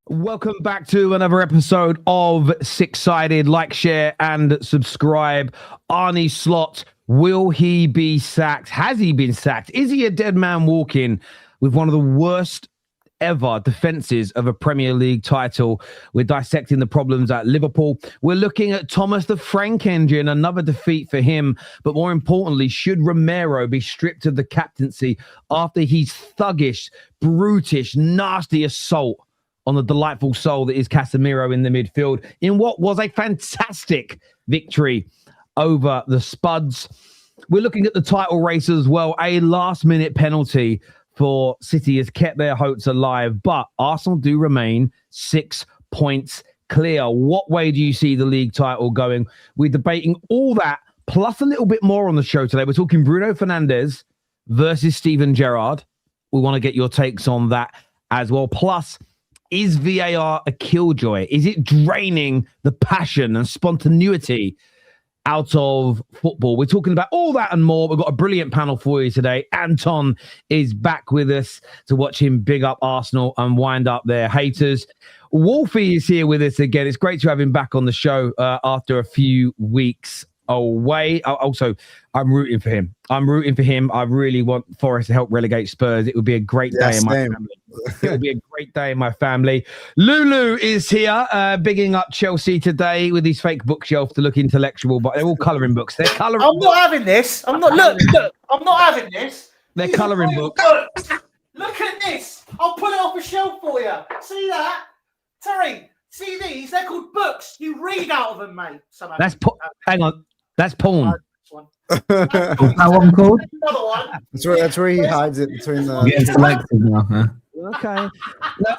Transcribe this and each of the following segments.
Welcome back to another episode of Six-Sided. Like, share, and subscribe. Arnie Slot, will he be sacked? Has he been sacked? Is he a dead man walking with one of the worst ever defenses of a Premier League title? We're dissecting the problems at Liverpool. We're looking at Thomas the Frank Engine, another defeat for him. But more importantly, should Romero be stripped of the captaincy after his thuggish, brutish, nasty assault on the delightful soul that is Casemiro in the midfield in what was a fantastic victory over the Spuds? We're looking at the title race as well. A last-minute penalty for City has kept their hopes alive, but Arsenal do remain 6 points clear. What way do you see the league title going? We're debating all that, plus a little bit more on the show today. We're talking Bruno Fernandes versus Steven Gerrard. We want to get your takes on that as well. Plus, is VAR a killjoy? Is it draining the passion and spontaneity out of football? We're talking about all that and more. We've got a brilliant panel for you today. Anton is back with us to watch him big up Arsenal and wind up their haters. Wolfie is here with us again. It's great to have him back on the show after a few weeks away. Also, I'm rooting for him. I really want Forest to help relegate Spurs. It would be a great day in my family. It would be a great day in my family. Lulu is here, bigging up Chelsea today with his fake bookshelf to look intellectual, but they're all colouring books. They're colouring. I'm not having this. I'm not. Look. I'm not having this. They're colouring books. Look at this. I'll put it off a shelf for you. See that, Terry? See these? They're called books. You read out of them, mate. Hang on. That's porn. That one called? Another one. That's where he hides it between the. Getting selected now, huh? Okay.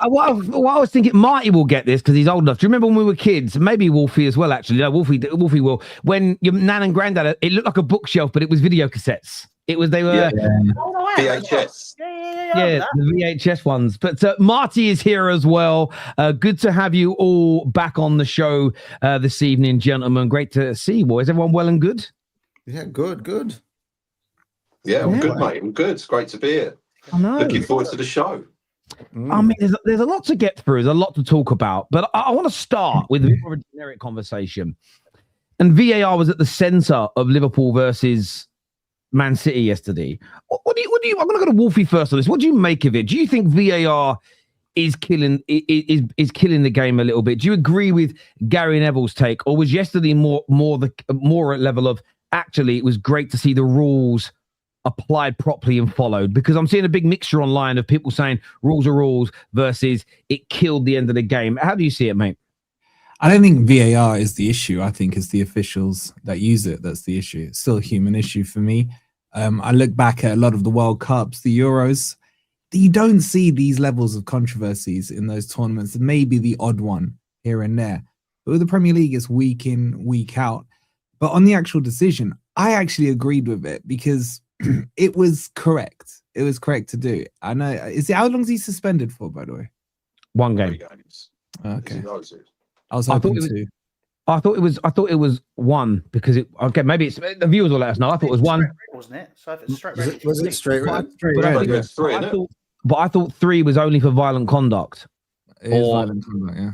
What I was thinking, Marty will get this because he's old enough. Do you remember when we were kids? Maybe Wolfie as well, actually. No, Wolfie will. When your nan and granddad, it looked like a bookshelf, but it was video cassettes. They were VHS. Yeah, the VHS ones. But Marty is here as well. Good to have you all back on the show this evening, gentlemen. Great to see you, boys. Everyone well and good? Yeah, good. Yeah, I'm good, mate. I'm good. It's great to be here. I know. Looking forward to the show. I mean, there's a lot to get through. There's a lot to talk about. But I want to start with a bit more of a generic conversation. And VAR was at the centre of Liverpool versus Man City yesterday. What do you? I'm going to go to Wolfie first on this. What do you make of it? Do you think VAR is killing the game a little bit? Do you agree with Gary Neville's take, or was yesterday more a level of actually it was great to see the rules applied properly and followed? Because I'm seeing a big mixture online of people saying rules are rules versus it killed the end of the game. How do you see it, mate? I don't think VAR is the issue. I think it's the officials that use it that's the issue. It's still a human issue for me. I look back at a lot of the World Cups, the Euros. You don't see these levels of controversies in those tournaments. Maybe the odd one here and there. But with the Premier League, it's week in, week out. But on the actual decision, I actually agreed with it because it was correct. It was correct to do. I know. How long is he suspended for, by the way? One game. Okay. I was hoping two. I thought it was one because maybe it's the viewers will let us know. I thought it was one, wasn't it? So if it's straight red, was it straight red? But I thought 3 was only for violent conduct. It is violent conduct, yeah.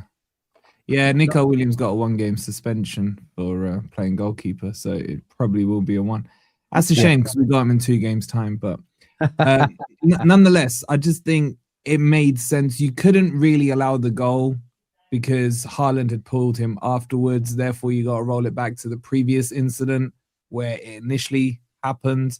Yeah, Nico Williams got a 1-game suspension for playing goalkeeper, so it probably will be a 1. That's a shame because we got him in 2 games' time, but nonetheless, I just think it made sense. You couldn't really allow the goal because Haaland had pulled him afterwards. Therefore, you got to roll it back to the previous incident where it initially happened.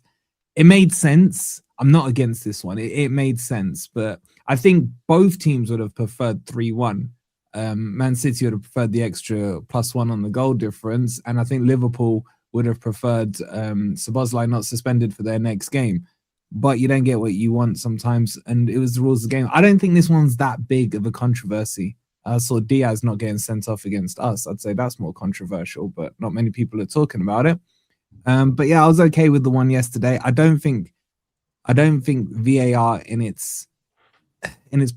It made sense. I'm not against this one. It made sense, but I think both teams would have preferred 3-1. Man City would have preferred the extra +1 on the goal difference, and I think Liverpool would have preferred Szoboszlai not suspended for their next game. But you don't get what you want sometimes, and it was the rules of the game. I don't think this one's that big of a controversy. I saw Diaz not getting sent off against us. I'd say that's more controversial, but not many people are talking about it. But yeah, I was okay with the one yesterday. I don't think VAR in its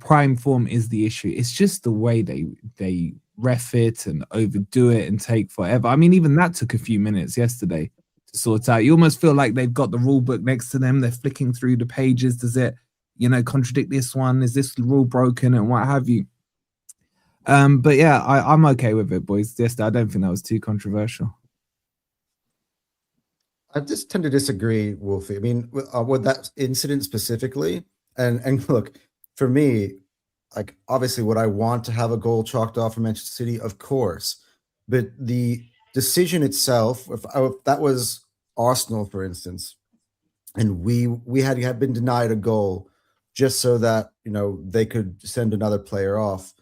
prime form is the issue. It's just the way they ref it and overdo it and take forever. I mean, even that took a few minutes yesterday to sort out. You almost feel like they've got the rule book next to them. They're flicking through the pages. Does it, contradict this one? Is this rule broken and what have you? But yeah, I'm okay with it, boys. Yes, I don't think that was too controversial. I just tend to disagree, Wolfie. I mean, with that incident specifically, and look, for me, like obviously, would I want to have a goal chalked off for Manchester City? Of course, but the decision itself, if that was Arsenal, for instance, and we had been denied a goal just so that they could send another player off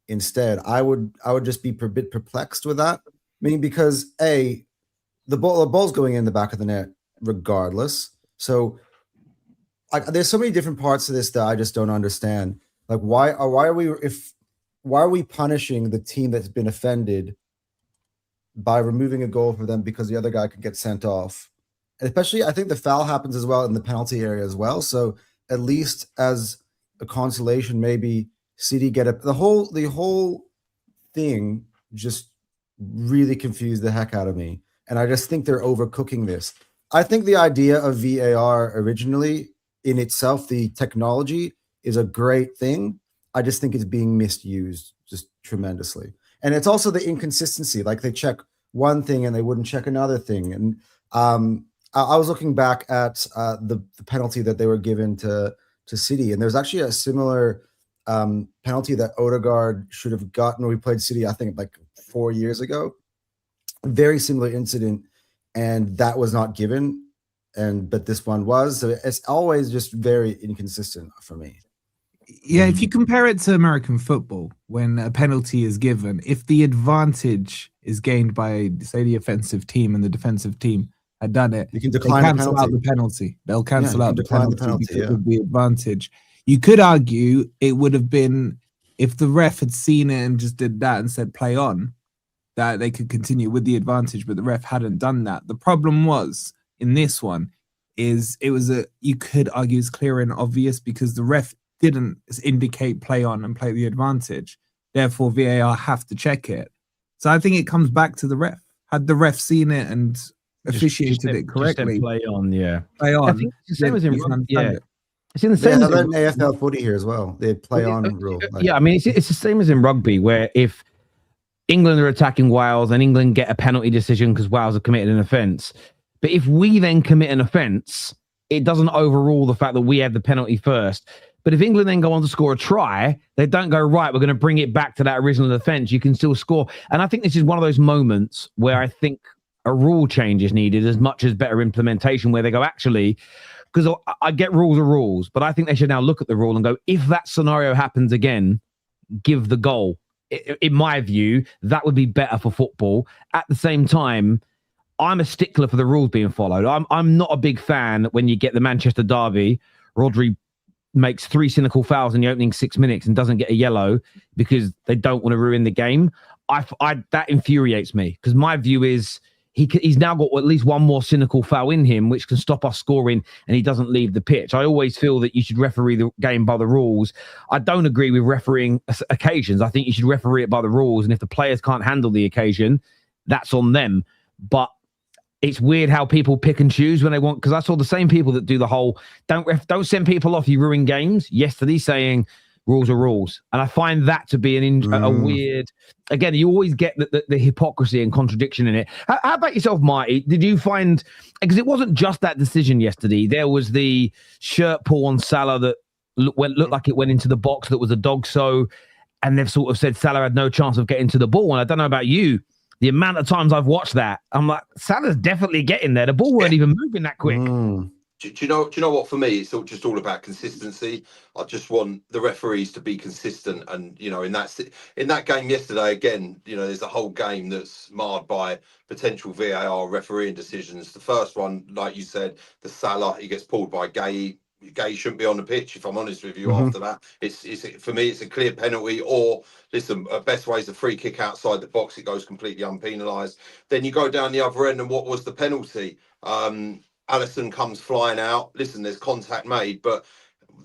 instead, I would just be a bit perplexed with that. I mean, because the ball's going in the back of the net regardless. So there's so many different parts of this that I just don't understand. Like, why are we punishing the team that's been offended by removing a goal for them because the other guy could get sent off? And especially, I think the foul happens as well in the penalty area as well. So at least as a consolation, maybe City get the whole thing just really confused the heck out of me. And I just think they're overcooking this. I think the idea of VAR originally in itself, the technology is a great thing. I just think it's being misused just tremendously. And it's also the inconsistency. Like they check one thing and they wouldn't check another thing. And I was looking back at the penalty that they were given to City. And there's actually a similar penalty that Odegaard should have gotten when we played City, I think like 4 years ago. Very similar incident, and that was not given, but this one was. So it's always just very inconsistent for me. Yeah, if you compare it to American football, when a penalty is given, if the advantage is gained by, say, the offensive team and the defensive team had done it, you can decline the penalty. They'll cancel out the penalty because of the advantage. You could argue it would have been, if the ref had seen it and just did that and said play on, that they could continue with the advantage, but the ref hadn't done that. The problem was in this one is you could argue it's clear and obvious because the ref didn't indicate play on and play the advantage. Therefore, VAR have to check it. So I think it comes back to the ref. Had the ref seen it and officiated it correctly, play on, yeah. Play on. I think it's the same as in it. It's in the same as in AFL footy here as well. They play on rule. Yeah, I mean, it's the same as in rugby, where if England are attacking Wales and England get a penalty decision because Wales have committed an offence. But if we then commit an offence, it doesn't overrule the fact that we had the penalty first. But if England then go on to score a try, they don't go, right, we're going to bring it back to that original offence. You can still score. And I think this is one of those moments where I think a rule change is needed as much as better implementation, where they go, actually, because I get rules are rules, but I think they should now look at the rule and go, if that scenario happens again, give the goal. In my view, that would be better for football. At the same time, I'm a stickler for the rules being followed. I'm not a big fan when you get the Manchester derby, Rodri makes 3 cynical fouls in the opening 6 minutes and doesn't get a yellow because they don't want to ruin the game. That infuriates me, because my view is he's now got at least one more cynical foul in him, which can stop us scoring, and he doesn't leave the pitch. I always feel that you should referee the game by the rules. I don't agree with refereeing occasions. I think you should referee it by the rules, and if the players can't handle the occasion, that's on them. But it's weird how people pick and choose when they want, because I saw the same people that do the whole don't send people off, you ruin games yesterday, saying rules are rules. And I find that to be a weird, again, you always get the hypocrisy and contradiction in it. How about yourself, Marty? Did you find, because it wasn't just that decision yesterday, there was the shirt pull on Salah that looked like it went into the box that was a dog so, and they've sort of said Salah had no chance of getting to the ball. And I don't know about you, the amount of times I've watched that, I'm like, Salah's definitely getting there. The ball weren't even moving that quick. Do you know what? For me, it's just all about consistency. I just want the referees to be consistent, and in that game yesterday, again, there's a whole game that's marred by potential VAR refereeing decisions. The first one, like you said, the Salah, he gets pulled by Guehi. Guehi shouldn't be on the pitch, if I'm honest with you. After that, it's for me, it's a clear penalty. Or listen, best way is a free kick outside the box. It goes completely unpenalised. Then you go down the other end, and what was the penalty? Alisson comes flying out. Listen, there's contact made, but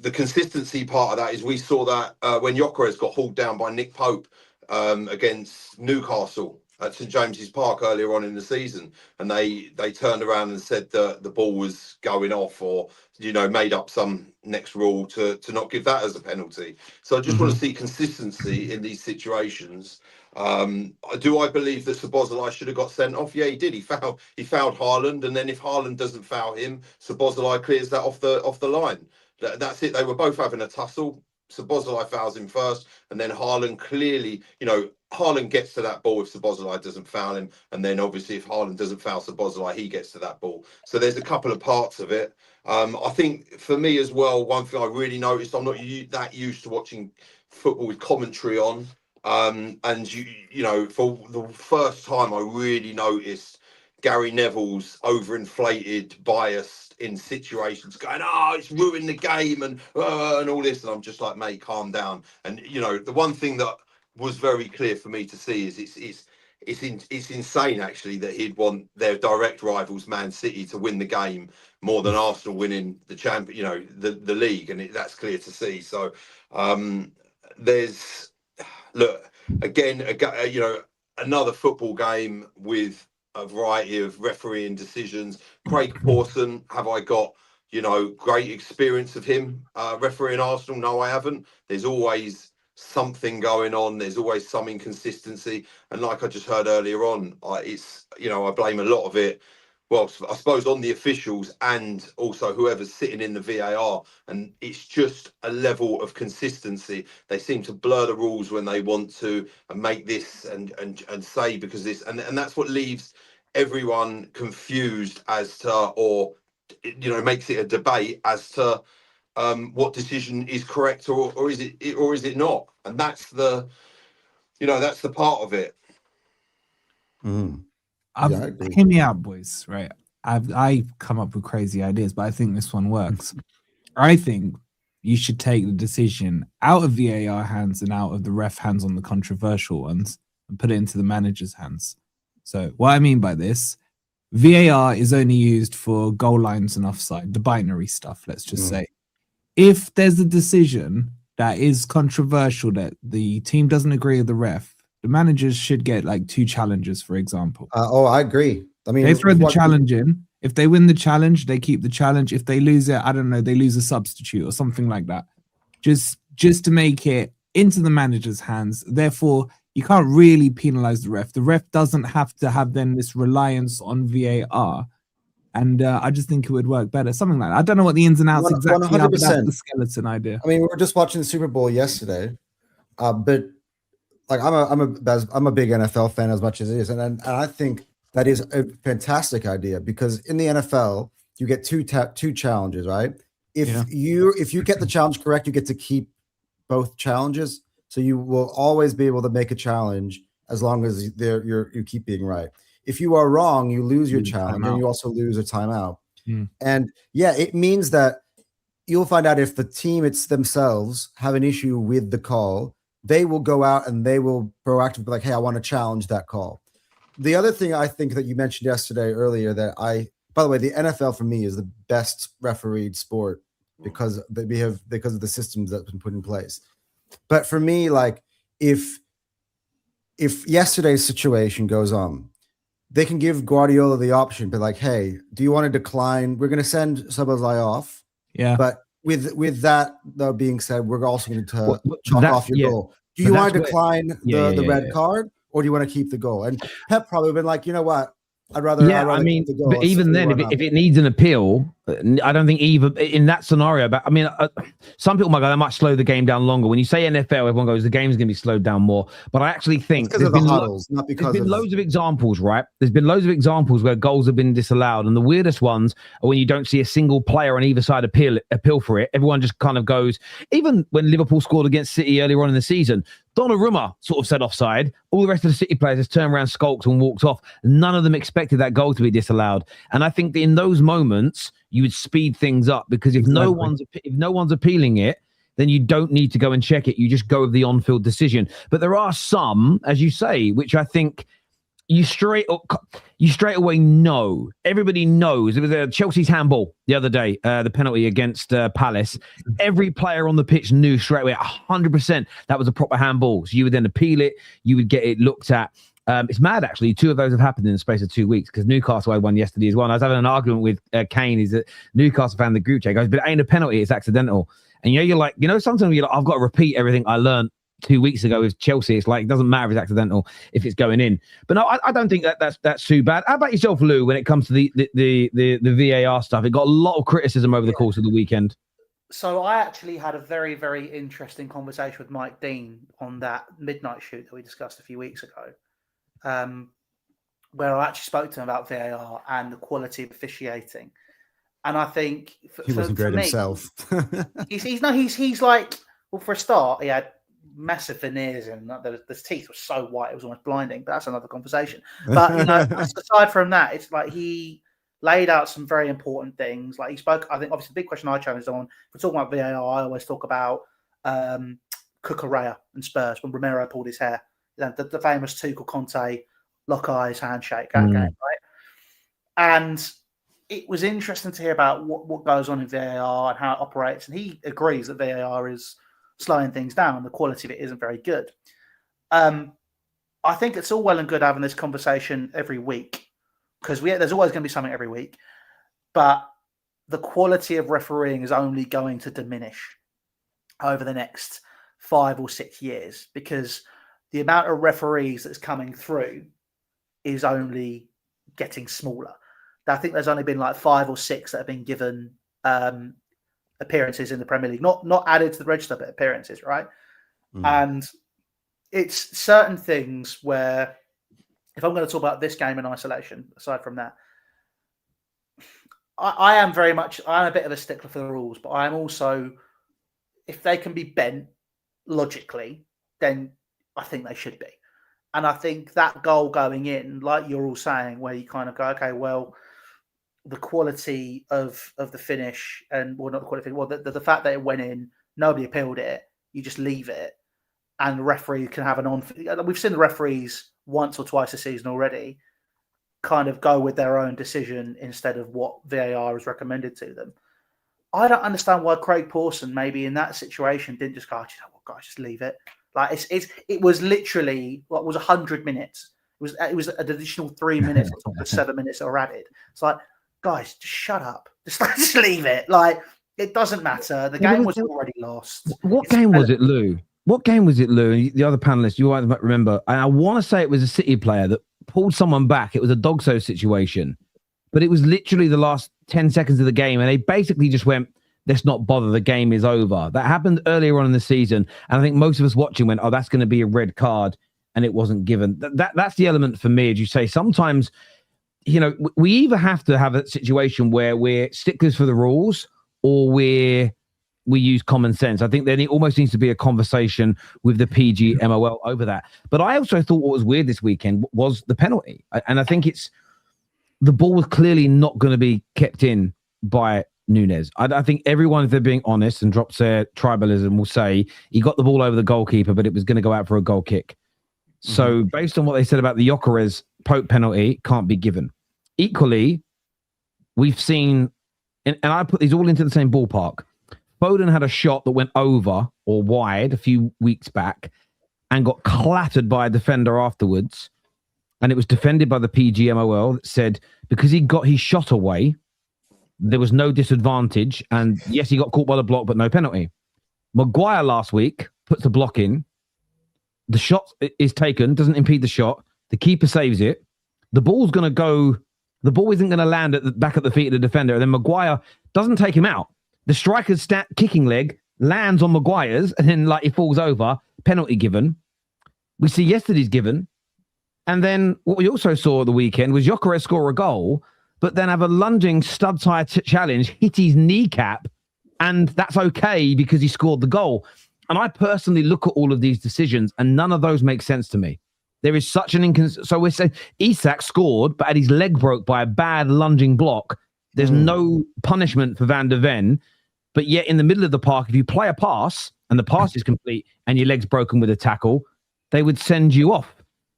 the consistency part of that is we saw that when Gyökeres got hauled down by Nick Pope against Newcastle. at St James's Park earlier on in the season, and they turned around and said that the ball was going off, or made up some next rule to not give that as a penalty. So I just want to see consistency in these situations. Do I believe that Szoboszlai should have got sent off? Yeah, he did. He fouled Haaland, and then if Haaland doesn't foul him, Szoboszlai clears that off the line. That's it. They were both having a tussle. Szoboszlai fouls him first, and then Haaland clearly, Haaland gets to that ball if Szoboszlai doesn't foul him, and then obviously if Haaland doesn't foul Szoboszlai, he gets to that ball. So there's a couple of parts of it. I think for me as well, one thing I really noticed, I'm not that used to watching football with commentary on, and for the first time I really noticed Gary Neville's overinflated bias in situations, going, it's ruined the game and all this, and I'm just like, mate, calm down. And the one thing that was very clear for me to see is it's insane actually that he'd want their direct rivals Man City to win the game more than Arsenal winning the champion, the league, and that's clear to see. So there's another football game with a variety of refereeing decisions. Craig Pawson, have I got great experience of him refereeing Arsenal? No, I haven't. There's always something going on. There's always some inconsistency, and like I just heard earlier on, I blame a lot of it. Well, I suppose on the officials and also whoever's sitting in the VAR, and it's just a level of consistency. They seem to blur the rules when they want to and make this and say because this, and that's what leaves everyone confused as to, or makes it a debate as to what decision is correct or is it not, and that's the part of it. Hear me out, boys. Right, I come up with crazy ideas, but I think this one works. I think you should take the decision out of VAR hands and out of the ref hands on the controversial ones and put it into the manager's hands. So what I mean by this, VAR is only used for goal lines and offside, the binary stuff, let's just say. If there's a decision that is controversial that the team doesn't agree with the ref, the managers should get like 2 challenges, for example. I agree. I mean, they throw the challenge in. If they win the challenge, they keep the challenge. If they lose it, I don't know, they lose a substitute or something like that. Just to make it into the manager's hands. Therefore, you can't really penalize the ref. The ref doesn't have to have then this reliance on VAR. And I just think it would work better. Something like that. I don't know what the ins and outs exactly are, but that's the skeleton idea. I mean, we were just watching the Super Bowl yesterday, but like I'm a big NFL fan as much as it is, and I think that is a fantastic idea because in the NFL you get two challenges, right? If you get the challenge correct, you get to keep both challenges, so you will always be able to make a challenge as long as you keep being right. If you are wrong, you lose your challenge, and you also lose a timeout. And it means that you'll find out if the team themselves have an issue with the call. They will go out and they will proactively be like, hey, I want to challenge that call. The other thing I think that you mentioned earlier that by the way, the NFL for me is the best refereed sport because of the systems that's been put in place. But for me, like if yesterday's situation goes on, they can give Guardiola the option, be like, hey, do you want to decline? We're going to send Szoboszlai off. Yeah. But with that though being said, we're also going to chalk off your goal. Do you want to decline the red card, or do you want to keep the goal? And Pep probably been like, you know what? I'd rather keep the goal. But even then, if it needs an appeal, I don't think even in that scenario. But I mean, some people might go, that might slow the game down longer. When you say NFL, everyone goes, the game's going to be slowed down more. But I actually think there's been loads of examples, right? There's been loads of examples where goals have been disallowed, and the weirdest ones are when you don't see a single player on either side appeal for it. Everyone just kind of goes. Even when Liverpool scored against City earlier on in the season, Donnarumma sort of said offside. All the rest of the City players just turned around, skulked, and walked off. None of them expected that goal to be disallowed. And I think that in those moments, you would speed things up because if no one's appealing it, then you don't need to go and check it. You just go with the on-field decision. But there are some, as you say, which I think you straight away know. Everybody knows. It was Chelsea's handball the other day, the penalty against Palace. Every player on the pitch knew straight away, 100%, that was a proper handball. So you would then appeal it. You would get it looked at. It's mad, actually. 2 of those have happened in the space of 2 weeks because Newcastle had one yesterday as well. And I was having an argument with Kane. Is that Newcastle fan the group chat goes, but it ain't a penalty, it's accidental. And you're like, sometimes you're like, I've got to repeat everything I learned 2 weeks ago with Chelsea. It's like, it doesn't matter if it's accidental, if it's going in. But no, I don't think that's too bad. How about yourself, Lou, when it comes to the VAR stuff? It got a lot of criticism over the course of the weekend. So I actually had a very, very interesting conversation with Mike Dean on that midnight shoot that we discussed a few weeks ago. Where I actually spoke to him about VAR and the quality of officiating, and I think he wasn't great himself. he's like, well, for a start, he had massive veneers and his teeth were so white it was almost blinding. But that's another conversation. But aside from that, it's like he laid out some very important things. Like he spoke, I think, obviously, the big question I challenged on. If we're talking about VAR, I always talk about Cucurella and Spurs when Romero pulled his hair. The famous Tuchel Conte lock eyes handshake, that game, right? And it was interesting to hear about what goes on in VAR and how it operates. And he agrees that VAR is slowing things down and the quality of it isn't very good. I think it's all well and good having this conversation every week because there's always going to be something every week. But the quality of refereeing is only going to diminish over the next 5 or 6 years because the amount of referees that's coming through is only getting smaller. I think there's only been like 5 or 6 that have been given appearances in the Premier League, not added to the register, but appearances, right? And it's certain things where, if I'm going to talk about this game in isolation, aside from that, I'm a bit of a stickler for the rules, but I am also, if they can be bent logically, then I think they should be. And I think that goal going in, like you're all saying, where you kind of go, okay, well, the quality of the finish and, well, not the quality, well, the fact that it went in, nobody appealed it, you just leave it, and the referee can have an on. We've seen the referees once or twice a season already kind of go with their own decision instead of what VAR has recommended to them. I don't understand why Craig Pawson, maybe in that situation, didn't just go, you know what, guys, just leave it. Like it was literally what was 100 minutes. It was an additional 3 minutes on top of the 7 minutes that were added. It's like, guys, just shut up. Just leave it. Like, it doesn't matter. The game was already lost. What game was it, Lou? What game was it, Lou? The other panelists, you might remember. And I want to say it was a City player that pulled someone back. It was a Dogso situation. But it was literally the last 10 seconds of the game. And they basically just went, let's not bother. The game is over. That happened earlier on in the season. And I think most of us watching went, oh, that's going to be a red card. And it wasn't given. That's the element for me, as you say. Sometimes, you know, we either have to have a situation where we're sticklers for the rules or we use common sense. I think there almost needs to be a conversation with the PGMOL over that. But I also thought what was weird this weekend was the penalty. And I think the ball was clearly not going to be kept in by Nunes. I think everyone, if they're being honest and drops their tribalism, will say he got the ball over the goalkeeper, but it was going to go out for a goal kick. So based on what they said about the Gyökeres Pope penalty, can't be given. Equally, we've seen, and I put these all into the same ballpark. Foden had a shot that went over or wide a few weeks back and got clattered by a defender afterwards. And it was defended by the PGMOL that said because he got his shot away, there was no disadvantage. And yes, he got caught by the block, but no penalty. Maguire last week puts the block in. The shot is taken, doesn't impede the shot. The keeper saves it. The ball isn't going to land back at the feet of the defender. And then Maguire doesn't take him out. The striker's kicking leg lands on Maguire's and then he falls over. Penalty given. We see yesterday's given. And then what we also saw the weekend was Gyökeres score a goal, but then have a lunging stud tie challenge, hit his kneecap, and that's okay because he scored the goal. And I personally look at all of these decisions, and none of those make sense to me. There is such an inconsistency. So we're saying Isak scored, but had his leg broke by a bad lunging block. There's no punishment for Van der Ven. But yet in the middle of the park, if you play a pass and the pass is complete and your leg's broken with a tackle, they would send you off.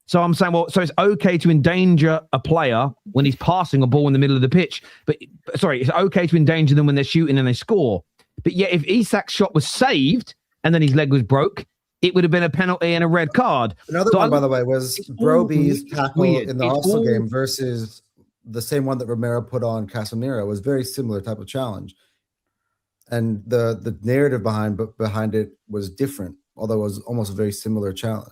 So I'm saying, well, so it's okay to endanger a player when he's passing a ball in the middle of the pitch. But sorry, it's okay to endanger them when they're shooting and they score. But yet if Isak's shot was saved and then his leg was broke, it would have been a penalty and a red card. Another So one, by the way, was Broby's tackle weird. in the It's Arsenal all- game versus the same one that Romero put on Casemiro. It was very similar type of challenge. And the narrative behind it was different, although it was almost a very similar challenge.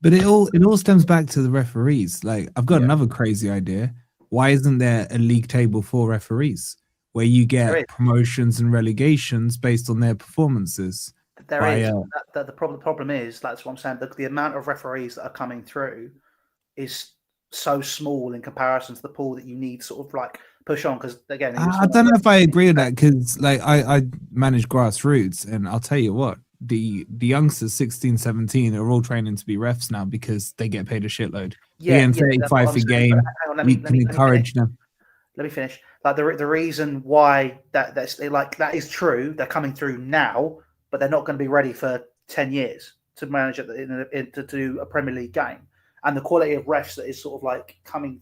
But it all stems back to the referees. Like, I've got another crazy idea. Why isn't there a league table for referees where you get promotions and relegations based on their performances? There is. The problem is, that's what I'm saying. The amount of referees that are coming through is so small in comparison to the pool that you need sort of like push on. Because again, I don't know if I agree with that, because like I manage grassroots, and I'll tell you what, the youngsters 16, 17 are all training to be refs now because they get paid a shitload. And 35 a game. We can encourage them. Let me finish. Like the reason why that is true. They're coming through now, but they're not going to be ready for 10 years to manage it to do a Premier League game. And the quality of refs that is sort of like coming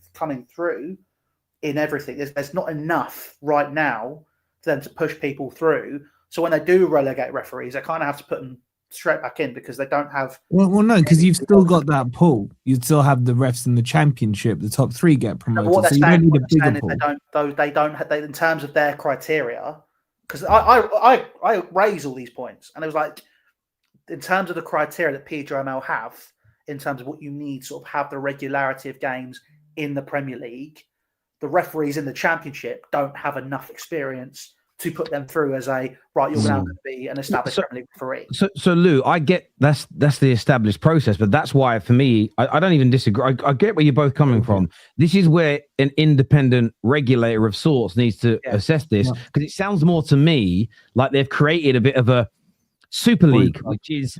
through in everything, there's not enough right now for them to push people through. So when they do relegate referees, they kind of have to put them straight back in because they don't have. Well, no, because you've still got that pool. You'd still have the refs in the Championship. The top three get promoted. What so you don't need a bigger pool. They don't have, in terms of their criteria. Because I raise all these points, and it was like, in terms of the criteria that PGML have, in terms of what you need to sort of have the regularity of games in the Premier League, the referees in the Championship don't have enough experience to put them through as you're now going to be an established Premier League referee. So Lou, I get that's the established process, but that's why for me, I don't even disagree. I get where you're both coming from. This is where an independent regulator of sorts needs to assess this, because it sounds more to me like they've created a bit of a Super League, which is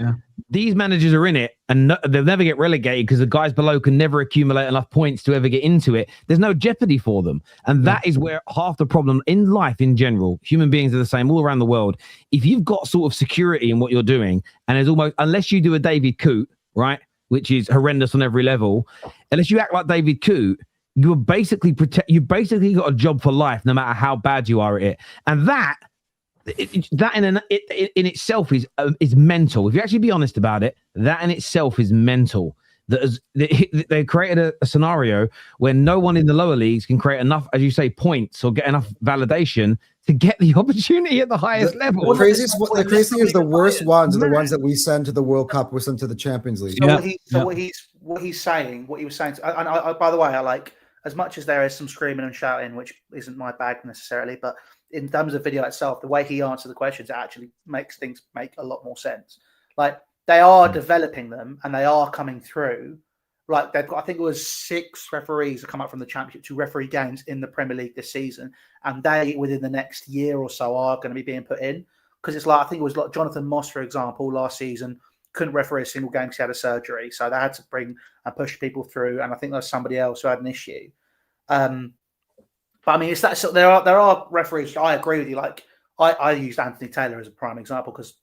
these managers are in it and they'll never get relegated because the guys below can never accumulate enough points to ever get into it. There's no jeopardy for them. And that is where half the problem in life in general, human beings are the same all around the world. If you've got sort of security in what you're doing, and there's almost, unless you do a David Coote, right, which is horrendous on every level, unless you act like David Coote, you're basically you basically got a job for life, no matter how bad you are at it. And that in itself is mental. If you actually be honest about it, that in itself is mental. They created a scenario where no one in the lower leagues can create enough, as you say, points or get enough validation to get the opportunity at the highest level. The craziest thing is the worst ones are the ones that we send to the World Cup, we send to the Champions League. What he was saying, and by the way, I like, as much as there is some screaming and shouting, which isn't my bag necessarily, but in terms of the video itself, the way he answered the questions, it actually makes things make a lot more sense. Like, they are developing them and they are coming through. Like, they've got, I think it was 6 referees that come up from the Championship to referee games in the Premier League this season. And they, within the next year or so, are going to be being put in. Because it's like, I think it was like Jonathan Moss, for example, last season, couldn't referee a single game because he had a surgery. So they had to bring and push people through. And I think there was somebody else who had an issue. But I mean, it's that. So there are referees. I agree with you. Like, I used Anthony Taylor as a prime example because,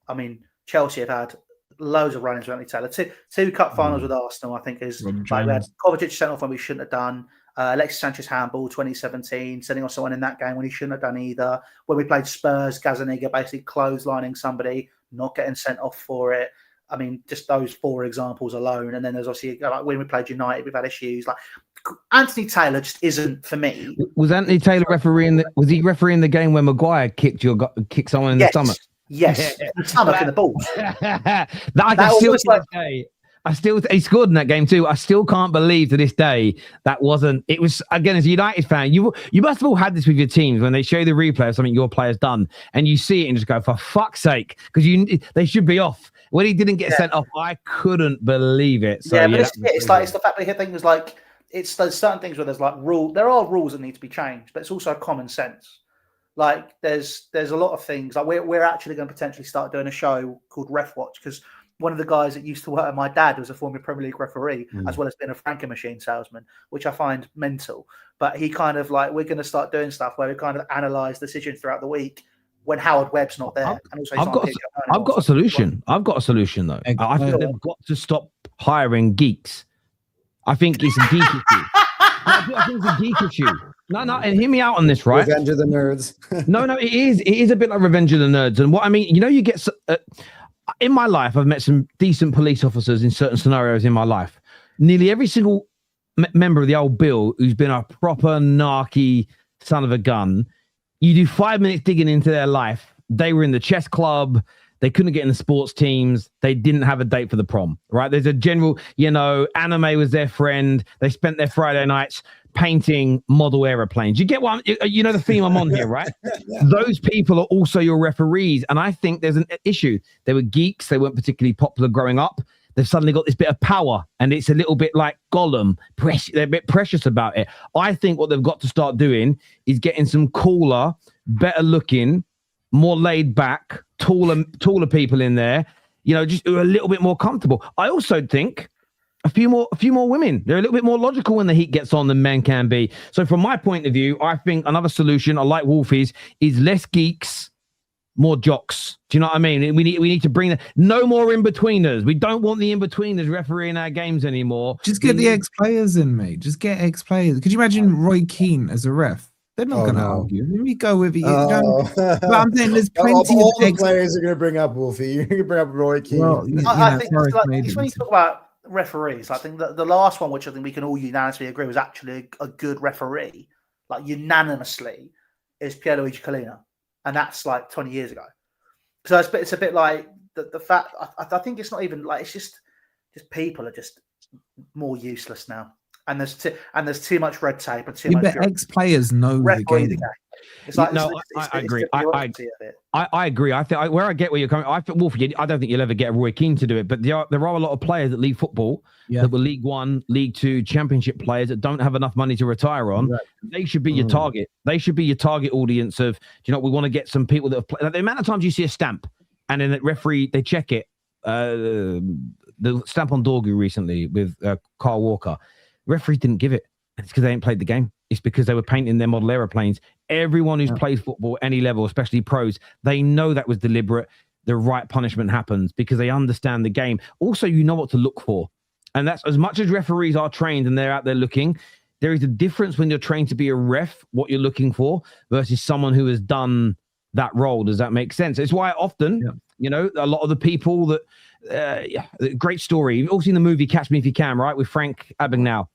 I mean, Chelsea have had loads of run-ins with Anthony Taylor. Two cup finals with Arsenal, I think, is like we had Kovacic sent off when we shouldn't have done. Alexis Sanchez handball 2017, sending off someone in that game when he shouldn't have done either. When we played Spurs, Gazaniga basically clotheslining somebody, not getting sent off for it. I mean, just those 4 examples alone. And then there's obviously, like, when we played United, we've had issues. Like, Anthony Taylor just isn't for me. Was Anthony Taylor refereing? Was he refereeing the game when Maguire kicked someone in the stomach? Yes, the stomach and the balls. He scored in that game too. I still can't believe to this day that wasn't. It was, again, as a United fan, you must have all had this with your teams when they show the replay of something your player's done, and you see it and just go, for fuck's sake, because they should be off. When he didn't get sent off, I couldn't believe it. So, but it's the fact that he things like, there's certain things where there's like there are rules that need to be changed, but it's also common sense. Like, there's a lot of things. Like, we're actually going to potentially start doing a show called Ref Watch, because one of the guys that used to work at my dad was a former Premier League referee, as well as being a Franken machine salesman, which I find mental. But he kind of like, we're going to start doing stuff where we kind of analyze decisions throughout the week when Howard Webb's not there. I've got a solution. I've got a solution though. I think they've got to stop hiring geeks. I think it's a geek issue. I think it's a geek issue. No, and hear me out on this, right? Revenge of the Nerds. No, it is. It is a bit like Revenge of the Nerds. And what I mean, you get. in my life, I've met some decent police officers in certain scenarios in my life. Nearly every single member of the old bill who's been a proper narky son of a gun, you do 5 minutes digging into their life. They were in the chess club. They couldn't get in the sports teams. They didn't have a date for the prom, right? There's a general, anime was their friend. They spent their Friday nights painting model aeroplanes. You get one, you know the theme I'm on here, right? Yeah. Those people are also your referees. And I think there's an issue. They were geeks. They weren't particularly popular growing up. They've suddenly got this bit of power, and it's a little bit like Gollum. They're a bit precious about it. I think what they've got to start doing is getting some cooler, better looking, more laid back, taller people in there, just who are a little bit more comfortable. I also think a few more women. They're a little bit more logical when the heat gets on than men can be. So from my point of view, I think another solution, I like Wolfie's, is less geeks, more jocks. Do you know what I mean? We need to bring no more in-betweeners. We don't want the in-betweeners refereeing our games anymore. Just get the ex-players in, mate. Just get ex-players. Could you imagine Roy Keane as a ref? They're not going to argue. Let me go with it. But I'm saying there's plenty of the players are going to bring up Wolfie. You're going to bring up Roy Keane. Well, I think it's when you talk about referees, I think that the last one, which I think we can all unanimously agree was actually a good referee, like unanimously, is Pierluigi Collina. And that's like 20 years ago. So it's a bit like the fact, I think it's not even like, it's just people are just more useless now. And there's too much red tape and too much. Ex-players know the game. It's like, I agree. I agree. I think where I get where you're coming. I think Wolfie. I don't think you'll ever get Roy Keane to do it. But there are a lot of players at league football that were League One, League Two, Championship players that don't have enough money to retire on. Right. They should be your target. They should be your target audience of. We want to get some people that have played. Like, the amount of times you see a stamp and then the referee they check it. The stamp on Dorgu recently with Carl Walker. Referee didn't give it. It's because they ain't played the game. It's because they were painting their model aeroplanes. Everyone who's played football, any level, especially pros, they know that was deliberate. The right punishment happens because they understand the game. Also, you know what to look for. And that's as much as referees are trained and they're out there looking, there is a difference when you're trained to be a ref, what you're looking for, versus someone who has done that role. Does that make sense? It's why often, a lot of the people that, great story. You've all seen the movie Catch Me If You Can, right? With Frank Abagnale.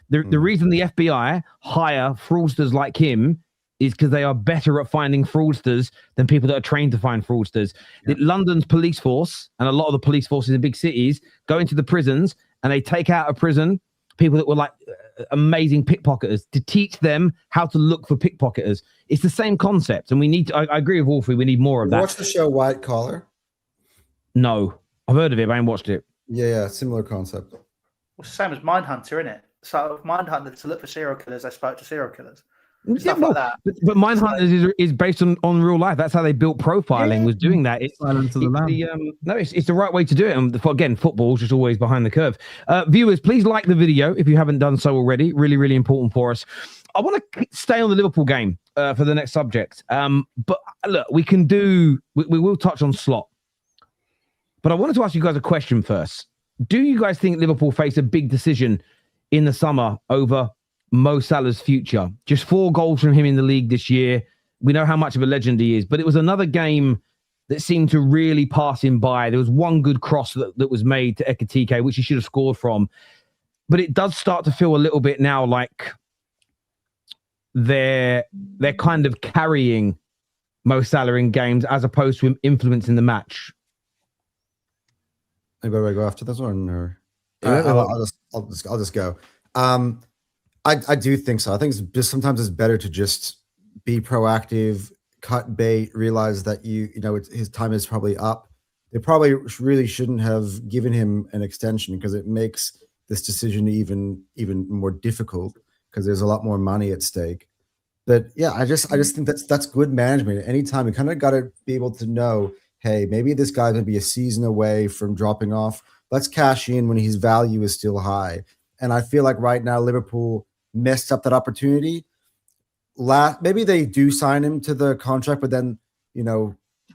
The reason the FBI hire fraudsters like him is because they are better at finding fraudsters than people that are trained to find fraudsters. London's police force and a lot of the police forces in big cities go into the prisons and they take out of prison people that were like amazing pickpocketers to teach them how to look for pickpocketers. It's the same concept. And we need to, I agree with Wolfie, we need more of that. Watch the show White Collar? No, I've heard of it, but I ain't watched it. Yeah, similar concept. Well, it's the same as Mindhunter, isn't it? So Mindhunter, to look for serial killers, they spoke to serial killers. Stuff like that. But Mindhunters is based on real life. That's how they built profiling, was doing that. It's the right way to do it. And again, football's just always behind the curve. Viewers, please like the video if you haven't done so already. Really, really important for us. I want to stay on the Liverpool game for the next subject. But look, we will touch on Slot. But I wanted to ask you guys a question first. Do you guys think Liverpool face a big decision in the summer over Mo Salah's future? Just 4 goals from him in the league this year. We know how much of a legend he is, but it was another game that seemed to really pass him by. There was one good cross that was made to Ekitike, which he should have scored from. But it does start to feel a little bit now like they're kind of carrying Mo Salah in games as opposed to him influencing the match. Anybody go after this one, or I'll just go. I do think so. I think it's just sometimes it's better to just be proactive, cut bait, realize that his time is probably up. They probably really shouldn't have given him an extension because it makes this decision even more difficult because there's a lot more money at stake. But yeah, I just think that's good management. Anytime you kind of got to be able to know, hey, maybe this guy's going to be a season away from dropping off. Let's cash in when his value is still high. And I feel like right now Liverpool messed up that opportunity. Maybe they do sign him to the contract, but then,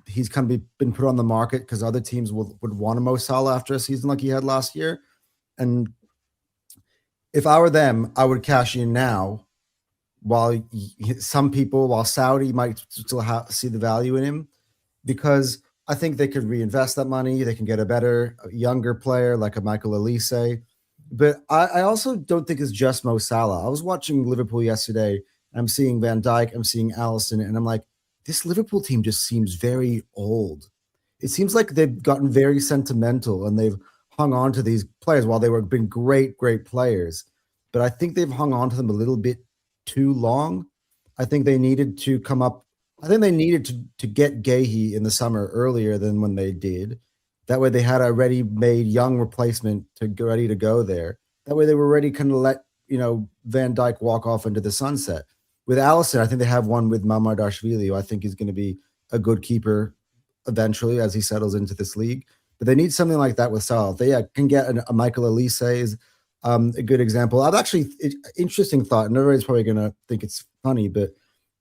he's kind of been put on the market because other teams would want a Mo Salah after a season like he had last year. And if I were them, I would cash in now while Saudi might still see the value in him, because I think they could reinvest that money. They can get a better, younger player like a Michael Elise. But I also don't think it's just Mo Salah. I was watching Liverpool yesterday, and I'm seeing Van Dijk, I'm seeing Alisson, and I'm like, this Liverpool team just seems very old. It seems like they've gotten very sentimental and they've hung on to these players while they were been great players. But I think they've hung on to them a little bit too long. I think they needed to come up. I think they needed to get Guehi in the summer earlier than when they did. That way they had a ready-made young replacement ready to go there. That way they were ready to let, Van Dijk walk off into the sunset. With Alisson, I think they have one with Mamardashvili, who I think is going to be a good keeper eventually as he settles into this league. But they need something like that with Salah. They can get a Michael Elise is a good example. I've actually, interesting thought, and everybody's probably going to think it's funny, but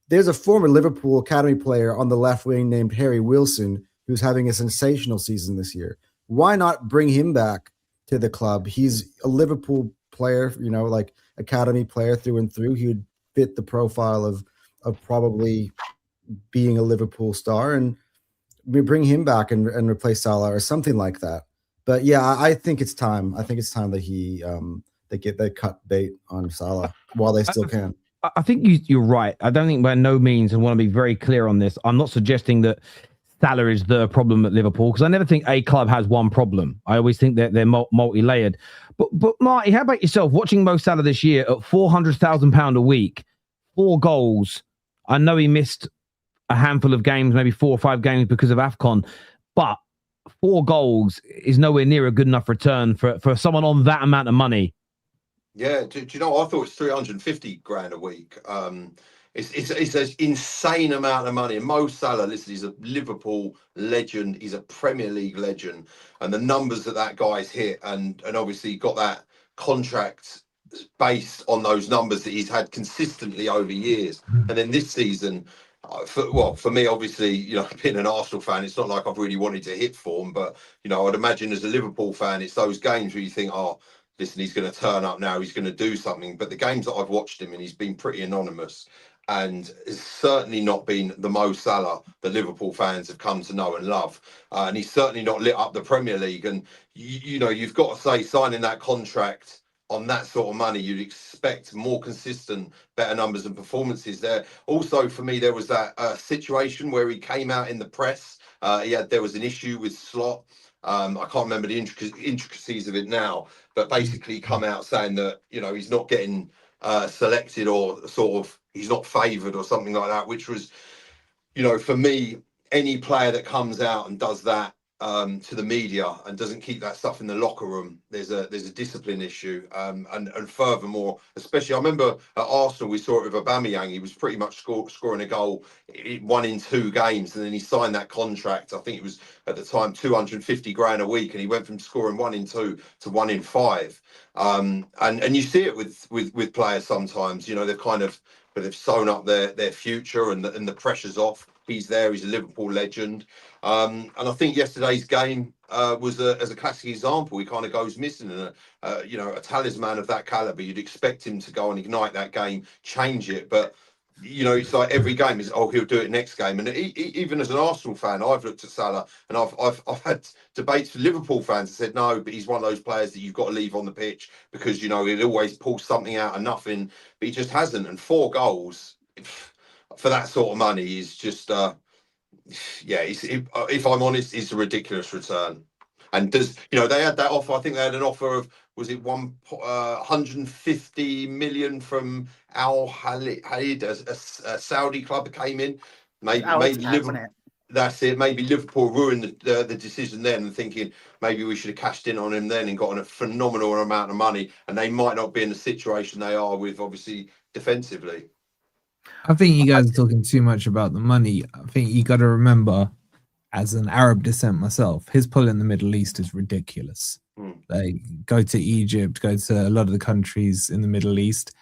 there's a former Liverpool academy player on the left wing named Harry Wilson who's having a sensational season this year. Why not bring him back to the club? He's a Liverpool player, like academy player through and through. He would fit the profile of probably being a Liverpool star, and we bring him back and replace Salah or something like that. But yeah, I think it's time. I think it's time that they cut bait on Salah while they still can. I think you're right. I don't think by no means, and want to be very clear on this, I'm not suggesting that Salah is the problem at Liverpool, because I never think a club has one problem. I always think that they're multi-layered. But Marty, how about yourself? Watching Mo Salah this year at £400,000 a week, 4 goals. I know he missed a handful of games, maybe 4 or 5 games because of AFCON, but 4 goals is nowhere near a good enough return for someone on that amount of money. Yeah, do you know? I thought it's 350 grand a week. It's an insane amount of money. And Mo Salah, listen, he's a Liverpool legend. He's a Premier League legend, and the numbers that guy's hit, and obviously got that contract based on those numbers that he's had consistently over years. And then this season, for me, obviously, being an Arsenal fan, it's not like I've really wanted to hit form, but I'd imagine as a Liverpool fan, it's those games where you think, oh, listen, he's going to turn up now, he's going to do something. But the games that I've watched him in, he's been pretty anonymous, and has certainly not been the Mo Salah that Liverpool fans have come to know and love. And he's certainly not lit up the Premier League. And, you've got to say, signing that contract on that sort of money, you'd expect more consistent, better numbers and performances there. Also, for me, there was that situation where he came out in the press. There was an issue with Slot. I can't remember the intricacies of it now, but basically come out saying that, he's not getting selected, or sort of he's not favoured or something like that, which was, for me, any player that comes out and does that to the media and doesn't keep that stuff in the locker room, there's a discipline issue. And furthermore, especially, I remember at Arsenal, we saw it with Aubameyang. He was pretty much scoring a goal 1 in 2 games, and then he signed that contract. I think it was at the time 250 grand a week, and he went from scoring 1 in 2 to 1 in 5. And you see it with players sometimes. They've sewn up their future, and the pressure's off. He's there. He's a Liverpool legend. And I think yesterday's game was as a classic example. He kind of goes missing, and a talisman of that caliber, you'd expect him to go and ignite that game, change it. But it's like every game is, he'll do it next game. And even as an Arsenal fan, I've looked at Salah, and I've had debates with Liverpool fans that said no, but he's one of those players that you've got to leave on the pitch because he'll always pull something out of nothing. But he just hasn't. And 4 goals for that sort of money is just. If I'm honest, it's a ridiculous return. And they had that offer. I think they had an offer of, was it 150 million from Al Halid, a Saudi club that came in. Maybe Liverpool. That's it. Maybe Liverpool ruined the decision then, and thinking maybe we should have cashed in on him then and gotten a phenomenal amount of money. And they might not be in the situation they are with, obviously, defensively. I think you guys are talking too much about the money. I think you got to remember, as an Arab descent myself, his pull in the Middle East is ridiculous. Like, go to Egypt, go to a lot of the countries in the Middle East.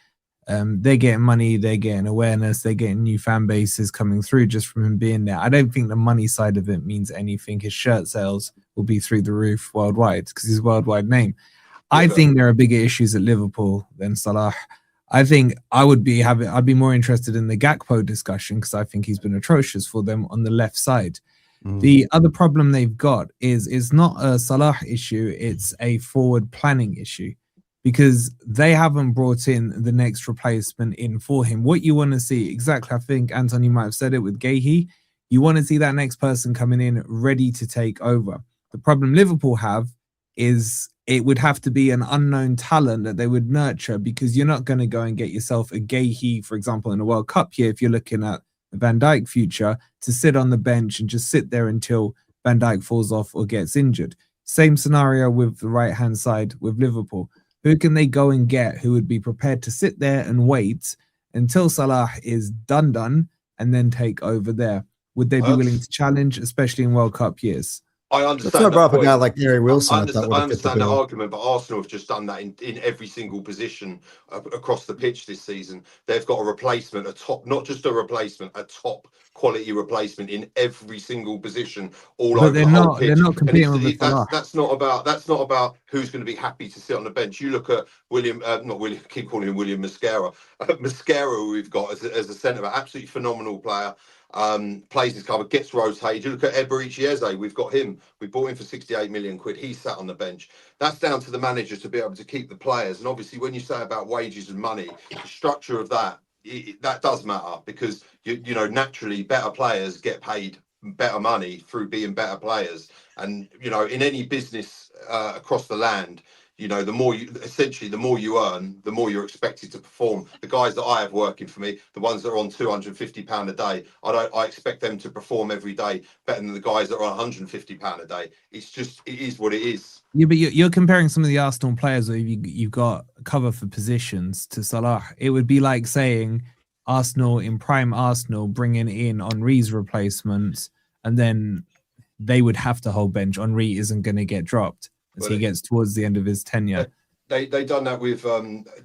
They're getting money, they're getting awareness, they're getting new fan bases coming through just from him being there. I don't think the money side of it means anything. His shirt sales will be through the roof worldwide because he's a worldwide name. I think there are bigger issues at Liverpool than Salah. I think I'd be more interested in the Gakpo discussion because I think he's been atrocious for them on the left side. The other problem they've got is it's not a Salah issue, it's a forward planning issue, because they haven't brought in the next replacement in for him. What you want to see, exactly, I think, Anton, you might have said it with Guehi, you want to see that next person coming in ready to take over. The problem Liverpool have is it would have to be an unknown talent that they would nurture, because you're not going to go and get yourself a Guehi, for example, in a World Cup year, if you're looking at the Van Dijk future, to sit on the bench and just sit there until Van Dijk falls off or gets injured. Same scenario with the right-hand side with Liverpool. Who can they go and get who would be prepared to sit there and wait until Salah is done and then take over there? Would they be willing to challenge, especially in World Cup years? I understand. That's brought up a guy like Gary Wilson. I understand that argument, but Arsenal have just done that in every single position across the pitch this season. They've got a replacement, a top, not just a replacement, a top quality replacement in every single position all over the whole pitch. They're not competing with that's not about who's going to be happy to sit on the bench. You look at keep calling him William Mascara. Mascara we've got as a centre back, absolutely phenomenal player. Plays his cover, gets rotated. You look at Eberechi Eze, we've got him. We bought him for 68 million quid. He sat on the bench. That's down to the manager to be able to keep the players. And obviously, when you say about wages and money, the structure of that does matter, because you know naturally better players get paid better money through being better players. And you know, in any business across the land, you know, the more you earn, the more you're expected to perform. The guys that I have working for me, the ones that are on £250 a day, I expect them to perform every day better than the guys that are on £150 a day. It is what it is. Yeah, but you're comparing some of the Arsenal players where you've got cover for positions to Salah. It would be like saying Arsenal, in prime Arsenal, bringing in Henry's replacements, and then they would have to hold bench. Henry isn't going to get dropped as he gets towards the end of his tenure. They done that with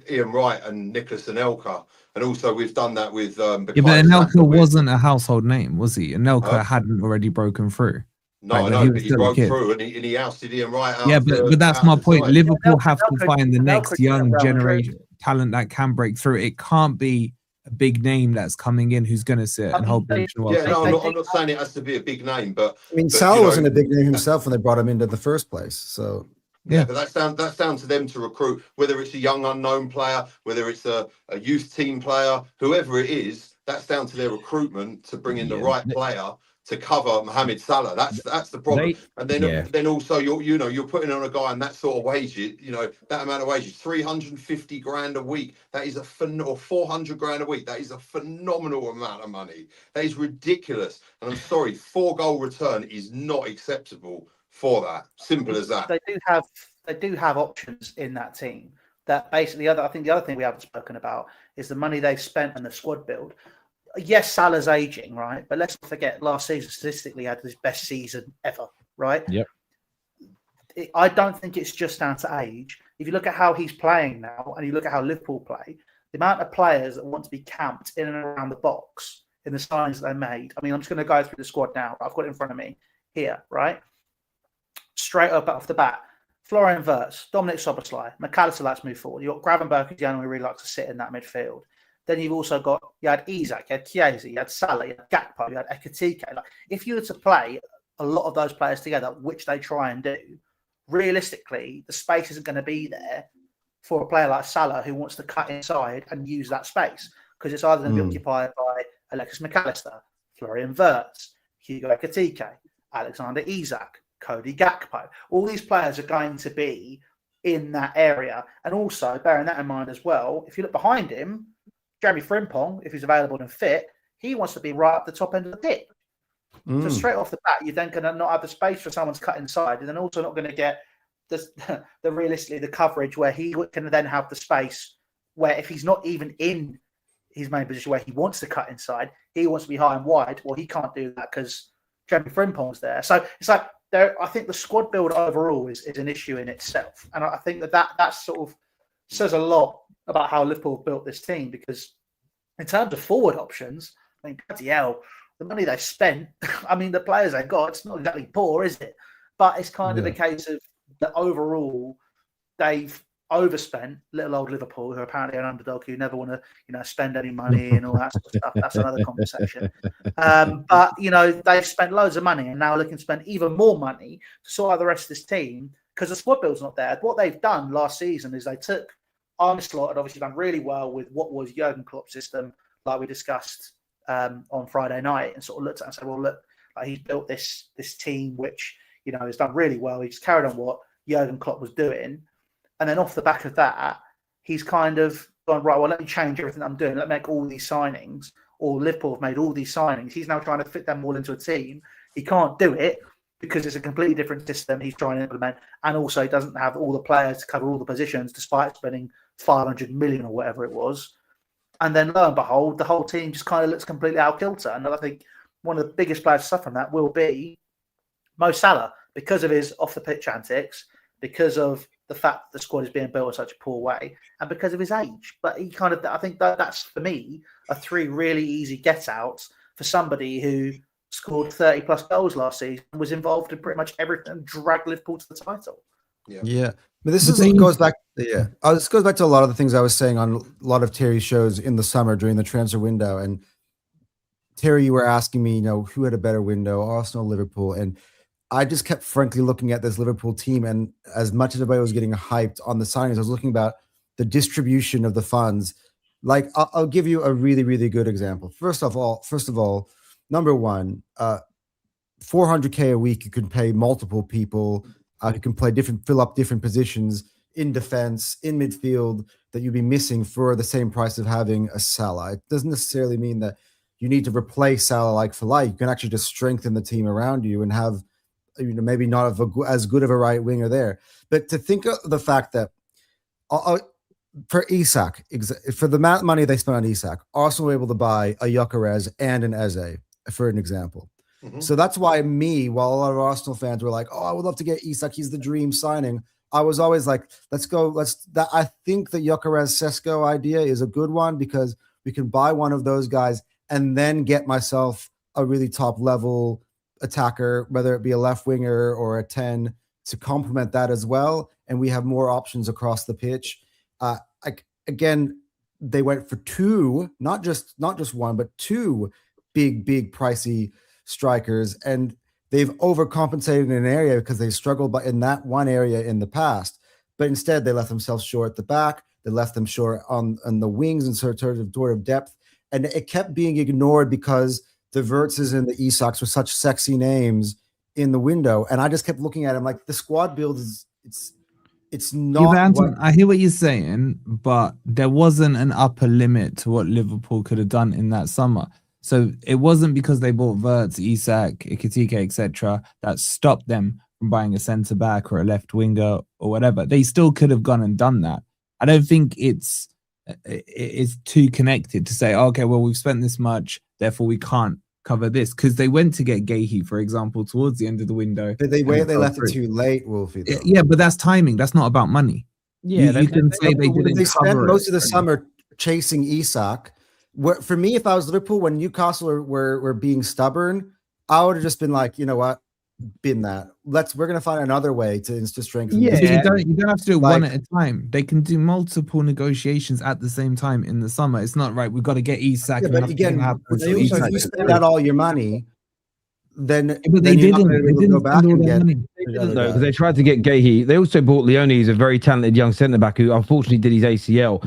Ian Wright and Nicholas Anelka, and also we've done that with. But Anelka wasn't a household name, was he? Anelka hadn't already broken through. No, I know, but he broke through and he ousted Ian Wright out. Yeah, but that's my point. Liverpool have to find the next young generation talent that can break through. It can't be a big name that's coming in who's going to sit and hold bench. Yeah, no, I'm not saying it has to be a big name, but I mean, Salah wasn't a big name himself when they brought him into the first place. So yeah, but that's down to them to recruit. Whether it's a young unknown player, whether it's a youth team player, whoever it is, that's down to their recruitment to bring in the right player to cover Mohamed Salah. That's the problem. And then also you're putting on a guy on that sort of wage, that amount of wages, 350 grand a week. That is or 400 grand a week. That is a phenomenal amount of money. That is ridiculous. And I'm sorry, 4-goal return is not acceptable for that. Simple as that. They do have options in that team. That basically, I think the other thing we haven't spoken about is the money they've spent on the squad build. Yes, Salah's aging, right? But let's not forget, last season statistically had his best season ever, right? Yep. I don't think it's just down to age. If you look at how he's playing now, and you look at how Liverpool play, the amount of players that want to be camped in and around the box in the signings that they made. I mean, I'm just going to go through the squad now. I've got it in front of me here, right? Straight up off the bat, Florian Wirtz, Dominic Szoboszlai, McAllister likes to move forward. You've got Gravenberch, who's the only one who really likes to sit in that midfield. Then you've also got, you had Isak, you had Chiesa, you had Salah, you had Gakpo, you had Ekitike. Like, if you were to play a lot of those players together, which they try and do, realistically, the space isn't going to be there for a player like Salah who wants to cut inside and use that space, because it's either going to be occupied by Alexis McAllister, Florian Wirtz, Hugo Ekitike, Alexander Isak, Cody Gakpo. All these players are going to be in that area. And also, bearing that in mind as well, if you look behind him, Jeremy Frimpong, if he's available and fit, he wants to be right up the top end of the pit. So straight off the bat, you're then going to not have the space for someone to cut inside, and then also not going to get realistically the coverage where he can then have the space where if he's not even in his main position where he wants to cut inside, he wants to be high and wide. Well, he can't do that because Jeremy Frimpong's there. So it's like I think the squad build overall is an issue in itself, and I think that sort of says a lot about how Liverpool built this team, because in terms of forward options, I mean, bloody hell, the money they spent, I mean, the players they got, it's not exactly poor, is it? But it's kind of a case of that overall, I overspent little old Liverpool, who are apparently an underdog who never want to, spend any money and all that sort of stuff. That's another conversation. But they've spent loads of money and now looking to spend even more money to sort out the rest of this team because the squad build's not there. What they've done last season is they took Arne Slot had obviously done really well with what was Jurgen Klopp's system, like we discussed on Friday night, and sort of looked at it and said, well, look, like he's built this team which has done really well. He's carried on what Jurgen Klopp was doing. And then off the back of that, he's kind of gone, right, well, let me change everything I'm doing. Let me make all these signings. Or Liverpool have made all these signings. He's now trying to fit them all into a team. He can't do it because it's a completely different system he's trying to implement. And also he doesn't have all the players to cover all the positions despite spending 500 million or whatever it was. And then lo and behold, the whole team just kind of looks completely out of kilter. And I think one of the biggest players to suffer from that will be Mo Salah because of his off-the-pitch antics, because of the fact that the squad is being built in such a poor way, and because of his age. But I think that's, for me, are 3 really easy get-outs for somebody who scored 30-plus goals last season and was involved in pretty much everything and dragged Liverpool to the title. Yeah. But this goes back to a lot of the things I was saying on a lot of Terry's shows in the summer during the transfer window. And Terry, you were asking me, who had a better window, Arsenal, Liverpool, and I just kept frankly looking at this Liverpool team, and as much as everybody was getting hyped on the signings, I was looking about the distribution of the funds. Like, I'll give you a really, really good example. First of all, number one, 400K a week, you can pay multiple people. You can fill up different positions in defense, in midfield that you'd be missing for the same price of having a Salah. It doesn't necessarily mean that you need to replace Salah like for like. You can actually just strengthen the team around you and have, maybe not as good of a right winger there. But to think of the fact that for Isak, for the amount of money they spent on Isak, Arsenal were able to buy a Gyökeres and an Eze, for an example. Mm-hmm. So that's why while a lot of Arsenal fans were like, oh, I would love to get Isak, he's the dream signing, I was always like, I think the Gyökeres Sesko idea is a good one because we can buy one of those guys and then get myself a really top level attacker, whether it be a left winger or a 10, to complement that as well. And we have more options across the pitch. Again, they went for 2, not just one, but 2 big pricey strikers, and they've overcompensated in an area because they struggled in that one area in the past. But instead, they left themselves short at the back. They left them short on the wings in sort of depth, and it kept being ignored because the Wirtzes and the Isaks were such sexy names in the window. And I just kept looking at him like the squad build it's not. I hear what you're saying, but there wasn't an upper limit to what Liverpool could have done in that summer. So it wasn't because they bought Wirtz, Isak, Ekitike, etc. that stopped them from buying a centre back or a left winger or whatever. They still could have gone and done that. I don't think it's too connected to say, okay, well, we've spent this much, therefore we can't cover this, because they went to get Guehi, for example, towards the end of the window. But they left it too late, Wolfie. Yeah, but that's timing. That's not about money. Yeah, you can say they didn't. They spent most of the summer chasing Isak. For me, if I was Liverpool, when Newcastle were being stubborn, I would have just been like, you know what, bin that. We're gonna find another way to strengthen. Yeah, you don't have to do it one at a time. They can do multiple negotiations at the same time in the summer. It's not right. We've got to get Isak. Yeah, but again, if you spend out all your money, then they didn't go back and get. Because they tried to get Guehi. They also bought Leone, who's a very talented young centre back who unfortunately did his ACL.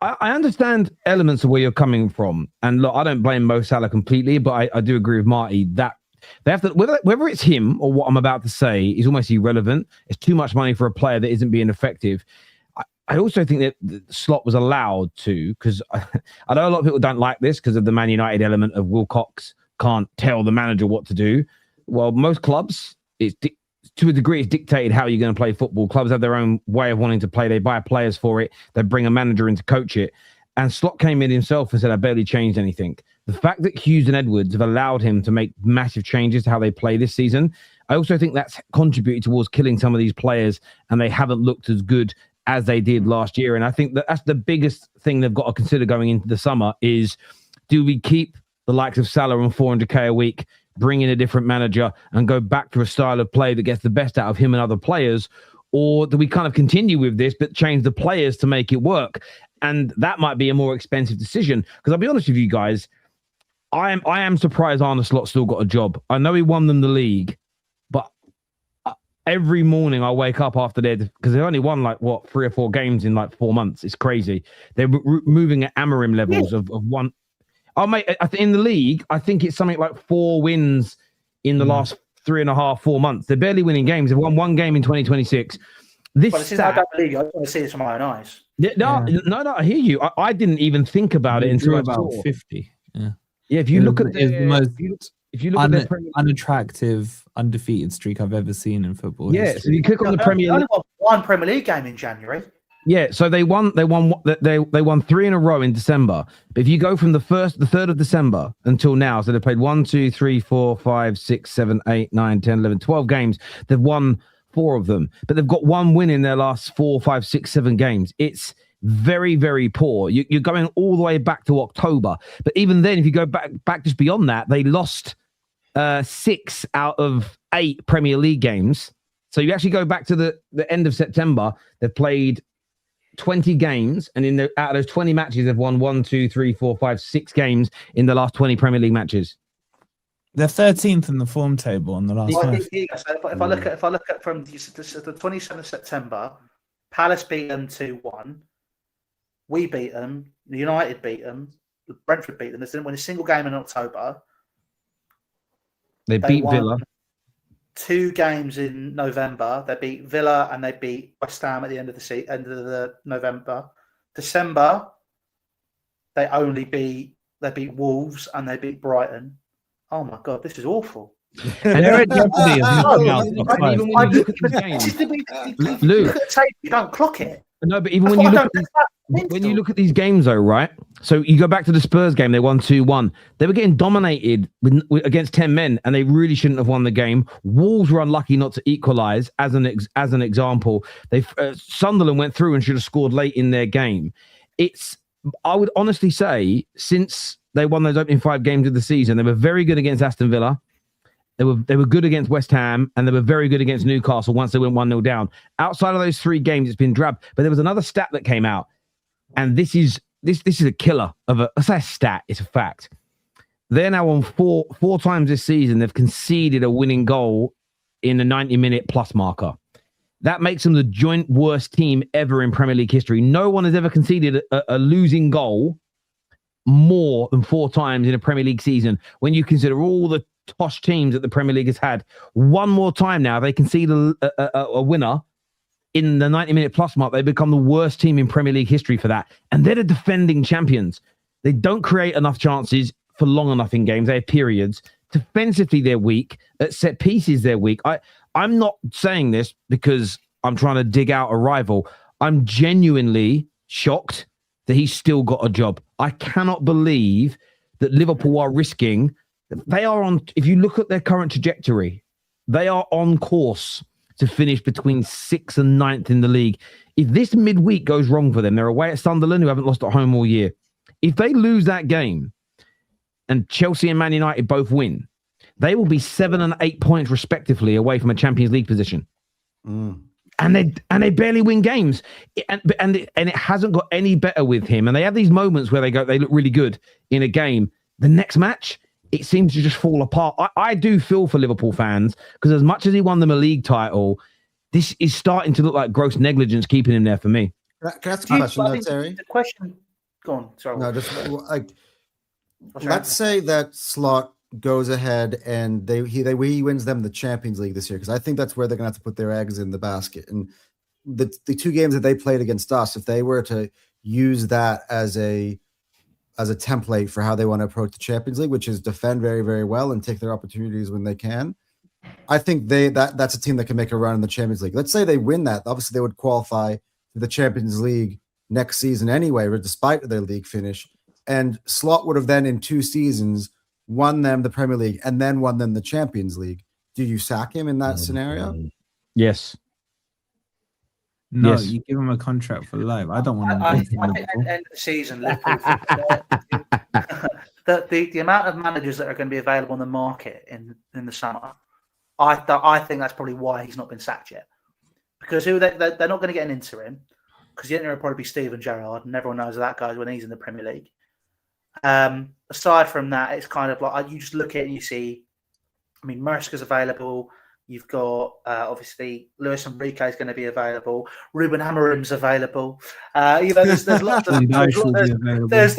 I understand elements of where you're coming from, and look, I don't blame Mo Salah completely, but I do agree with Marty that they have to, whether it's him or what I'm about to say is almost irrelevant. It's too much money for a player that isn't being effective. I also think that the Slot was allowed to, because I know a lot of people don't like this because of the Man United element of Wilcox can't tell the manager what to do. Well, most clubs, to a degree, it's dictated how you're going to play football. Clubs have their own way of wanting to play. They buy players for it. They bring a manager in to coach it. And Slot came in himself and said, I barely changed anything. The fact that Hughes and Edwards have allowed him to make massive changes to how they play this season, I also think that's contributed towards killing some of these players, and they haven't looked as good as they did last year. And I think that's the biggest thing they've got to consider going into the summer is, do we keep the likes of Salah on 400K a week, bring in a different manager and go back to a style of play that gets the best out of him and other players? or do we kind of continue with this but change the players to make it work? And that might be a more expensive decision. Because I'll be honest with you guys, I am surprised Arne Slot still got a job. I know he won them the league, but every morning I wake up after because they only won 3 or 4 games in 4 months. It's crazy. They're moving at Amorim levels of one. Oh mate, in the league, I think it's something like 4 wins in the last 3.5, 4 months. They're barely winning games. They've won 1 game in 2026. I don't believe you. I just want to see this with my own eyes. No, I hear you. I didn't even think about it until about 50. Yeah. Yeah, if you look at the most if you look at the unattractive undefeated streak I've ever seen in football. Yeah, so you click on the Premier League. Only won 1 Premier League game in January. Yeah, so they won 3 in a row in December. But if you go from the 3rd of December until now, so they played 1, 2, 3, 4, 5, 6, 7, 8, 9, 10, 11, 12 games. They've won 4 of them, but they've got 1 win in their last 4, 5, 6, 7 games. It's very, very poor. You're going all the way back to October. But even then, if you go back just beyond that, they lost 6 out of 8 Premier League games. So you actually go back to the end of September, they've played 20 games, and out of those 20 matches, they've won 1, 2, 3, 4, 5, 6 games in the last 20 Premier League matches. They're 13th in the form table on the last. So if I look at from the 27th of September, Palace beat them 2-1. We beat them. United beat them. Brentford beat them. They didn't win a single game in October. They beat Villa. 2 games in November. They beat Villa and they beat West Ham at the end of the November. December, they beat Wolves and they beat Brighton. Oh my God, this is awful. And they're at jeopardy Luke, you don't clock it. No, but even when you look at these games, though, right? So you go back to the Spurs game, they won 2-1. They were getting dominated against 10 men, and they really shouldn't have won the game. Wolves were unlucky not to equalise, as an example. Sunderland went through and should have scored late in their game. I would honestly say, since they won those opening 5 games of the season, they were very good against Aston Villa. They were good against West Ham, and they were very good against Newcastle once they went 1-0 down. Outside of those 3 games, it's been drab. But there was another stat that came out, and this is a killer of I say a stat, it's a fact. They're now on 4 times this season. They've conceded a winning goal in the 90-minute plus marker. That makes them the joint worst team ever in Premier League history. No one has ever conceded a losing goal more than 4 times in a Premier League season. When you consider all the tosh teams that the Premier League has had, one more time now they concede a winner in the 90-minute plus mark. They become the worst team in Premier League history for that, and they're the defending champions. They don't create enough chances for long enough in games. They have periods. Defensively, they're weak. At set pieces, they're weak. I'm not saying this because I'm trying to dig out a rival. I'm genuinely shocked that he's still got a job. I cannot believe that Liverpool are risking. They are on, if you look at their current trajectory, they are on course to finish between 6th and 9th in the league. If this midweek goes wrong for them, they're away at Sunderland, who haven't lost at home all year. If they lose that game and Chelsea and Man United both win, they will be 7 and 8 points respectively away from a Champions League position. And they barely win games, and it hasn't got any better with him. And they have these moments where they look really good in a game. The next match, it seems to just fall apart. I do feel for Liverpool fans, because as much as he won them a league title, this is starting to look like gross negligence keeping him there for me. Can I ask a question, though, Terry? The question, go on. Sorry. No, just let's say that Slot goes ahead and he wins them the Champions League this year, because I think that's where they're going to have to put their eggs in the basket. And the 2 games that they played against us, if they were to use that as a template for how they want to approach the Champions League, which is defend very, very well and take their opportunities when they can, I think that's a team that can make a run in the Champions League. Let's say they win that. Obviously, they would qualify for the Champions League next season anyway, despite their league finish. And Slot would have then in 2 seasons won them the Premier League and then won them the Champions League. Do you sack him in that scenario? Yes. No, yes. You give him a contract for life. I don't want I think at the end of the season, Liverpool, the amount of managers that are going to be available on the market in the summer, I think that's probably why he's not been sacked yet. because they're not going to get an interim, because the interim will probably be Steven Gerrard, and everyone knows how that goes when he's in the Premier League. Aside from that, it's kind of like you just look at it and you see, I mean, Merska's available. You've got obviously Luis Enrique is going to be available. Ruben Amorim's available. There's lots of there's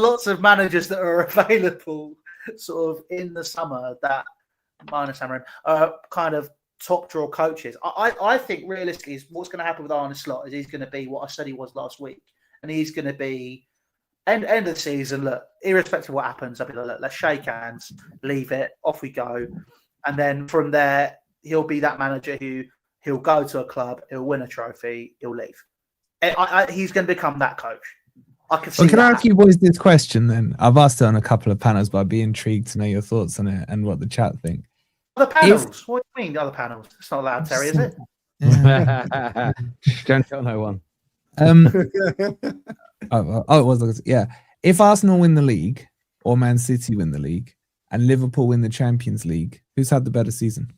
lots of managers that are available sort of in the summer that minus Amorim are kind of top draw coaches. I think realistically, what's going to happen with Arne Slot is he's going to be what I said he was last week, and he's going to be end of the season. Look, irrespective of what happens, I'll be like, look, let's shake hands, leave it, off we go. And then from there, he'll be that manager who he'll go to a club, he'll win a trophy, he'll leave. He's going to become that coach. I can see. Well, can I ask you boys this question then? I've asked it on a couple of panels, but I'd be intrigued to know your thoughts on it and what the chat think. Other panels? What do you mean, other panels? It's not allowed, Terry, is it? Don't tell no one. It was. Yeah. If Arsenal win the league or Man City win the league and Liverpool win the Champions League, who's had the better season?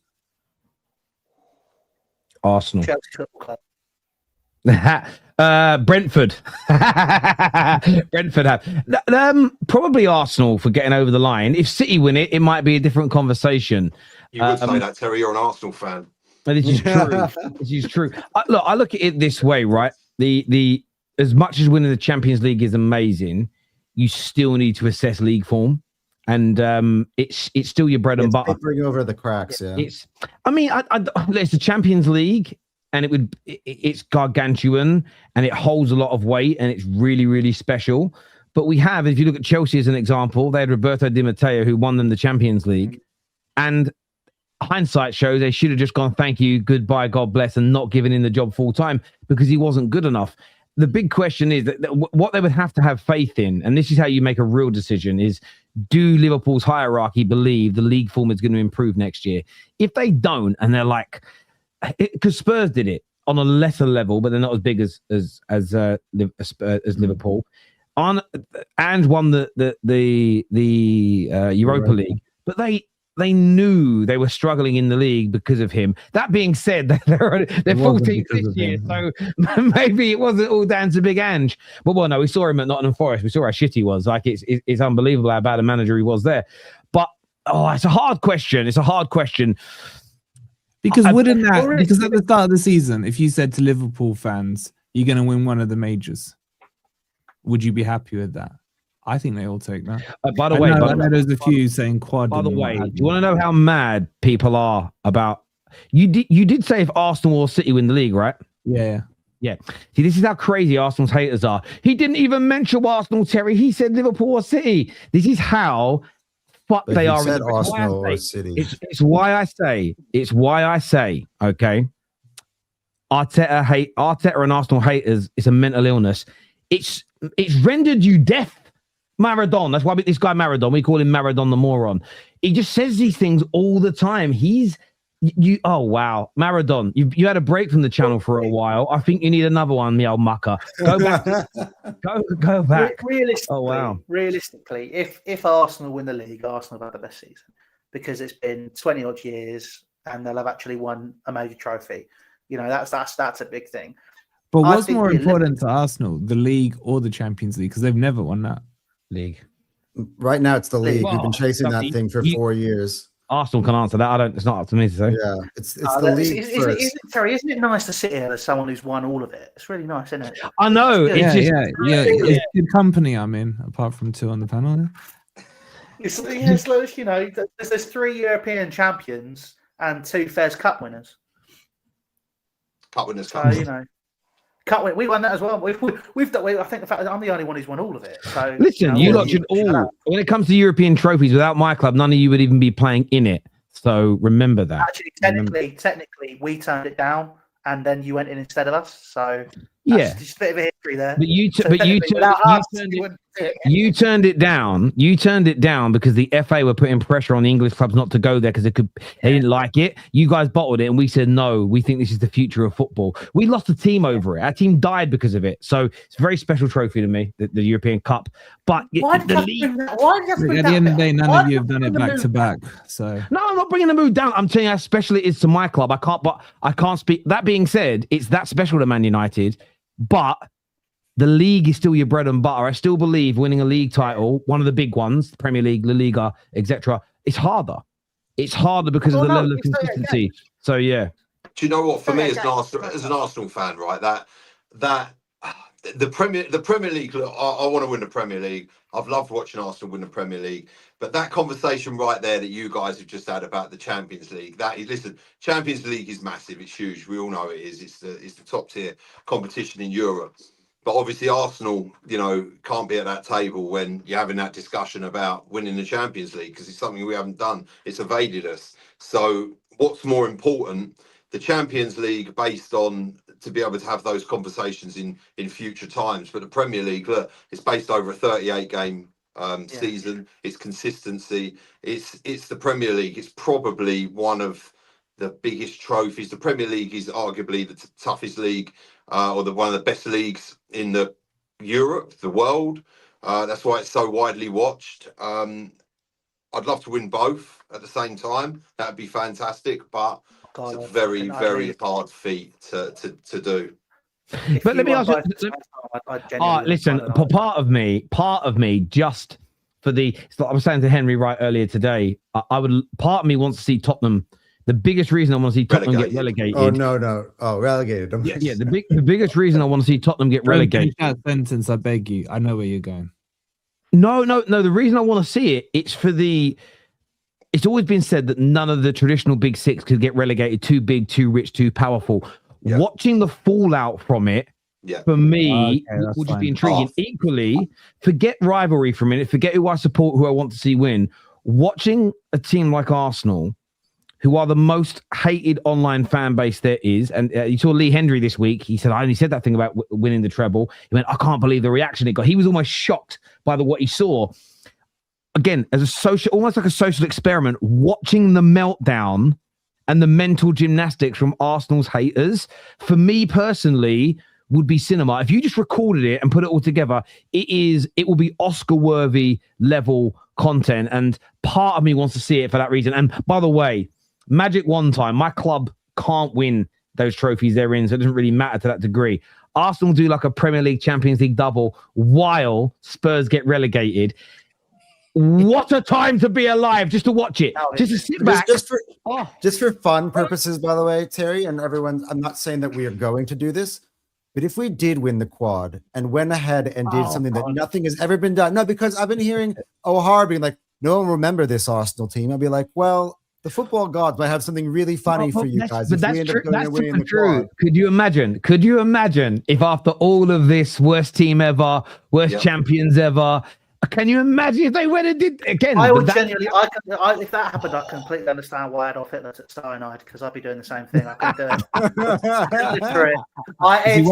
Arsenal. Chelsea Football Club. Brentford. Brentford have. Probably Arsenal for getting over the line. If City win it, it might be a different conversation. You would say that, Terry. You're an Arsenal fan. This is true. This is true. I look at it this way, right? The as much as winning the Champions League is amazing, you still need to assess league form, and it's still your bread and butter. Bring over the cracks. Yeah. It's the Champions League, and it's gargantuan, and it holds a lot of weight, and it's really, really special. But we have, if you look at Chelsea as an example, they had Roberto Di Matteo who won them the Champions League, and hindsight shows they should have just gone, thank you, goodbye, God bless, and not given him the job full time because he wasn't good enough. The big question is that what they would have to have faith in, and this is how you make a real decision, is do Liverpool's hierarchy believe the league form is going to improve next year? If they don't, and they're like, because Spurs did it on a lesser level, but they're not as big as Liverpool, and won the Europa League, but they knew they were struggling in the league because of him. That being said, they're 14th this year, so maybe it wasn't all down to Big Ange. But well, no, we saw him at Nottingham Forest. We saw how shit he was. Like it's unbelievable how bad a manager he was there. But it's a hard question. It's a hard question. Because because at the start of the season, if you said to Liverpool fans, you're going to win one of the majors, would you be happy with that? I think they all take that. By the way, there's a few saying quad. By the way, do you want to know how mad people are about? You did say if Arsenal or City win the league, right? Yeah. See, this is how crazy Arsenal's haters are. He didn't even mention Arsenal, Terry. He said Liverpool or City. This is how fucked they are. Said Arsenal or City. It's why I say. It's why I say. Okay. Arteta and Arsenal haters. It's a mental illness. It's rendered you deaf. Maradon. That's why this guy Maradon, we call him Maradon the moron. He just says these things all the time. Oh wow, Maradon, you had a break from the channel for a while. I think you need another one, me old mucker. Go back. go back. Realistically, if Arsenal win the league, Arsenal have had the best season because it's been 20 odd years and they'll have actually won a major trophy. You know, that's a big thing. But what's more important to Arsenal, the league or the Champions League? Because they've never won that. League. Right now, it's the league. Well, We've been chasing that thing for 4 years. Arsenal can answer that. It's not up to me to say. Yeah, it's the league first. Terry, isn't it nice to sit here as someone who's won all of it? It's really nice, isn't it? I know. It's good company I'm in, apart from two on the panel. It's like, you know, there's 3 European champions and 2 Fairs Cup winners. Cup winners. So, you know. We won that as well. We've done. I think the fact that I'm the only one who's won all of it. So listen, you lot should all. When it comes to European trophies, without my club, none of you would even be playing in it. So remember that. Actually, technically, we turned it down, and then you went in instead of us. So yeah, just a bit of a history there. But you turned You turned it down. You turned it down because the FA were putting pressure on the English clubs not to go there because they didn't like it. You guys bottled it, and we said no. We think this is the future of football. We lost a team over it. Our team died because of it. So it's a very special trophy to me, the European Cup. But Why did the you league. bring that? Why did you bring At that the end of the bit day, up? none Why of you did have done bring it the back mood to back? back. So No, I'm not bringing the mood down. I'm telling you how special it is to my club. I can't speak. That being said, it's that special to Man United, but the league is still your bread and butter. I still believe winning a league title, one of the big ones, the Premier League, La Liga, etc., it's harder. It's harder because of the level of consistency. So yeah. Do you know what? For me, as an Arsenal fan, right, that the Premier League. Look, I want to win the Premier League. I've loved watching Arsenal win the Premier League. But that conversation right there that you guys have just had about the Champions League, listen, Champions League is massive. It's huge. We all know it is. It's the top tier competition in Europe. But obviously, Arsenal, can't be at that table when you're having that discussion about winning the Champions League because it's something we haven't done. It's evaded us. So what's more important, the Champions League based on to be able to have those conversations in future times. But the Premier League, look, it's based over a 38-game season. It's consistency. It's the Premier League. It's probably one of the biggest trophies. The Premier League is arguably the toughest league or one of the best leagues in the Europe, the world. That's why it's so widely watched. I'd love to win both at the same time. That'd be fantastic, but it's a very, very hard feat to do. But let me ask you. Listen, part of me, just for I was saying to Henry right earlier today, part of me wants to see Tottenham. The biggest reason I want to see Tottenham get relegated. Oh no! Oh, relegated. Yes. Yeah, the biggest reason I want to see Tottenham get relegated. That sentence, I beg you. I know where you're going. No. The reason I want to see it's for the. It's always been said that none of the traditional big six could get relegated. Too big, too rich, too powerful. Yeah. Watching the fallout from it, for me, would just be intriguing. Equally, forget rivalry for a minute. Forget who I support, who I want to see win. Watching a team like Arsenal, who are the most hated online fan base there is. And you saw Lee Hendry this week. He said, I only said that thing about winning the treble. He went, I can't believe the reaction it got. He was almost shocked by what he saw. Again, as almost like a social experiment, watching the meltdown and the mental gymnastics from Arsenal's haters, for me personally, would be cinema. If you just recorded it and put it all together, it will be Oscar-worthy level content. And part of me wants to see it for that reason. And by the way, Magic one time, my club can't win those trophies they're in, so it doesn't really matter to that degree. Arsenal do like a Premier League, Champions League double while Spurs get relegated. What a time to be alive, just to watch it, just to sit back. Just for fun purposes, by the way, Terry, and everyone, I'm not saying that we are going to do this, but if we did win the quad and went ahead and did something that nothing has ever been done, no, because I've been hearing O'Hara being like, no one remember this Arsenal team. I'll be like, well, the football gods might have something really funny for you guys. But that's true. That's true. Could you imagine if after all of this, worst team ever, worst champions ever, can you imagine if they went and did again? I would genuinely, if that happened, I completely understand why Adolf Hitler took cyanide, because I'd be doing the same thing. I couldn't do it. I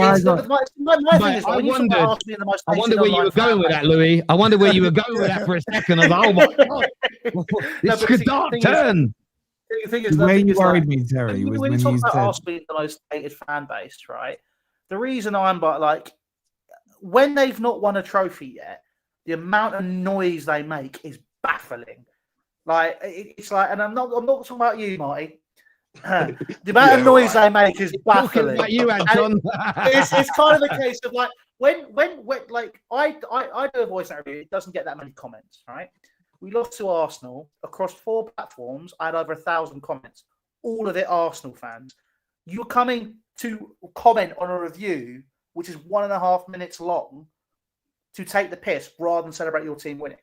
wonder where you were going with that, Louis. I wonder where you were going with that for a second. I was like, oh my God, this could dark turn. The thing is, you worried me, Terry, was when you talk about Arsenal being the most hated fan base, right? The reason I'm when they've not won a trophy yet, the amount of noise they make is baffling. It's like, and I'm not talking about you, Marty. The amount of noise they make is baffling. About you, Anton. It's kind of the case of when I do a voice note review, it doesn't get that many comments, right? We lost to Arsenal across 4 platforms. I had over 1,000 comments, all of it Arsenal fans. You're coming to comment on a review which is 1.5 minutes long to take the piss rather than celebrate your team winning.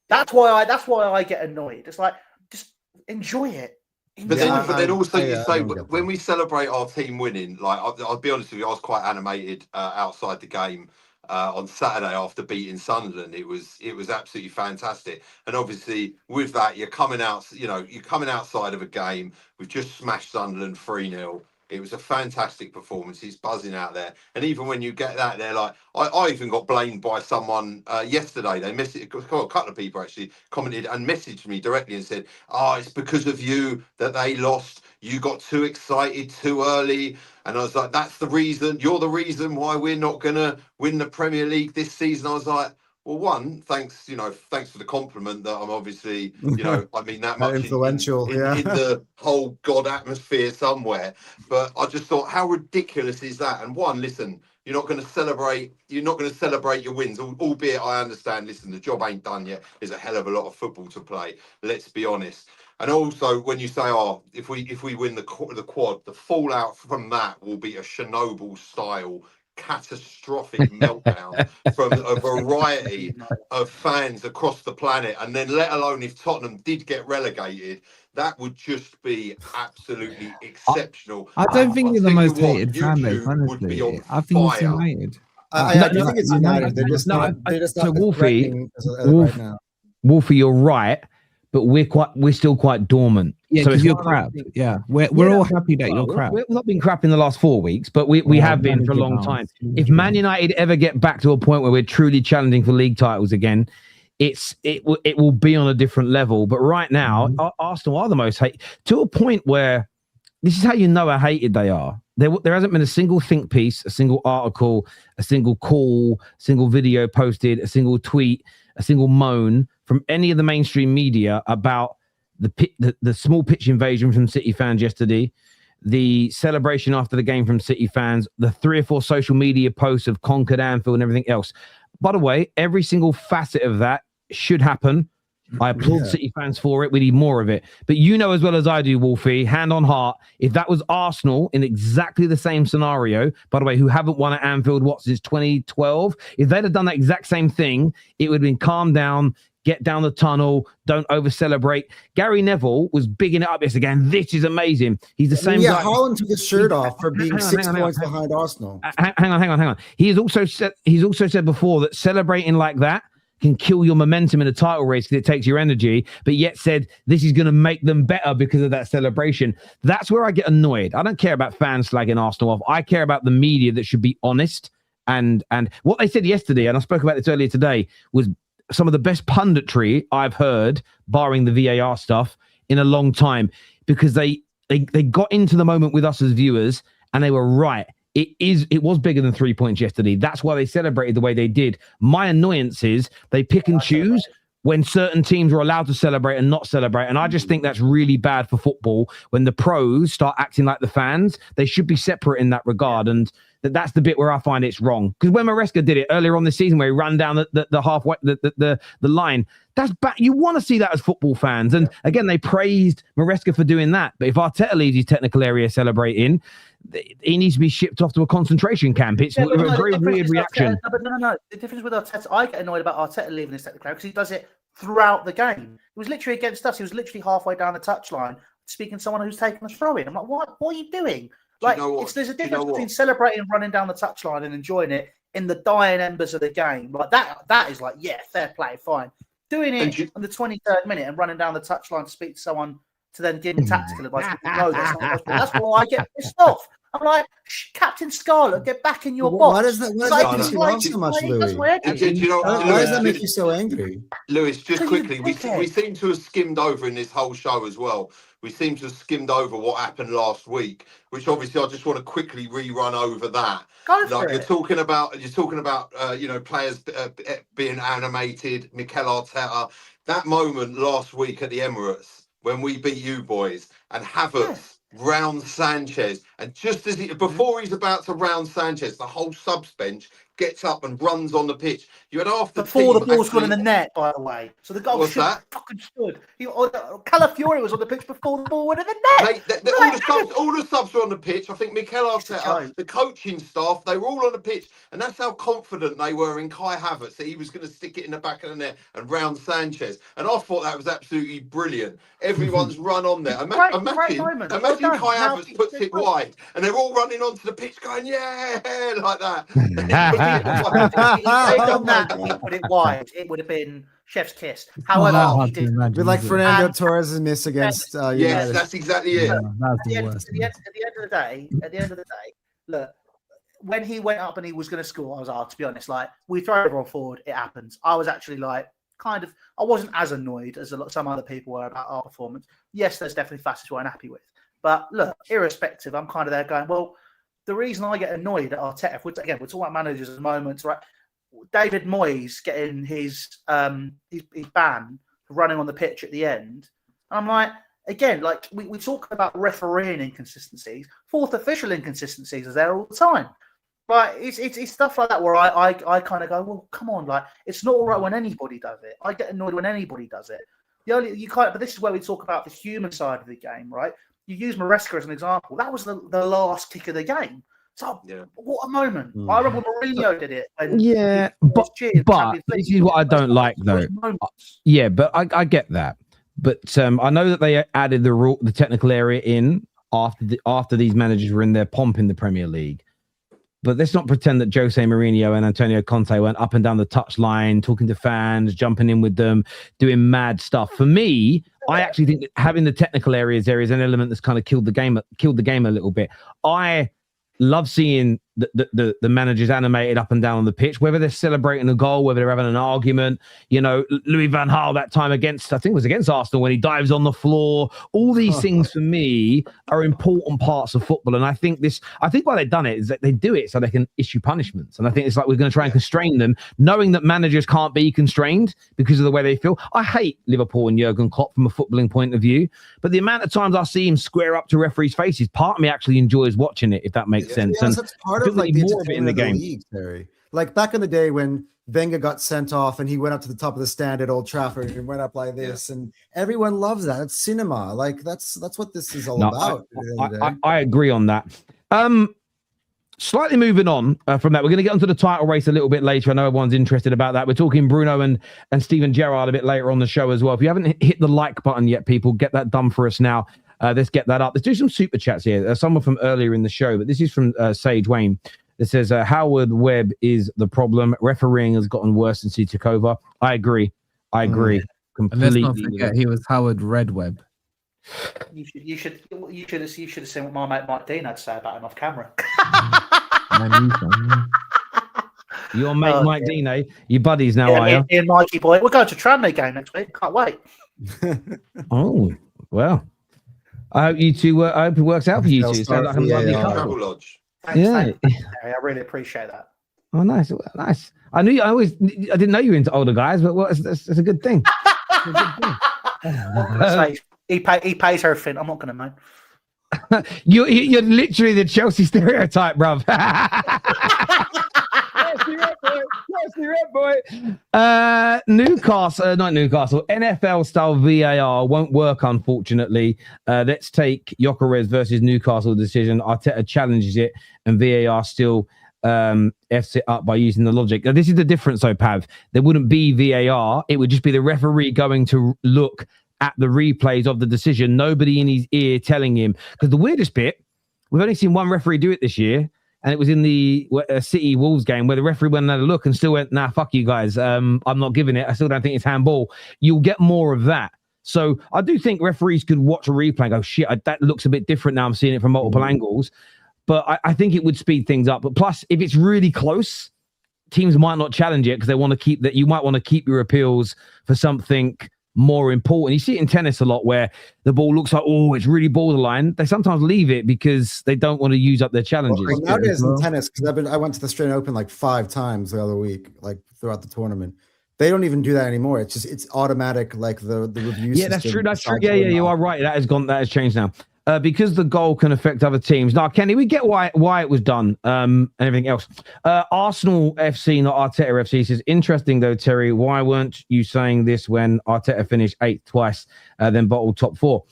That's why I get annoyed. It's like, just enjoy it. But then also you say when we celebrate our team winning, I'll be honest with you, I was quite animated outside the game. On Saturday after beating Sunderland, it was absolutely fantastic. And obviously with that, you're coming outside of a game. We've just smashed Sunderland 3-0. It was a fantastic performance. He's buzzing out there. And even when you get that, they're like, I even got blamed by someone yesterday. They messaged, a couple of people actually commented and messaged me directly and said, it's because of you that they lost. You got too excited too early. And I was like, that's the reason. You're the reason why we're not going to win the Premier League this season. I was like, well, one, thanks for the compliment that I'm obviously, I mean that much influential, in the whole God atmosphere somewhere. But I just thought, how ridiculous is that? And one, listen, you're not going to celebrate your wins, albeit I understand, listen, the job ain't done yet. There's a hell of a lot of football to play. Let's be honest. And also, when you say, if we win the quad, the fallout from that will be a Chernobyl style catastrophic meltdown from a variety of fans across the planet. And then let alone if Tottenham did get relegated, that would just be absolutely exceptional. I don't think you're the most hated fan base, honestly. I think it's United. I do think it's United. They're just not Wolfie, right now. Wolfie, you're right, but we're still quite dormant. Yeah, so because you're crap. Yeah, we're all happy that you're crap. We've not been crap in the last 4 weeks, but we have been for a long time. If Man United ever get back to a point where we're truly challenging for league titles again, it will be on a different level. But right now, Arsenal are the most hated, to a point where this is how you know how hated they are. There hasn't been a single think piece, a single article, a single call, a single video posted, a single tweet, a single moan from any of the mainstream media about the small pitch invasion from City fans yesterday, the celebration after the game from City fans, the 3 or 4 social media posts of conquered Anfield and everything else. By the way, every single facet of that should happen. I applaud City fans for it. We need more of it. But you know as well as I do, Wolfie, hand on heart, if that was Arsenal in exactly the same scenario, by the way, who haven't won at Anfield, since 2012, if they'd have done that exact same thing, it would have been calm down, get down the tunnel, don't over-celebrate. Gary Neville was bigging it up yesterday, and this is amazing. He's the same guy. Haaland took his shirt off for being 6 points behind Arsenal. Hang on. He's also said before that celebrating like that can kill your momentum in a title race because it takes your energy, but yet said this is going to make them better because of that celebration. That's where I get annoyed. I don't care about fans slagging Arsenal off. I care about the media that should be honest. And what they said yesterday, and I spoke about this earlier today, was some of the best punditry I've heard, barring the VAR stuff, in a long time, because they got into the moment with us as viewers and they were right. It was bigger than 3 points yesterday. That's why they celebrated the way they did. My annoyance is they pick and choose when certain teams are allowed to celebrate and not celebrate. And I just think that's really bad for football. When the pros start acting like the fans, they should be separate in that regard. And that's the bit where I find it's wrong. Because when Maresca did it earlier on this season, where he ran down the halfway the line, that's bad. You want to see that as football fans. And again, they praised Maresca for doing that. But if Arteta leaves his technical area celebrating, he needs to be shipped off to a concentration camp. It's a very weird reaction. No. The difference with Arteta, I get annoyed about Arteta leaving his technical area because he does it throughout the game. It was literally against us. He was literally halfway down the touchline speaking to someone who's taking a throw in. I'm like, what are you doing? Like, there's a difference between celebrating and running down the touchline and enjoying it in the dying embers of the game. Like that is like, yeah, fair play, fine. Doing it on the 23rd minute and running down the touchline to speak to someone to then give him tactical advice. No, that's why I get pissed off. I'm like, Captain Scarlet, get back in your box. Why does that piss you off so much, Louis? Why does that make you so angry? Lewis, just quickly, we seem to have skimmed over in this whole show as well. We seem to have skimmed over what happened last week, which obviously I just want to quickly rerun over that. You're talking about players being animated, Mikel Arteta. That moment last week at the Emirates when we beat you boys and Havertz round Sanchez, and just as before he's about to round Sanchez, the whole subs bench gets up and runs on the pitch. You had half the before team the ball's gone in the net, by the way. So the goal should have fucking stood. Calafiori was on the pitch before the ball went in the net. All the subs were on the pitch. I think Mikel Arteta, the coaching staff, they were all on the pitch, and that's how confident they were in Kai Havertz that he was going to stick it in the back of the net and round Sanchez. And I thought that was absolutely brilliant. Everyone's run on there. Imagine Kai Havertz puts it wide, and they're all running onto the pitch going, yeah, like that. If they'd done that and put it wide, it would have been chef's kiss. Not However, that he hard to did. imagine, With like is it? Fernando And- Torres' miss against Yes, United. that's exactly it. Yeah, that's At the the, end, worst. at, the end of the day, look, when he went up and he was going to score, I was to be honest, like, we throw everyone forward, it happens. I was actually like, I wasn't as annoyed as some other people were about our performance. Yes, there's definitely facets we're unhappy with. But look, irrespective, I'm kind of there going, well, the reason I get annoyed at Arteta, we're talking about managers at the moment, right? David Moyes getting his ban for running on the pitch at the end. And I'm like, again, like we talk about refereeing inconsistencies, fourth official inconsistencies is there all the time. But it's stuff like that where I kind of go, well, come on, like it's not all right when anybody does it. I get annoyed when anybody does it. But this is where we talk about the human side of the game, right? You use Maresca as an example. That was the last kick of the game. So what a moment! I remember Mourinho did it. But this is what I don't like, though. Yeah, but I get that. But I know that they added the technical area in after these managers were in their pomp in the Premier League. But let's not pretend that Jose Mourinho and Antonio Conte went up and down the touchline, talking to fans, jumping in with them, doing mad stuff. For me, I actually think that having the technical areas there is an element that's kind of killed the game a little bit. I love seeing the managers animated up and down on the pitch, whether they're celebrating a goal, whether they're having an argument. You know, Louis van Gaal that time I think it was against Arsenal when he dives on the floor. All these things for me are important parts of football. And I think why they've done it is that they do it so they can issue punishments. And I think it's like we're going to try and constrain them, knowing that managers can't be constrained because of the way they feel. I hate Liverpool and Jurgen Klopp from a footballing point of view, but the amount of times I see him square up to referees' faces, part of me actually enjoys watching it, if that makes sense. Yeah, and that's part of like the more of it in the game. League, Terry. Like back in the day when Wenger got sent off and he went up to the top of the stand at Old Trafford and went up like this, and everyone loves that. It's cinema. Like that's what this is all about. I agree on that. Slightly moving on from that, we're going to get onto the title race a little bit later. I know everyone's interested about that. We're talking Bruno and Steven Gerrard a bit later on the show as well. If you haven't hit the like button yet, people, get that done for us now. Let's get that up. Let's do some super chats here. There's someone from earlier in the show, but this is from Sage Wayne. It says, Howard Webb is the problem. Refereeing has gotten worse since he took over. I agree. Completely. And let's not forget, he was Howard Red Webb. You should have seen what my mate Mike Dean had to say about him off camera. Your mate Mike Dean, eh? Your buddies now, are you? Me and Mikey boy. We're going to Tranmere game next week. Can't wait. Oh, well. I hope you two. I hope it works out for you two. Sounds like a lovely couple. Lodge. Thanks, Harry. I really appreciate that. Oh, nice. I knew I didn't know you were into older guys, but it's a good thing. He pays everything. I'm not going to moan. You're literally the Chelsea stereotype, bruv. Chelsea Red boy. Not Newcastle. NFL style VAR won't work, unfortunately. Let's take Gyökeres versus Newcastle decision. Arteta challenges it, and VAR still F's it up by using the logic. Now, this is the difference, though, Pav. There wouldn't be VAR. It would just be the referee going to look at the replays of the decision. Nobody in his ear telling him. Because the weirdest bit, we've only seen one referee do it this year, and it was in the City Wolves game where the referee went and had a look and still went, nah, fuck you guys. I'm not giving it. I still don't think it's handball. You'll get more of that. So I do think referees could watch a replay and go, shit, that looks a bit different now. I'm seeing it from multiple angles. But I think it would speed things up. But plus, if it's really close, teams might not challenge it because they want to keep that. You might want to keep your appeals for something more important. You see it in tennis a lot where the ball looks like, oh, it's really borderline. They sometimes leave it because they don't want to use up their challenges. Well, nowadays in tennis, because I went to the Australian Open like 5 times the other week, like throughout the tournament. They don't even do that anymore. It's automatic, like the review. Yeah, that's true. That's true. Yeah, you are right. That has changed now. Because the goal can affect other teams. Now, Kenny, we get why it was done and everything else. Arsenal FC, not Arteta FC, says, interesting though, Terry, why weren't you saying this when Arteta finished 8th twice, then bottled top 4?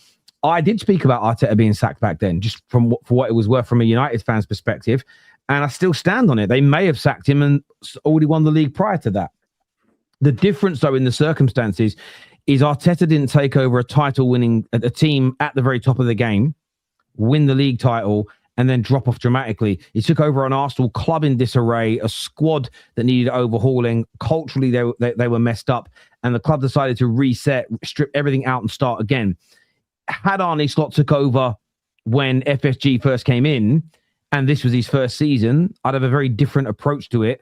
I did speak about Arteta being sacked back then, just for what it was worth from a United fan's perspective, and I still stand on it. They may have sacked him and already won the league prior to that. The difference, though, in the circumstances is Arteta didn't take over a title-winning a team at the very top of the game, win the league title, and then drop off dramatically. He took over an Arsenal club in disarray, a squad that needed overhauling. Culturally, they were messed up, and the club decided to reset, strip everything out, and start again. Had Arne Slot took over when FSG first came in, and this was his first season, I'd have a very different approach to it,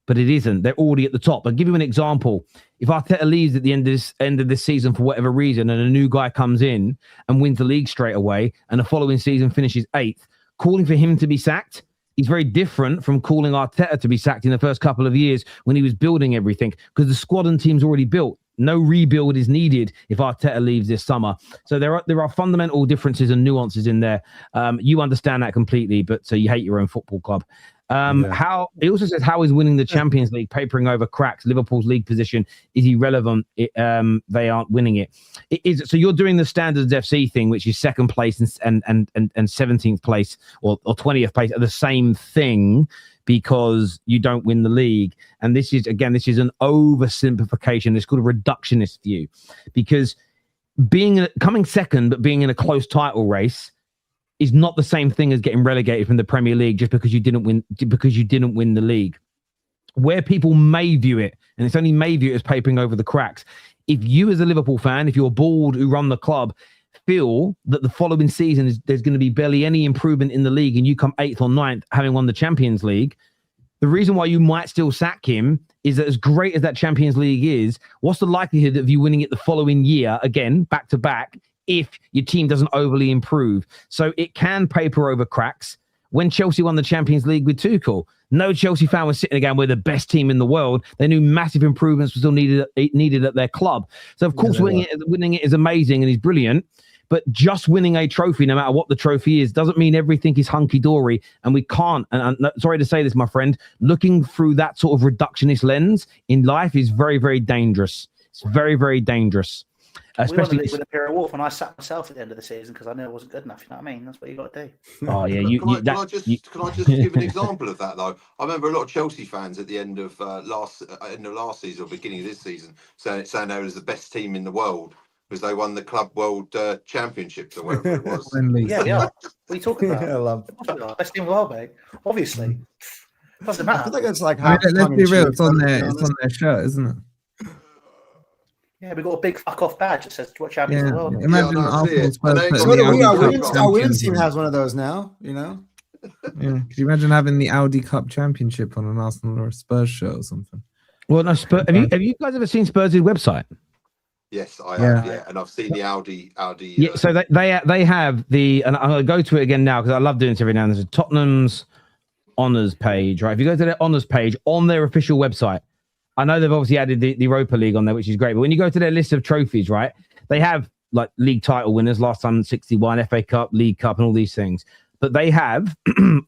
but it isn't. They're already at the top. I'll give you an example. If Arteta leaves at the end of this season for whatever reason, and a new guy comes in and wins the league straight away, and the following season finishes 8th, calling for him to be sacked is very different from calling Arteta to be sacked in the first couple of years when he was building everything, because the squad and team's already built. No rebuild is needed if Arteta leaves this summer. So there are fundamental differences and nuances in there. You understand that completely, but you hate your own football club. How he also says, how is winning the Champions League papering over cracks? Liverpool's league position is irrelevant. They aren't winning it. It is. So you're doing the Standards FC thing, which is second place and 17th place or 20th place are the same thing, because you don't win the league. And this is an oversimplification. It's called a reductionist view, because coming second but being in a close title race is not the same thing as getting relegated from the Premier League just because you didn't win the league. Where people may view it, and it's only may view it as papering over the cracks, if you as a Liverpool fan, if your board who run the club feel that the following season there's going to be barely any improvement in the league and you come 8th or 9th having won the Champions League, the reason why you might still sack him is that as great as that Champions League is, what's the likelihood of you winning it the following year, again, back to back, if your team doesn't overly improve? So it can paper over cracks. When Chelsea won the Champions League with Tuchel, no Chelsea fan was sitting again, we're the best team in the world. They knew massive improvements were still needed at their club. So, of course, winning it is amazing and he's brilliant. But just winning a trophy, no matter what the trophy is, doesn't mean everything is hunky-dory. And we can't, and I'm sorry to say this, my friend, looking through that sort of reductionist lens in life is very, very dangerous. It's very, very dangerous. Especially with a pair of Wolf, and I sat myself at the end of the season because I knew it wasn't good enough. You know what I mean? That's what you got to do. Oh yeah, can I just give an example of that though? I remember a lot of Chelsea fans at the end of last season or beginning of this season saying they was the best team in the world because they won the Club World Championships or whatever it was. Yeah. What are you talking about? I love best team in the world, mate. Obviously, doesn't I matter. feel like it's like let's be real. It's on their shirt, isn't it? Yeah, we got a big fuck off badge that says "What champions of the world." Imagine our women's team has one of those now. You know. Yeah. Could you imagine having the Audi Cup Championship on an Arsenal or a Spurs shirt or something? Well, no. Have you guys ever seen Spurs' website? Yes, I have. Yeah, and I've seen the Audi. Yeah, so they have the, and I'm going to go to it again now because I love doing this every now and then. There's a Tottenham's honours page, right? If you go to their honours page on their official website, I know they've obviously added the Europa League on there, which is great. But when you go to their list of trophies, right, they have like league title winners, last time 61, FA Cup, League Cup, and all these things. But they have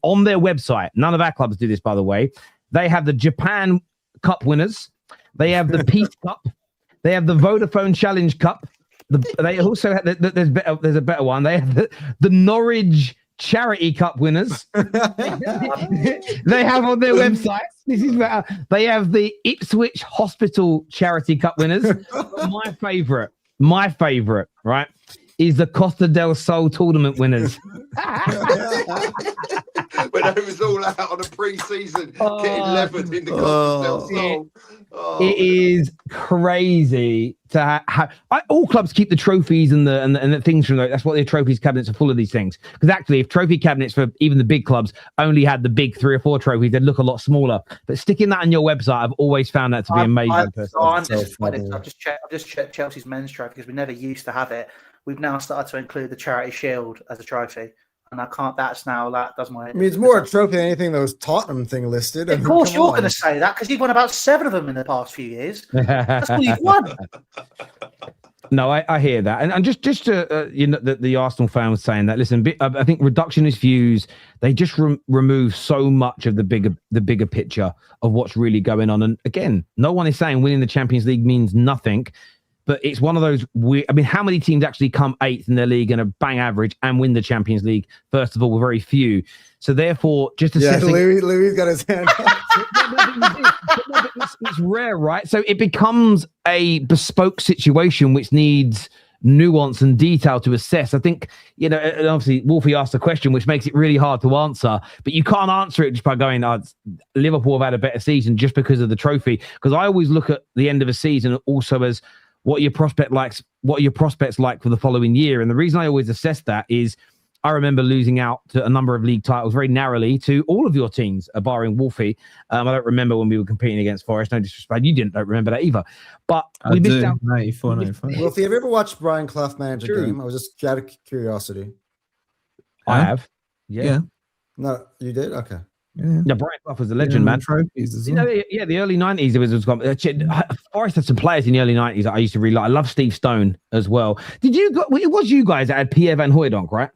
on their website, none of our clubs do this, by the way. They have the Japan Cup winners. They have the Peace Cup. They have the Vodafone Challenge Cup. They also have there's a better one. They have the Norwich Charity Cup winners. They have on their website. This is better. They have the Ipswich Hospital Charity Cup winners. My favorite, right, is the Costa del Sol tournament winners. When I was all out on a pre-season, getting levered in the Costa del Sol. It is crazy to have. All clubs keep the trophies and the things from those. That's what their trophies cabinets are full of, these things. Because actually, if trophy cabinets for even the big clubs only had the big 3 or 4 trophies, they'd look a lot smaller. But sticking that on your website, I've always found that to be amazing. I've just checked Chelsea's men's trophy because we never used to have it. We've now started to include the Charity Shield as a trophy. And I can't. That does my. I mean, it's more a trophy than anything that was Tottenham thing listed. Of course, you're going to say that because you've won about 7 of them in the past few years. That's all you've won. No, I hear that, and just to the Arsenal fan was saying that. Listen, I think reductionist views, they just remove so much of the bigger picture of what's really going on. And again, no one is saying winning the Champions League means nothing. But it's one of those weird. I mean, how many teams actually come 8th in their league and a bang average and win the Champions League? First of all, very few. So therefore, just Louis got his hand up. It's rare, right? So it becomes a bespoke situation which needs nuance and detail to assess. I think, you know, and obviously Wolfie asked a question which makes it really hard to answer, but you can't answer it just by going, Liverpool have had a better season just because of the trophy. Because I always look at the end of a season also as what are your prospects like for the following year. And the reason I always assess that is I remember losing out to a number of league titles very narrowly to all of your teams, barring Wolfie. I don't remember when we were competing against Forest. No disrespect. You don't remember that either. But we missed out. 94, 95. Wolfie, have you ever watched Brian Clough manage a game? I was just out of curiosity. I have. Yeah. No, you did? Okay. Yeah, Brian Clough was a legend, man. Trophies as well. You know, the early 90s, Forest had some players in the early 90s that I used to really like. I love Steve Stone as well. It was you guys that had Pierre Van Hooijdonk, right?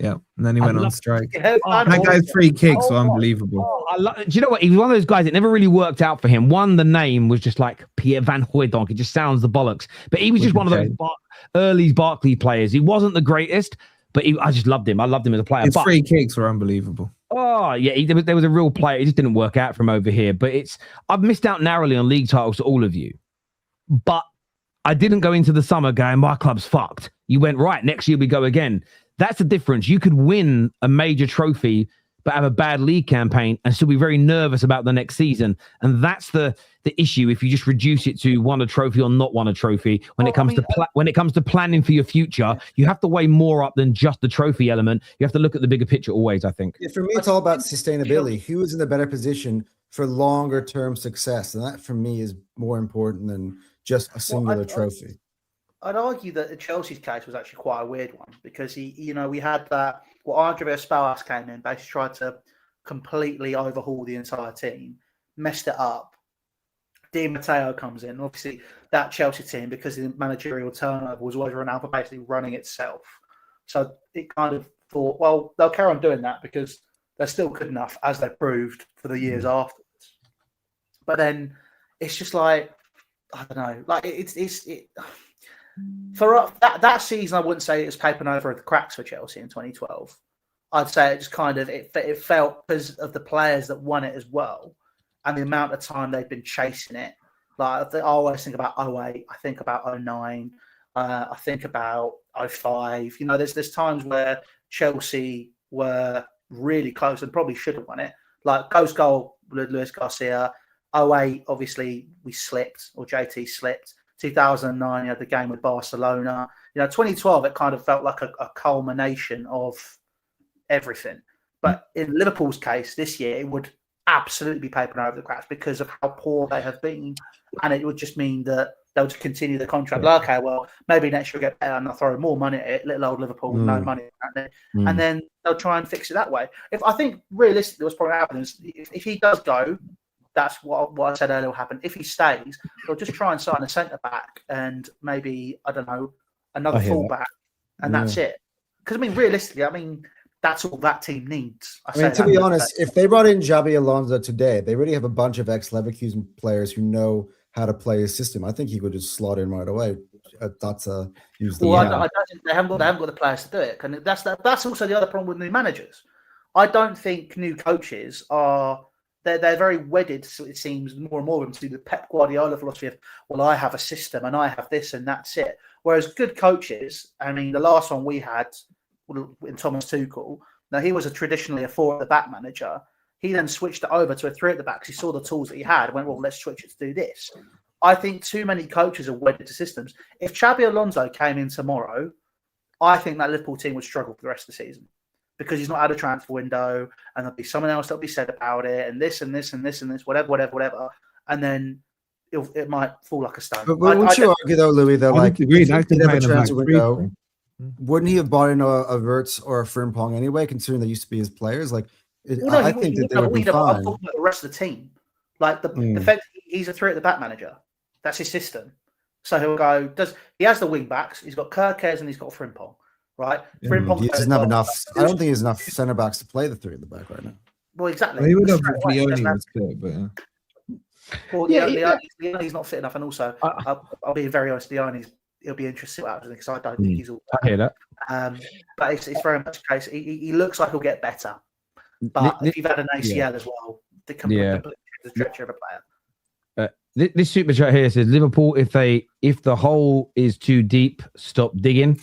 Yeah, and then he went on strike. That guy's free kicks were unbelievable. Do you know what? He was one of those guys that never really worked out for him. The name was just like Pierre Van Hooijdonk. It just sounds the bollocks. But he was just one of those early Barkley players. He wasn't the greatest, but I just loved him. I loved him as a player. His free kicks were unbelievable. Oh, yeah, there was a real player. It just didn't work out from over here. But I've missed out narrowly on league titles to all of you. But I didn't go into the summer going, my club's fucked. You went, right, next year we go again. That's the difference. You could win a major trophy, but have a bad league campaign and still be very nervous about the next season. And that's the issue. If you just reduce it to won a trophy or not won a trophy, when it comes to planning for your future, you have to weigh more up than just the trophy element. You have to look at the bigger picture always, I think. Yeah, for me, it's all about sustainability. Who is in a better position for longer term success? And that for me is more important than just a singular trophy. I'd argue that Chelsea's case was actually quite a weird one because we had that. Well, Andrea Spellas came in, basically tried to completely overhaul the entire team, messed it up. Di Matteo comes in. Obviously, that Chelsea team, because the managerial turnover was always run out for basically running itself. So it kind of thought, well, they'll carry on doing that because they're still good enough, as they proved for the years afterwards. But then it's just like, I don't know, like for that season, I wouldn't say it was papering over the cracks for Chelsea in 2012. I'd say it just kind of it felt because of the players that won it as well, and the amount of time they've been chasing it. Like I always think about 08, I think about 09, I think about 05. You know, there's times where Chelsea were really close and probably should have won it. Like Ghost goal, Luis Garcia. 08, obviously we slipped, or JT slipped. 2009, you had the game with Barcelona. 2012, it kind of felt like a culmination of everything. But in Liverpool's case, this year, it would absolutely be papering over the cracks because of how poor they have been. And it would just mean that they'll just continue the contract. Like, okay, well, maybe next year we'll get better and they'll throw more money at it. Little old Liverpool, no money. And then they'll try and fix it that way. I think realistically, what's probably happening is if he does go, that's what I said earlier will happen. If he stays, they'll just try and sign a centre-back and maybe, I don't know, another full-back, and that's it. Because, realistically, that's all that team needs. To be honest, if they brought in Xabi Alonso today, they already have a bunch of ex-Leverkusen players who know how to play his system. I think he could just slot in right away. I don't think they haven't got the players to do it. And that's also the other problem with new managers. I don't think new coaches are... They're very wedded, so it seems, more and more of them to the Pep Guardiola philosophy of, well, I have a system and I have this and that's it. Whereas good coaches, the last one we had in Thomas Tuchel, now he was traditionally a 4 at the back manager. He then switched it over to a 3 at the back because he saw the tools that he had and went, well, let's switch it to do this. I think too many coaches are wedded to systems. If Xabi Alonso came in tomorrow, I think that Liverpool team would struggle for the rest of the season. Because he's not had a transfer window, and there'll be someone else that'll be said about it, and this and this and this and this, whatever, and then it might fall like a stone. But wouldn't you argue though, Louis? Though, like, if he did have a transfer window, wouldn't he have bought in a Wirtz or a Frimpong anyway? Considering they used to be his players, I think that they would be fine. I'm talking about the rest of the team, like the fact he's a 3 at the back manager. That's his system. So he'll go. He has the wing backs? He's got Kirkes and he's got Frimpong. Right, he doesn't have enough. I don't think he has enough centre backs to play the 3 at the back right now. Well, exactly. Well, he would have if Leone was good, but Leone's not fit enough, and also I'll be very honest. He'll be interested what happens because I don't think he's all. I hear that. But it's very much the case. He looks like he'll get better, but if you've had an ACL as well, the trajectory of a player. This super chat here says Liverpool, if the hole is too deep, stop digging.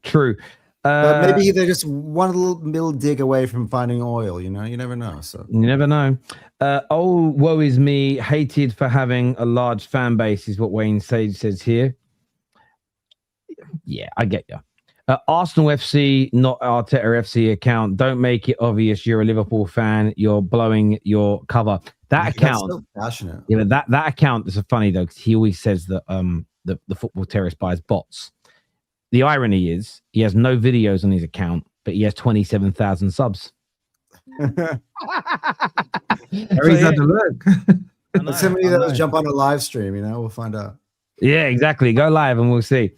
True. But maybe they're just one little dig away from finding oil. You know, you never know. So you never know. Oh, woe is me. Hated for having a large fan base is what Wayne Sage says here. Yeah, I get you. Arsenal FC, not Arteta FC account. Don't make it obvious you're a Liverpool fan. You're blowing your cover. That account. So passionate. Yeah, that account is funny though, because he always says that the Football Terrace buys bots. The irony is he has no videos on his account, but he has 27,000 subs. He's had to look. Let's somebody that will jump on a live stream. You know, we'll find out. Yeah, exactly. Go live and we'll see.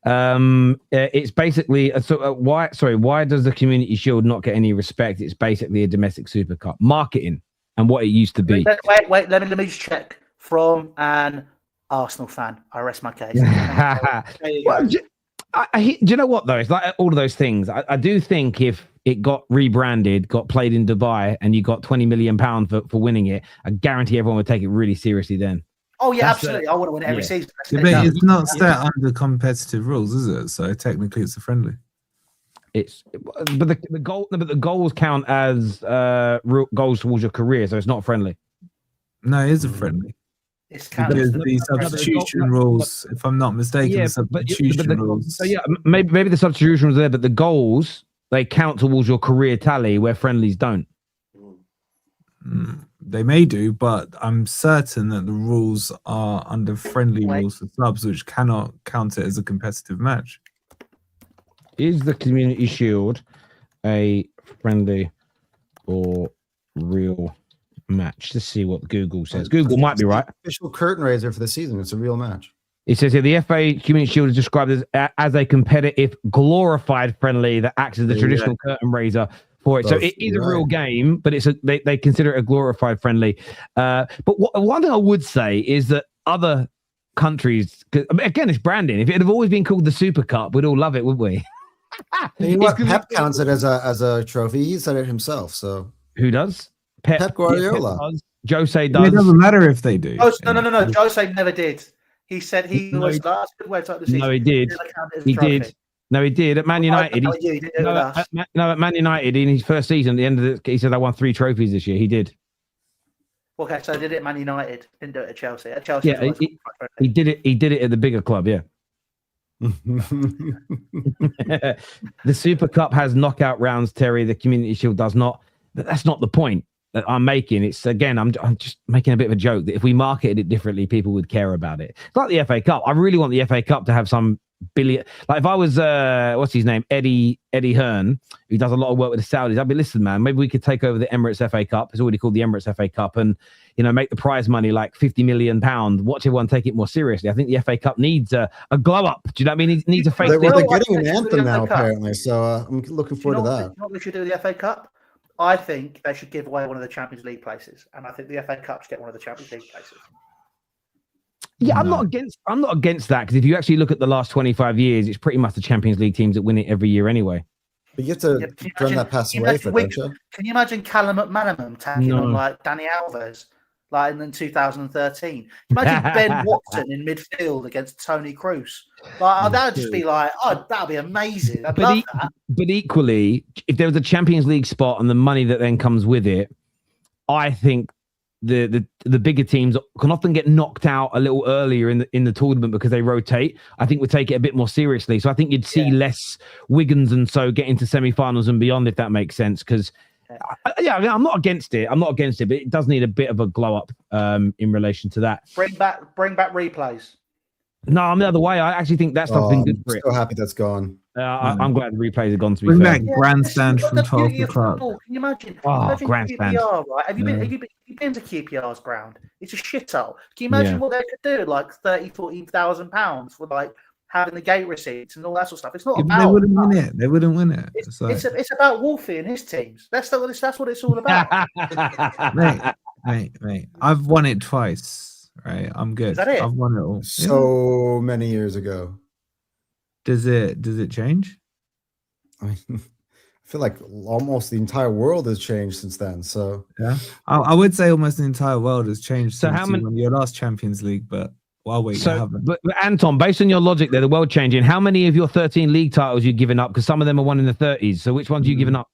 It's basically why does the Community Shield not get any respect? It's basically a domestic Super Cup marketing and what it used to be. Wait. Let me just check from an Arsenal fan. I rest my case. Well, do you know what though? It's like all of those things. I do think if it got rebranded, got played in Dubai, and you got £20 million for winning it, I guarantee everyone would take it really seriously then. Oh yeah, absolutely. I want to win every season. But it's not set under competitive rules, is it? So technically, it's a friendly. But the goals count as goals towards your career, so it's not friendly. No, it is a friendly. It's because the substitution rules, if I'm not mistaken, the substitution rules. So yeah, maybe the substitution rules are there, but the goals they count towards your career tally, where friendlies don't. They may do, but I'm certain that the rules are under friendly rules for subs, which cannot count it as a competitive match. Is the Community Shield a friendly or real match? Let's see what Google says. Google might be right. Official curtain raiser for the season. It's a real match. It says here the FA Community Shield is described as a competitive, glorified friendly that acts as the traditional curtain raiser for it. So it is a real game, but they consider it a glorified friendly. But one thing I would say is that other countries, again, it's branding. If it had always been called the Super Cup, we'd all love it, wouldn't we? You know what? Pep counts it as a trophy. He said it himself. So who does? Pep Guardiola. Pep does. Jose does. It doesn't matter if they do. No. Jose never did. He said he was last good way to the season. No, he did. He did. No, he did at Man United. At Man United in his first season, at the end of he said I won 3 trophies this year. He did. Okay, so did it at Man United? Didn't do it at Chelsea. At Chelsea, yeah, he did it. He did it at the bigger club. Yeah. The Super Cup has knockout rounds, Terry. The Community Shield does not. That's not the point that I'm making. It's again, I'm just making a bit of a joke that if we marketed it differently, people would care about it. It's like the FA Cup. I really want the FA Cup to have some billion. Like if I was what's his name, Eddie Hearn, who does a lot of work with the Saudis, I'd be, listen, man, maybe we could take over the Emirates FA Cup. It's already called the Emirates FA Cup, and make the prize money like £50 million. Watch everyone take it more seriously. I think the FA Cup needs a glow up. Do you know what I mean? It needs a face. They're getting an anthem now, apparently. So I'm looking forward to that. You know what we should do with the FA Cup? I think they should give away one of the Champions League places, and I think the FA Cup should get one of the Champions League places. Yeah, I'm not against that, because if you actually look at the last 25 years, it's pretty much the Champions League teams that win it every year anyway. But you have to turn that pass away for it, don't you? Can you imagine Callum McManaman taking on like Danny Alves, like in 2013? Imagine Ben Watson in midfield against Tony Kroos. Like that would just be like, that'd be amazing. I'd love that. But equally, if there was a Champions League spot and the money that then comes with it, I think the bigger teams can often get knocked out a little earlier in the tournament because they rotate. I think we take it a bit more seriously. So I think you'd see less Wiggins and so get into semi-finals and beyond, if that makes sense. Because I'm not against it. But it does need a bit of a glow up in relation to that. Bring back replays. No, I'm the other way. I actually think that stuff's been good for it. I'm so happy that's gone. I'm glad the replays are gone. To be Bring fair, back grandstand from 12 o'clock. Can you imagine? Grandstand. QPR, right? Have you been to QPR's ground? It's a shithole. Can you imagine what they could do? Like 30,000-40,000 pounds for like having the gate receipts and all that sort of stuff. It's not about. They wouldn't win it. They wouldn't win it. It's about Wolfie and his teams. That's what it's all about. mate. I've won it twice. Right, I'm good. Is that it? I've won it all. So many years ago. Does it change? I mean, feel like almost the entire world has changed since then. So Yeah, I would say almost the entire world has changed So since how you many- won your last Champions League, but well, wait, you So, haven't. but Anton, based on your logic there, the world changing, how many of your 13 league titles you given up? Because some of them are won in the 30s. So which ones are you giving up?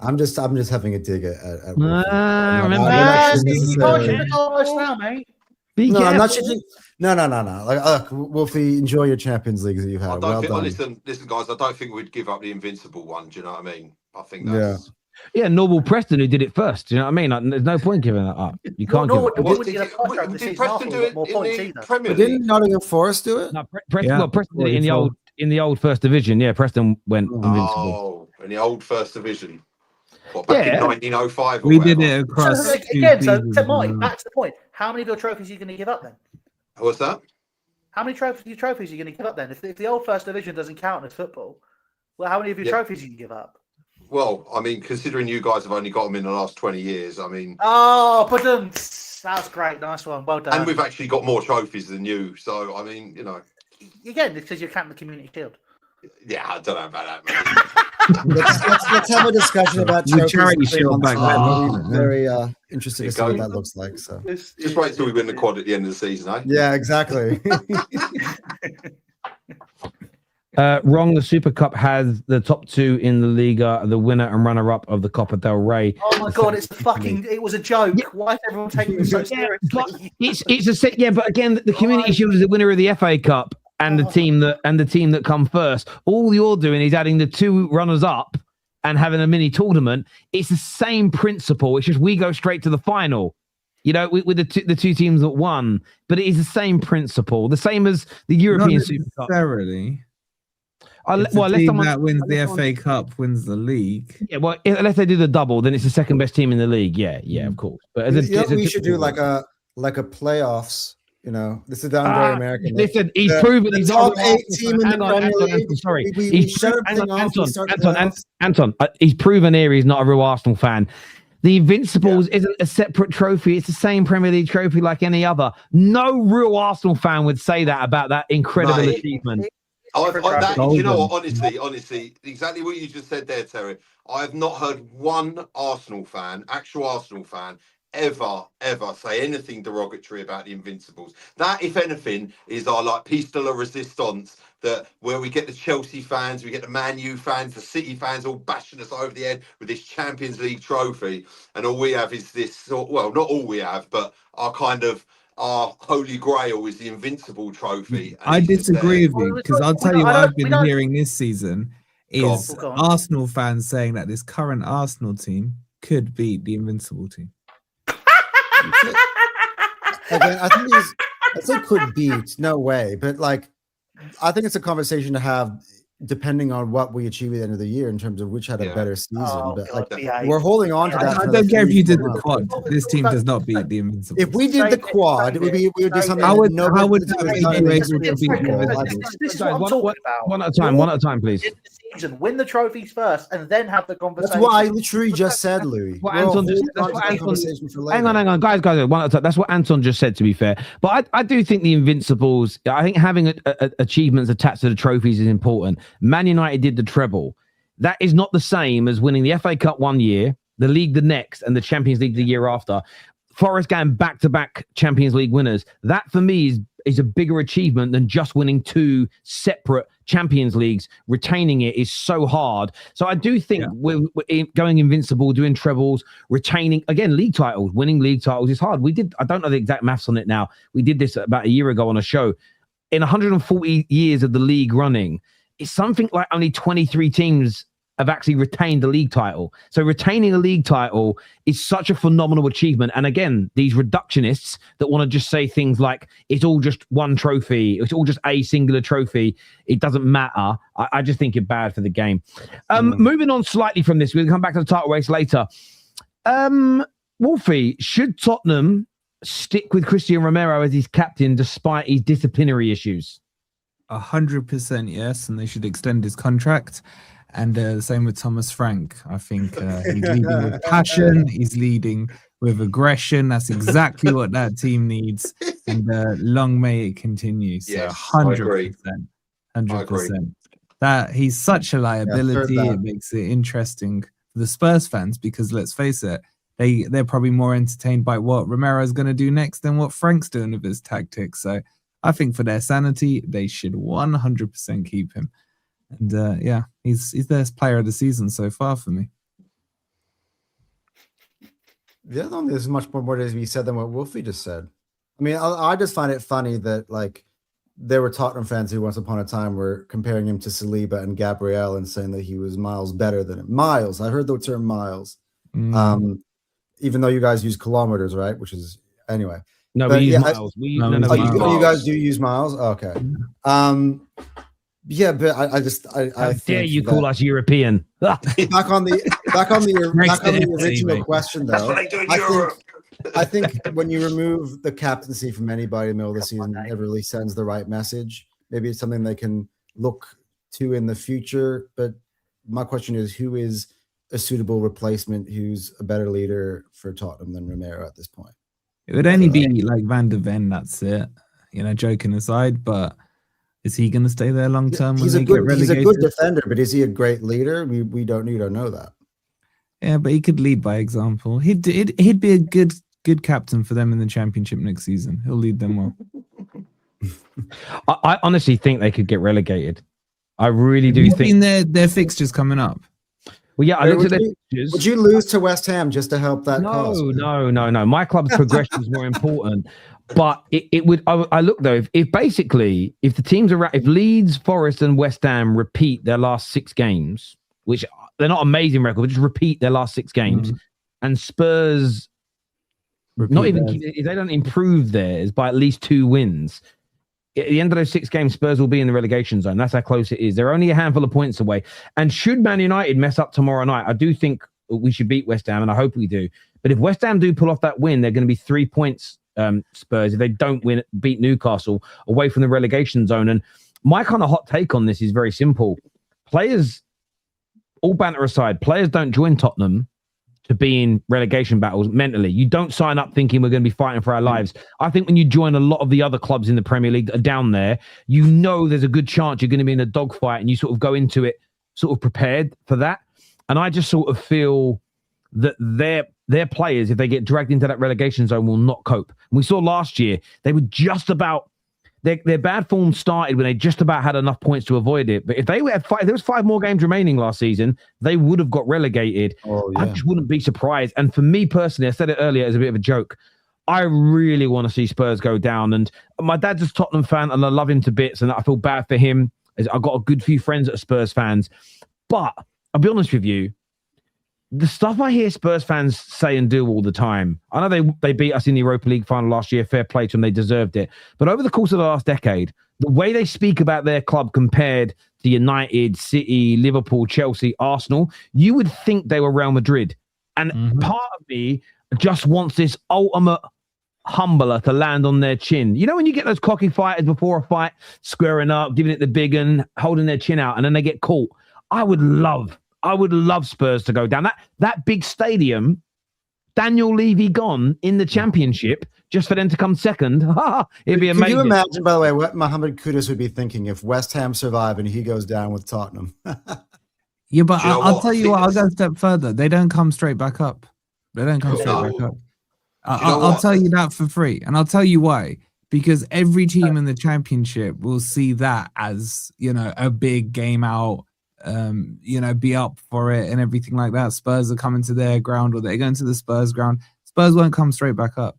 I'm just having a dig at Wolfie. Remember I'm that? not You necessarily- can't shoot the goalpost now, mate. Be No, I'm not careful. shooting. No. Like, look, Wolfie, enjoy your Champions Leagues that you've I had. don't Well think. done. Listen, guys. I don't think we'd give up the invincible one. Do you know what I mean? I think that's. Yeah, Normal Preston who did it first. Do you know what I mean? Like, there's no point giving that up. You can't give it They up. wouldn't get a contract this Did season Preston after do we it got more in points the either. Premier But didn't League? Nottingham Forest do it? No, Preston, Yeah. well, Preston did it in the old first division. Yeah, Preston went invincible. Oh, in the old First Division. What, back in Yeah. 1905 or We did whatever? it across. So, two again, so seasons, Marty, you know. back to the point. How many of your trophies are you going to give up then? What's that? How many trophies are you going to give up then? If the old First Division doesn't count as football, well, how many of your Yeah. trophies are you give up? Well, I mean, considering you guys have only got them in the last 20 years, I mean, Oh, but that's great. Nice one. Well done. and we've actually got more trophies than you. So, I mean, you know, Again, it's because you're counting the Community Shield. yeah, I don't know about that, man. let's have a discussion about The trophies charity in 3 shield months' back time. then, I'll wasn't be it? very interested to see what Go. that looks like. So Just wait till we win the quad at the end of the season, eh? yeah, exactly. Wrong. The Super Cup has the top two in the Liga, the winner and runner-up of the Copa del Rey. Oh my god, it was a joke. Why is everyone taking it so seriously? But but again, the Community Shield is the winner of the FA Cup and the team that come first. All you're doing is adding the two runners-up and having a mini tournament. It's the same principle. It's just we go straight to the final. You know, with the two teams that won, but it is the same principle, the same as the European Not Super Cup. necessarily. Unless Well, team someone that wins the FA Cup wins the league. Yeah, well, unless they do the double, then it's the second best team in the league. Yeah, of course. But We should do like a playoffs. You know, this is down very American. Listen, he's The- proven the he's top not 8 team in the Premier League. Anton, sorry, We shut everything off. We start the playoffs. Anton, he's proven here he's not a real Arsenal fan. The Invincibles isn't a separate trophy. It's the same Premier League trophy like any other. No real Arsenal fan would say that about that incredible Mate. achievement. You know what? Honestly, exactly what you just said there, Terry. I have not heard one actual Arsenal fan, ever say anything derogatory about the Invincibles. That, if anything, is our like piece de la resistance. That where we get the Chelsea fans, we get the Man U fans, the City fans all bashing us over the head with this Champions League trophy, and all we have is this. Well, not all we have, but our holy grail is the Invincible trophy. And I it's just disagree there. with you because I'll tell you what I've been hearing this season is Go on. Arsenal fans saying that this current Arsenal team could beat the Invincible team. Again, I think I say could beat. No way, but like, I think it's a conversation to have depending on what we achieve at the end of the year in terms of which had a better season. But like, We're holding on to that. I for don't the care if you did 3 the quad. This team does not beat the Invincible. If we did the quad, we would do something. How would nobody that has make done you in the able history to of beat football. the This is what I'm talking about. One at a time, please. In the season, win the trophies first, and then have the conversation. That's what I literally just said, Louis. What We're Anton just- holding that's on what to the Anton- conversation for Hang later. on, guys, one at a time. That's what Anton just said. To be fair, but I do think the Invincibles. I think having achievements attached to the trophies is important. Man United did the treble. That is not the same as winning the FA Cup one year, the league the next, and the Champions League the year after. Forest going back-to-back Champions League winners. That for me is a bigger achievement than just winning two separate Champions Leagues. Retaining it is so hard. So I do think we're going invincible, doing trebles, retaining again league titles, winning league titles is hard. I don't know the exact maths on it now. We did this about a year ago on a show. In 140 years of the league running, it's something like only 23 teams have actually retained the league title. So retaining a league title is such a phenomenal achievement. And again, these reductionists that want to just say things like, it's all just one trophy, it's all just a singular trophy, it doesn't matter. I just think it's bad for the game. Moving on slightly from this, we'll come back to the title race later. Wolfie, should Tottenham stick with Cristian Romero as his captain despite his disciplinary issues? 100% yes, and they should extend his contract. And the same with Thomas Frank. I think he's leading with passion. He's leading with aggression. That's exactly what that team needs. And long may it continue. So Yes, 100%. 100%. that he's such a liability. that. It makes it interesting for the Spurs fans because let's face it, they're probably more entertained by what Romero's going to do next than what Frank's doing with his tactics. So I think for their sanity, they should 100% keep him. And yeah, he's their player of the season so far for me. The other one, there's much more to be said than what Wolfie just said. I mean, I just find it funny that like there were Tottenham fans who once upon a time were comparing him to Saliba and Gabriel and saying that he was miles better than him. Miles. I heard the term miles. Even though you guys use kilometers, right? Which is anyway. No, but we use yeah, miles. You guys do use miles? Okay. Yeah, but I How dare think you that- call us European? back on the original question though. That's what they do in Europe. I think when you remove the captaincy from anybody in the middle of the season, it really sends the right message. Maybe it's something they can look to in the future. But my question is, who is a suitable replacement? Who's a better leader for Tottenham than Romero at this point? It would only be like Van der Ven. That's it. Joking aside, but is he going to stay there long term? He's a good defender, but is he a great leader? We don't need to know that. Yeah, but he could lead by example. He'd be a good captain for them in the Championship next season. He'll lead them well. I honestly think they could get relegated. I really do think their fixtures coming up. Well, yeah, I looked at their fixtures. Would you lose to West Ham just to help that cause? No. My club's progression is more important. But it would. I look though. If the teams are, if Leeds, Forest, and West Ham repeat their last 6 games, which they're not amazing record, but just repeat their last 6 games, and Spurs if they don't improve theirs by at least 2 wins, at the end of those 6 games, Spurs will be in the relegation zone. That's how close it is. They're only a handful of points away. And should Man United mess up tomorrow night, I do think we should beat West Ham, and I hope we do. But if West Ham do pull off that win, they're going to be 3 points. Spurs, if they don't beat Newcastle, away from the relegation zone. And my kind of hot take on this is very simple. Players, all banter aside, players don't join Tottenham to be in relegation battles mentally. You don't sign up thinking we're going to be fighting for our lives. I think when you join a lot of the other clubs in the Premier League that are down there, there's a good chance you're going to be in a dogfight, and you sort of go into it sort of prepared for that. And I just sort of feel that their players, if they get dragged into that relegation zone, will not cope. And we saw last year, they were just about, their bad form started when they just about had enough points to avoid it. But if they had there was 5 more games remaining last season, they would have got relegated. Oh, yeah. I just wouldn't be surprised. And for me personally, I said it earlier as a bit of a joke, I really want to see Spurs go down. And my dad's a Tottenham fan, and I love him to bits, and I feel bad for him. I've got a good few friends that are Spurs fans. But I'll be honest with you, the stuff I hear Spurs fans say and do all the time, I know they beat us in the Europa League final last year, fair play to them, they deserved it. But over the course of the last decade, the way they speak about their club compared to United, City, Liverpool, Chelsea, Arsenal, you would think they were Real Madrid. And part of me just wants this ultimate humbler to land on their chin. You know when you get those cocky fighters before a fight, squaring up, giving it the big un, holding their chin out, and then they get caught? I would love Spurs to go down. That big stadium, Daniel Levy gone in the Championship, just for them to come second. It'd be amazing. Can you imagine, by the way, what Mohamed Kudus would be thinking if West Ham survive and he goes down with Tottenham? Yeah, but I'll tell you what, I'll go a step further. They don't come straight back up. I'll tell you that for free. And I'll tell you why. Because every team in the Championship will see that as, a big game out, be up for it and everything like that. Spurs are coming to their ground, or they're going to the Spurs ground. Spurs won't come straight back up.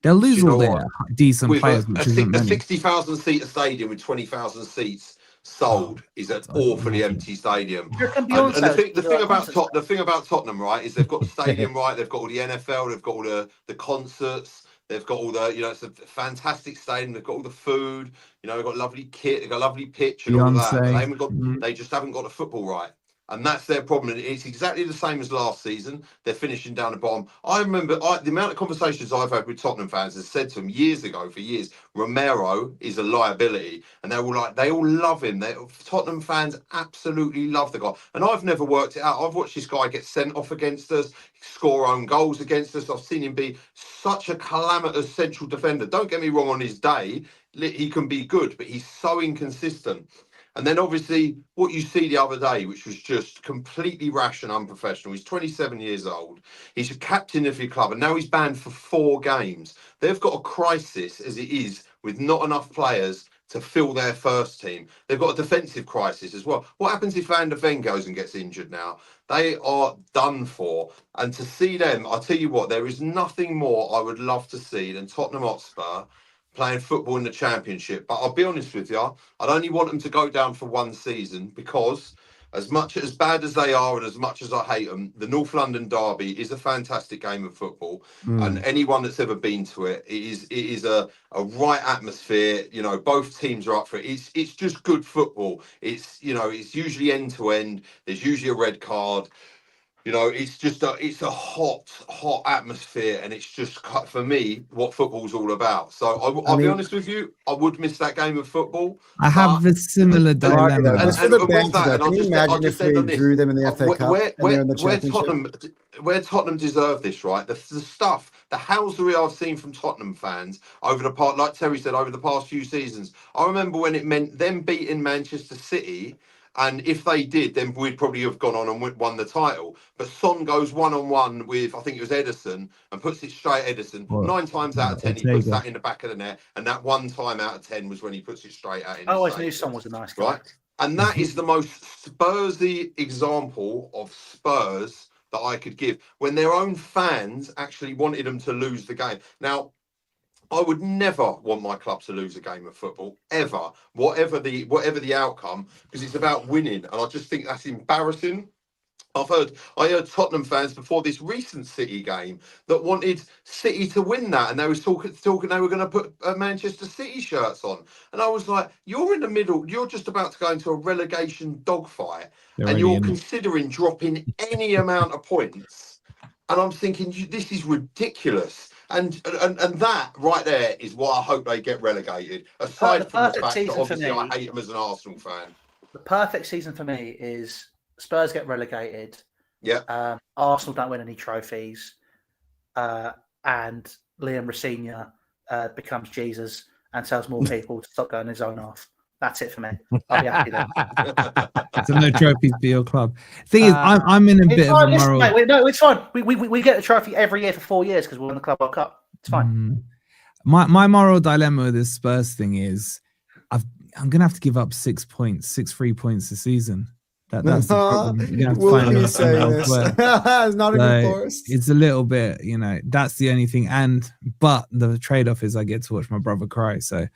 They'll lose all their decent players. A 60,000 seat stadium with 20,000 seats sold is an awfully empty stadium. And the thing about Tottenham, right, is they've got the stadium right, they've got all the NFL, they've got all the concerts, they've got all the, it's a fantastic stadium, they've got all the food, they've got lovely kit, they've got a lovely pitch and all that. They just haven't got the football right. And that's their problem. And it's exactly the same as last season. They're finishing down the bottom. I remember the amount of conversations I've had with Tottenham fans has said to them years ago, for years, Romero is a liability. And they all love him. Tottenham fans absolutely love the guy. And I've never worked it out. I've watched this guy get sent off against us, score own goals against us. I've seen him be such a calamitous central defender. Don't get me wrong, on his day, he can be good, but he's so inconsistent. And then obviously what you see the other day, which was just completely rash and unprofessional. He's 27 years old. He's a captain of your club, and now he's banned for 4 games. They've got a crisis as it is with not enough players to fill their first team. They've got a defensive crisis as well. What happens if Van der Ven goes and gets injured now? They are done for. And to see them, I'll tell you what, there is nothing more I would love to see than Tottenham Hotspur playing football in the Championship. But I'll be honest with you, I'd only want them to go down for 1 season, because as bad as they are and as much as I hate them, the North London derby is a fantastic game of football. And anyone that's ever been to it, it is a right atmosphere. You know, both teams are up for it. It's just good football. It's usually end to end. There's usually a red card. You know, it's a hot atmosphere, and it's just, for me, what football's all about. So I'll be honest with you, I would miss that game of football. I have a similar dilemma. Can you imagine if we drew them in the FA Cup and they're in the Championship? Where Tottenham deserve this, right? The stuff, the housery I've seen from Tottenham fans over the past, like Terry said, over the past few seasons. I remember when it meant them beating Manchester City. And if they did, then we'd probably have gone on and won the title. But Son goes one-on-one with, I think it was Ederson, and puts it straight at Ederson. 9 times out of 10, he puts that in the back of the net. And that 1 time out of 10 was when he puts it straight at him. I always knew Son was a nice guy. Right? And that is the most Spursy example of Spurs that I could give, when their own fans actually wanted them to lose the game. Now, I would never want my club to lose a game of football, ever, whatever the outcome, because it's about winning, and I just think that's embarrassing. I heard Tottenham fans before this recent City game that wanted City to win that, and they were talking they were going to put Manchester City shirts on, and I was like, you're in the middle, you're just about to go into a relegation dogfight, and you're considering dropping any amount of points, and I'm thinking, this is ridiculous. And that right there is why I hope they get relegated. Aside from the fact that obviously I hate them as an Arsenal fan. The perfect season for me is Spurs get relegated. Yeah. Arsenal don't win any trophies. And Liam Rosenior becomes Jesus and tells more people to stop going his own off. That's it for me. I'll be happy then. So no trophies for your club. Thing is, I'm in a bit of a moral. Mate, no, it's fine. We get the trophy every year for 4 years because we won the Club World Cup. It's fine. My moral dilemma with this Spurs thing is, I'm gonna have to give up 6 free points a season. That's the problem. You're gonna have to find elsewhere. It's not a good force. It's a little bit, that's the only thing. But the trade-off is I get to watch my brother cry. So.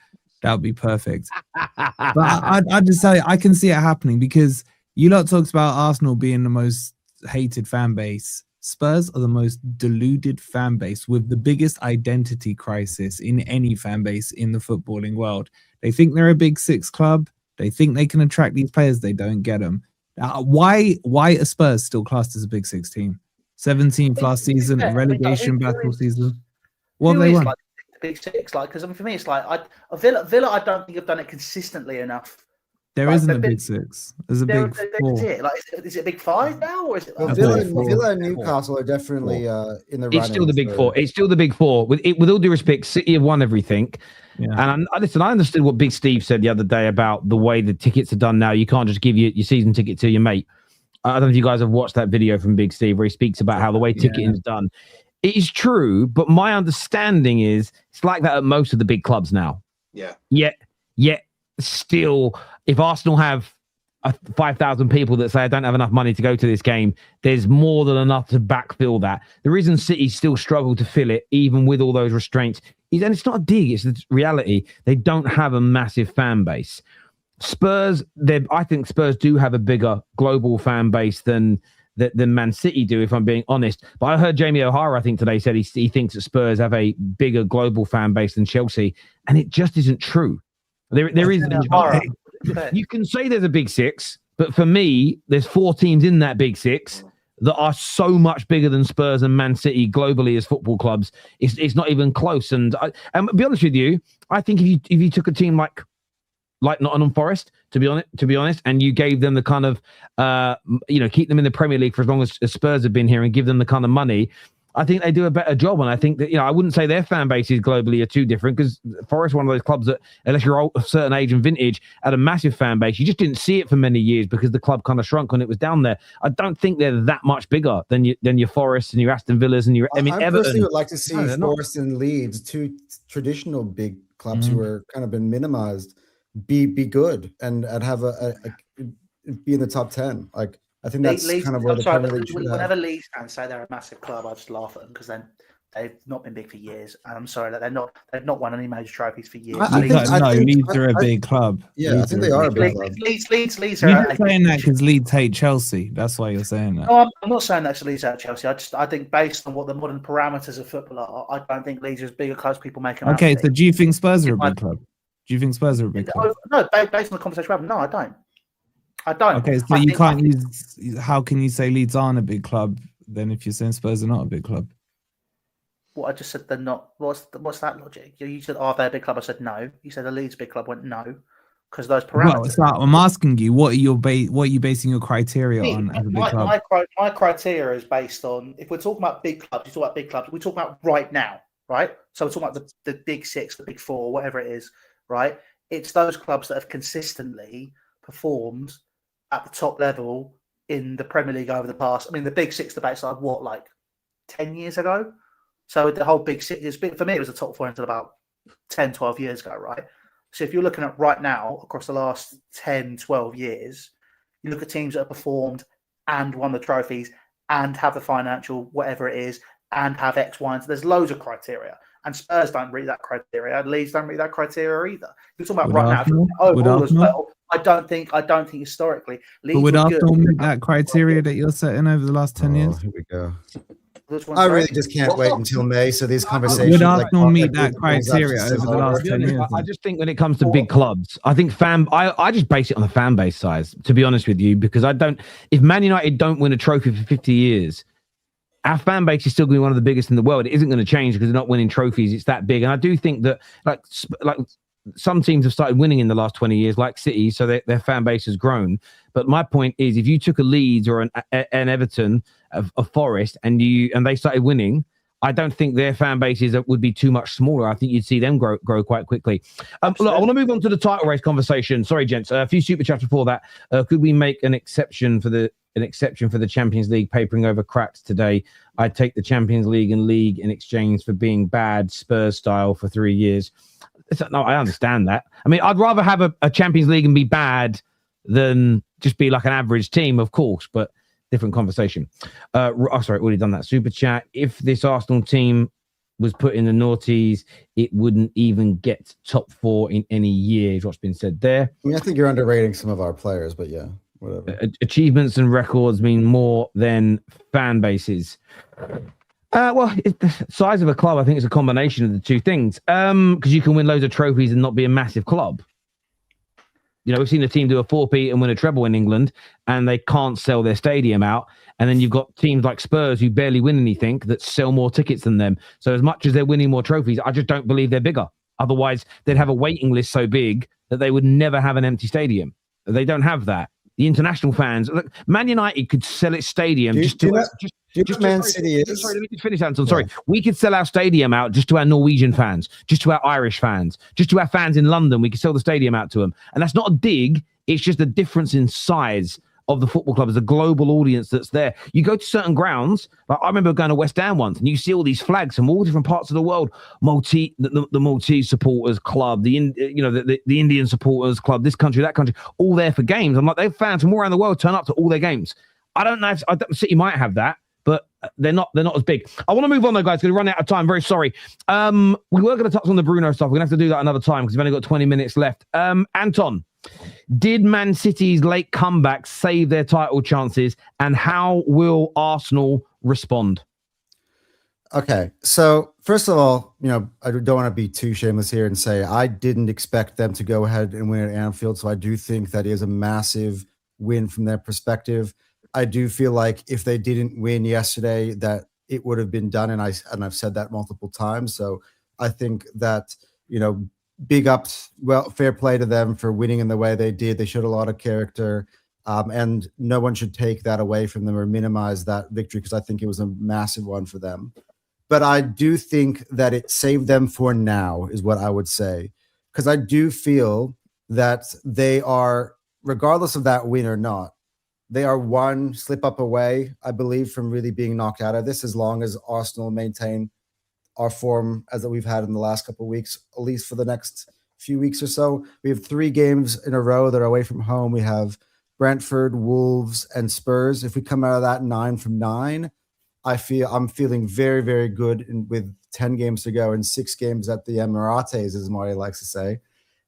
That would be perfect. But I'd just say I can see it happening, because you lot talks about Arsenal being the most hated fan base. Spurs are the most deluded fan base with the biggest identity crisis in any fan base in the footballing world. They think they're a big 6 club. They think they can attract these players. They don't get them. Why are Spurs still classed as a big 6 team? 17th last season, a relegation battle season. What have they won? Big 6, because for me, it's like Villa. I don't think have done it consistently enough. There isn't a big 6. There's a big 4. Is it a big 5 now, or is it? Villa and Newcastle are definitely in the. It's still the big 4. It's still the big 4. With all due respect, City have won everything. Yeah. And I understood what Big Steve said the other day about the way the tickets are done now. You can't just give your season ticket to your mate. I don't know if you guys have watched that video from Big Steve where he speaks about how the way ticketing is done. It is true, but my understanding is it's like that at most of the big clubs now. Yeah. Yet still, if Arsenal have 5,000 people that say I don't have enough money to go to this game, there's more than enough to backfill that. The reason City still struggle to fill it, even with all those restraints, is, and it's not a dig, it's the reality, they don't have a massive fan base. Spurs, I think Spurs do have a bigger global fan base than Man City do, if I'm being honest. But I heard Jamie O'Hara, I think today, said he thinks that Spurs have a bigger global fan base than Chelsea, and it just isn't true. There is. You can say there's a big 6, but for me, there's 4 teams in that big 6 that are so much bigger than Spurs and Man City globally as football clubs. It's not even close. And to be honest with you, I think if you took a team like Nottingham Forest, to be honest, and you gave them the kind of, keep them in the Premier League for as long as Spurs have been here and give them the kind of money, I think they do a better job. And I think that, I wouldn't say their fan bases globally are too different, because Forest one of those clubs that, unless you're a certain age and vintage, had a massive fan base. You just didn't see it for many years because the club kind of shrunk when it was down there. I don't think they're that much bigger than your Forests and your Aston Villas and your, I Everton. personally would like to see No, Forest and Leeds, two traditional big clubs who are kind of been minimized, be good and have be in the top 10. Like, I think that's Leeds, kind of where the Premier League should whenever have. Leeds fans say they're a massive club, I just laugh at them, because then they've not been big for years. And I'm sorry that they've not won any major trophies for years. I think Leeds are a big club. Yeah, Leeds I think they are a big club. Leeds You're saying that because Leeds hate Chelsea. That's why you're saying that. No, I'm not saying that Leeds out Chelsea. I think based on what the modern parameters of football are, I don't think Leeds are as big a club as people make them out. Okay, so do you think Spurs are a big club? Do you think Spurs are a big club? No, based on the conversation we're having, no, I don't. Okay, so you can't use. How can you say Leeds aren't a big club then if you're saying Spurs are not a big club? Well, I just said they're not. What's that logic? You said, are they a big club? I said no. You said the Leeds big club. Went no, because those parameters. Well, I'm asking you, what are you basing your criteria on as a big club? My criteria is based on, if we're talking about big clubs, we talk about right now, right? So we're talking about the big six, the big four, whatever it is, right? It's those clubs that have consistently performed at the top level in the Premier League over the past. I mean, the big six debate started, like 10 years ago? So the whole big six, for me, it was the top four until about 10, 12 years ago, right? So if you're looking at right now, across the last 10, 12 years, you look at teams that have performed and won the trophies and have the financial, whatever it is, and have X, Y, and Z. There's loads of criteria. And Spurs don't read that criteria. Leeds don't read that criteria either. You're talking about right now. Overall as well, I don't think historically. But would Arsenal meet that criteria that you're setting over the last 10 years? Here we go. I really just can't wait until May. So these conversations would Arsenal meet that criteria over the last 10 years? I just think when it comes to big clubs, I think I just base it on the fan base size, to be honest with you, because if Man United don't win a trophy for 50 years, our fan base is still going to be one of the biggest in the world. It isn't going to change because they're not winning trophies. It's that big. And I do think that like some teams have started winning in the last 20 years, like City, so their fan base has grown. But my point is, if you took a Leeds or an Everton, a Forest, and they started winning, I don't think their fan bases would be too much smaller. I think you'd see them grow quite quickly. Look, I want to move on to the title race conversation. Sorry, gents. A few super chats before that. Could we make an exception for the Champions League papering over cracks today? I'd take the Champions League and league in exchange for being bad Spurs style for 3 years. No, I understand that. I mean, I'd rather have a Champions League and be bad than just be like an average team, of course, but different conversation. Sorry, already done that super chat. If this Arsenal team was put in the noughties, it wouldn't even get top 4 in any year, is what's been said there. I mean, I think you're underrating some of our players, but yeah, whatever. Achievements and records mean more than fan bases. Well, the size of a club, I think, is a combination of the two things. Because you can win loads of trophies and not be a massive club. You know, we've seen a team do a 4-peat and win a treble in England, and they can't sell their stadium out. And then you've got teams like Spurs who barely win anything that sell more tickets than them. So as much as they're winning more trophies, I just don't believe they're bigger. Otherwise, they'd have a waiting list so big that they would never have an empty stadium. They don't have that. The international fans, look, Man United could sell its stadium Man City is. Sorry, let me just finish, Anton. Sorry. We could sell our stadium out just to our Norwegian fans, just to our Irish fans, just to our fans in London. We could sell the stadium out to them. And that's not a dig. It's just a difference in size of the football club as a global audience that's there. You go to certain grounds, like I remember going to West Ham once, and you see all these flags from all different parts of the world. The Maltese supporters club, the Indian supporters club, this country, that country, all there for games. I'm like, they fans from all around the world turn up to all their games. I don't know if City might have that, but they're not as big. I want to move on though, guys, because we're running out of time. Very sorry. We were going to touch on the Bruno stuff. We're going to have to do that another time because we've only got 20 minutes left. Anton, did Man City's late comeback save their title chances, and how will Arsenal respond? Okay, so first of all, I don't want to be too shameless here and say I didn't expect them to go ahead and win at Anfield, so I do think that is a massive win from their perspective. I do feel like if they didn't win yesterday, that it would have been done, and I've said that multiple times. So I think that big ups, well, fair play to them for winning in the way they did. They showed a lot of character, and no one should take that away from them or minimize that victory because I think it was a massive one for them. but I do think that it saved them for now, is what I would say. Because I do feel that they are, regardless of that win or not, they are one slip up away, I believe, from really being knocked out of this, as long as Arsenal maintain our form as that we've had in the last couple of weeks, at least for the next few weeks or so. We have 3 games in a row that are away from home. We have Brentford, Wolves, and Spurs. If we come out of that 9 from 9, I'm feeling very, very good with 10 games to go and 6 games at the Emirates, as Marty likes to say.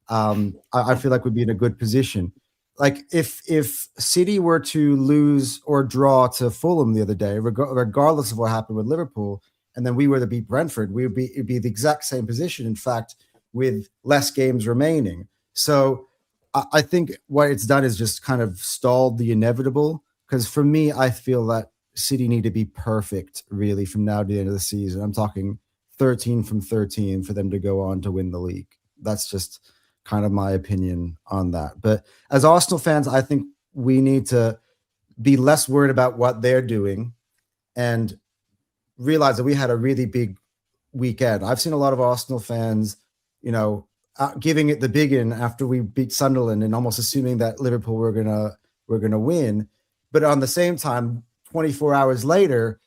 I feel like we'd be in a good position. Like if City were to lose or draw to Fulham the other day, regardless of what happened with Liverpool, and then we were to beat Brentford, it'd be the exact same position. In fact, with less games remaining. So I think what it's done is just kind of stalled the inevitable. Because for me, I feel that City need to be perfect really from now to the end of the season. I'm talking 13 from 13 for them to go on to win the league. That's just kind of my opinion on that. But as Arsenal fans, I think we need to be less worried about what they're doing and realize that we had a really big weekend. I've seen a lot of Arsenal fans, giving it the big in after we beat Sunderland and almost assuming that Liverpool were gonna win. But on the same time, 24 hours later,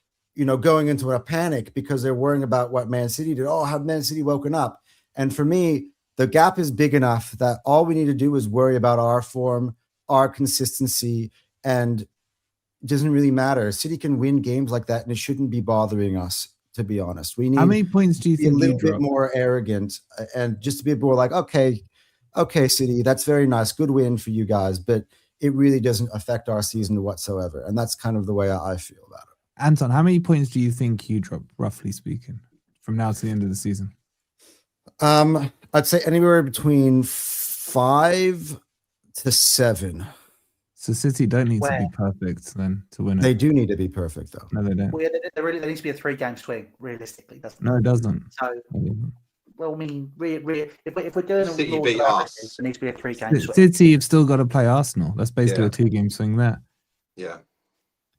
going into a panic because they're worrying about what Man City did. Oh, have Man City woken up? And for me, the gap is big enough that all we need to do is worry about our form, our consistency, and it doesn't really matter. City can win games like that, and it shouldn't be bothering us, to be honest. We need how many points do you be a think little you bit drop? more arrogant and just to be more like, okay, City, that's very nice. Good win for you guys, but it really doesn't affect our season whatsoever. And that's kind of the way I feel about it. Anton, how many points do you think you drop, roughly speaking, from now to the end of the season? I'd say anywhere between 5 to 7. So City don't need to Where? be perfect then to win it. They do need to be perfect, though. No, they don't. Well, there needs to be a 3-game swing, realistically, doesn't it? No, it doesn't. So, well, I mean, if we're doing City a beat us. there needs to be a 3-game swing. City have still got to play Arsenal. That's basically Yeah. a 2-game swing there. Yeah.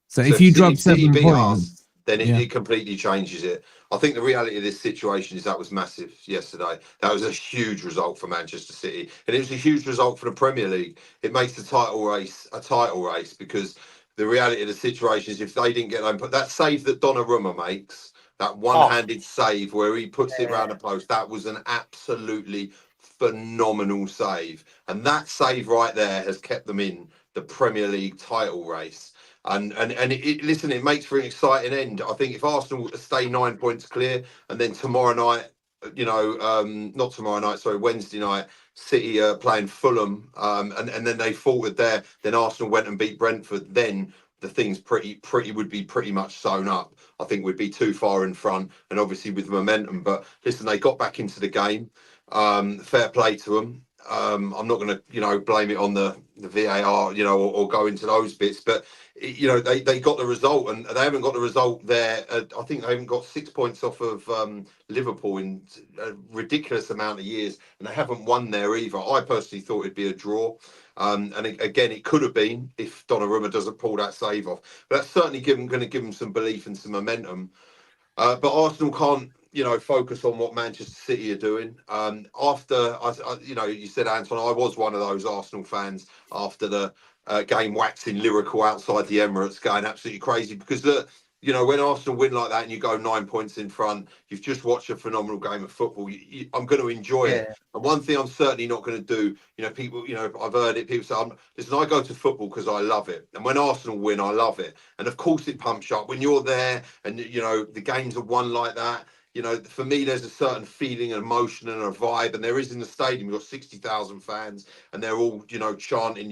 So if you drop City 7 beat points, us, then it completely changes it. I think the reality of this situation is that was massive yesterday. That was a huge result for Manchester City, and it was a huge result for the Premier League. It makes the title race a title race because the reality of the situation is if they didn't get home, but that save that Donnarumma makes, that one-handed save where he puts it round the post, that was an absolutely phenomenal save, and that save right there has kept them in the Premier League title race. And listen, it makes for an exciting end. I think if Arsenal stay 9 points clear, and then tomorrow night, not tomorrow night, sorry, Wednesday night, City are playing Fulham, and then they faltered there. Then Arsenal went and beat Brentford. Then the things would be pretty much sewn up. I think we'd be too far in front, and obviously with momentum. But listen, they got back into the game. Fair play to them. I'm not going to, blame it on the VAR, or go into those bits, but they got the result, and they haven't got the result there. I think they haven't got 6 points off of Liverpool in a ridiculous amount of years, and they haven't won there either. I personally thought it'd be a draw, and again, it could have been if Donnarumma doesn't pull that save off. But that's certainly going to give them some belief and some momentum. But Arsenal can't, focus on what Manchester City are doing. After, you said, Anton, I was one of those Arsenal fans after the game waxing lyrical outside the Emirates, going absolutely crazy because look, when Arsenal win like that and you go 9 points in front, you've just watched a phenomenal game of football. I'm going to enjoy it. And one thing I'm certainly not going to do, people, I've heard it, people say, listen, I go to football because I love it. And when Arsenal win, I love it. And of course it pumps you up when you're there and, the games are won like that. For me, there's a certain feeling, an emotion, and a vibe, and there is in the stadium. You've got 60,000 fans, and they're all, chanting.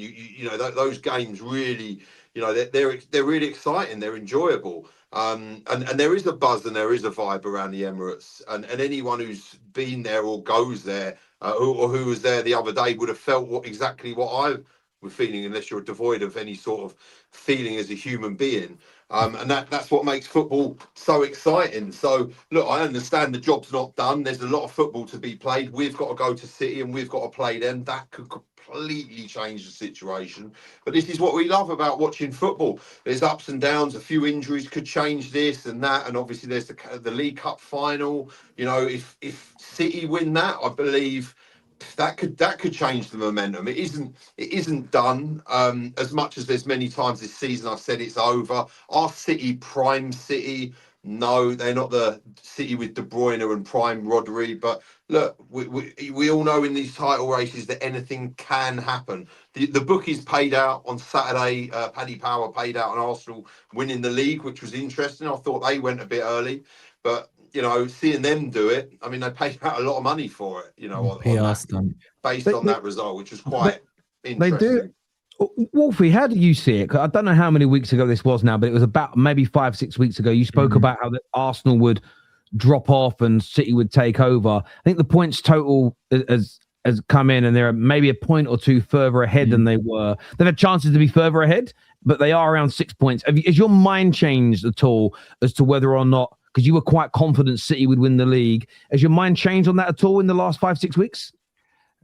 Those games really, they're really exciting. They're enjoyable, and there is a buzz and there is a vibe around the Emirates. And anyone who's been there or goes there, or who was there the other day, would have felt exactly what I was feeling, unless you're devoid of any sort of feeling as a human being. And that's what makes football so exciting. So, look, I understand the job's not done. There's a lot of football to be played. We've got to go to City and we've got to play them. That could completely change the situation. But this is what we love about watching football. There's ups and downs. A few injuries could change this and that, and obviously there's the League Cup final. You know, if City win that, I believe that could change the momentum. It isn't done. As much as there's many times this season I've said it's over. Are City prime City? No, they're not the City with De Bruyne and prime Rodri. But look, we all know in these title races that anything can happen. The bookies paid out on Saturday. Paddy Power paid out on Arsenal winning the league, which was interesting. I thought they went a bit early, but you know, seeing them do it, I mean, they paid out a lot of money for it, you know, on that, based on that result, which was quite interesting. They do. Wolfie, how do you see it? 'Cause I don't know how many weeks ago this was now, but it was about maybe 5-6 weeks ago. You spoke about how the Arsenal would drop off and City would take over. I think the points total has come in, and they're maybe a point or two further ahead than they were. They've had chances to be further ahead, but they are around 6 points. Has your mind changed at all as to whether or not, because you were quite confident City would win the league, has your mind changed on that at all in the last 5-6 weeks?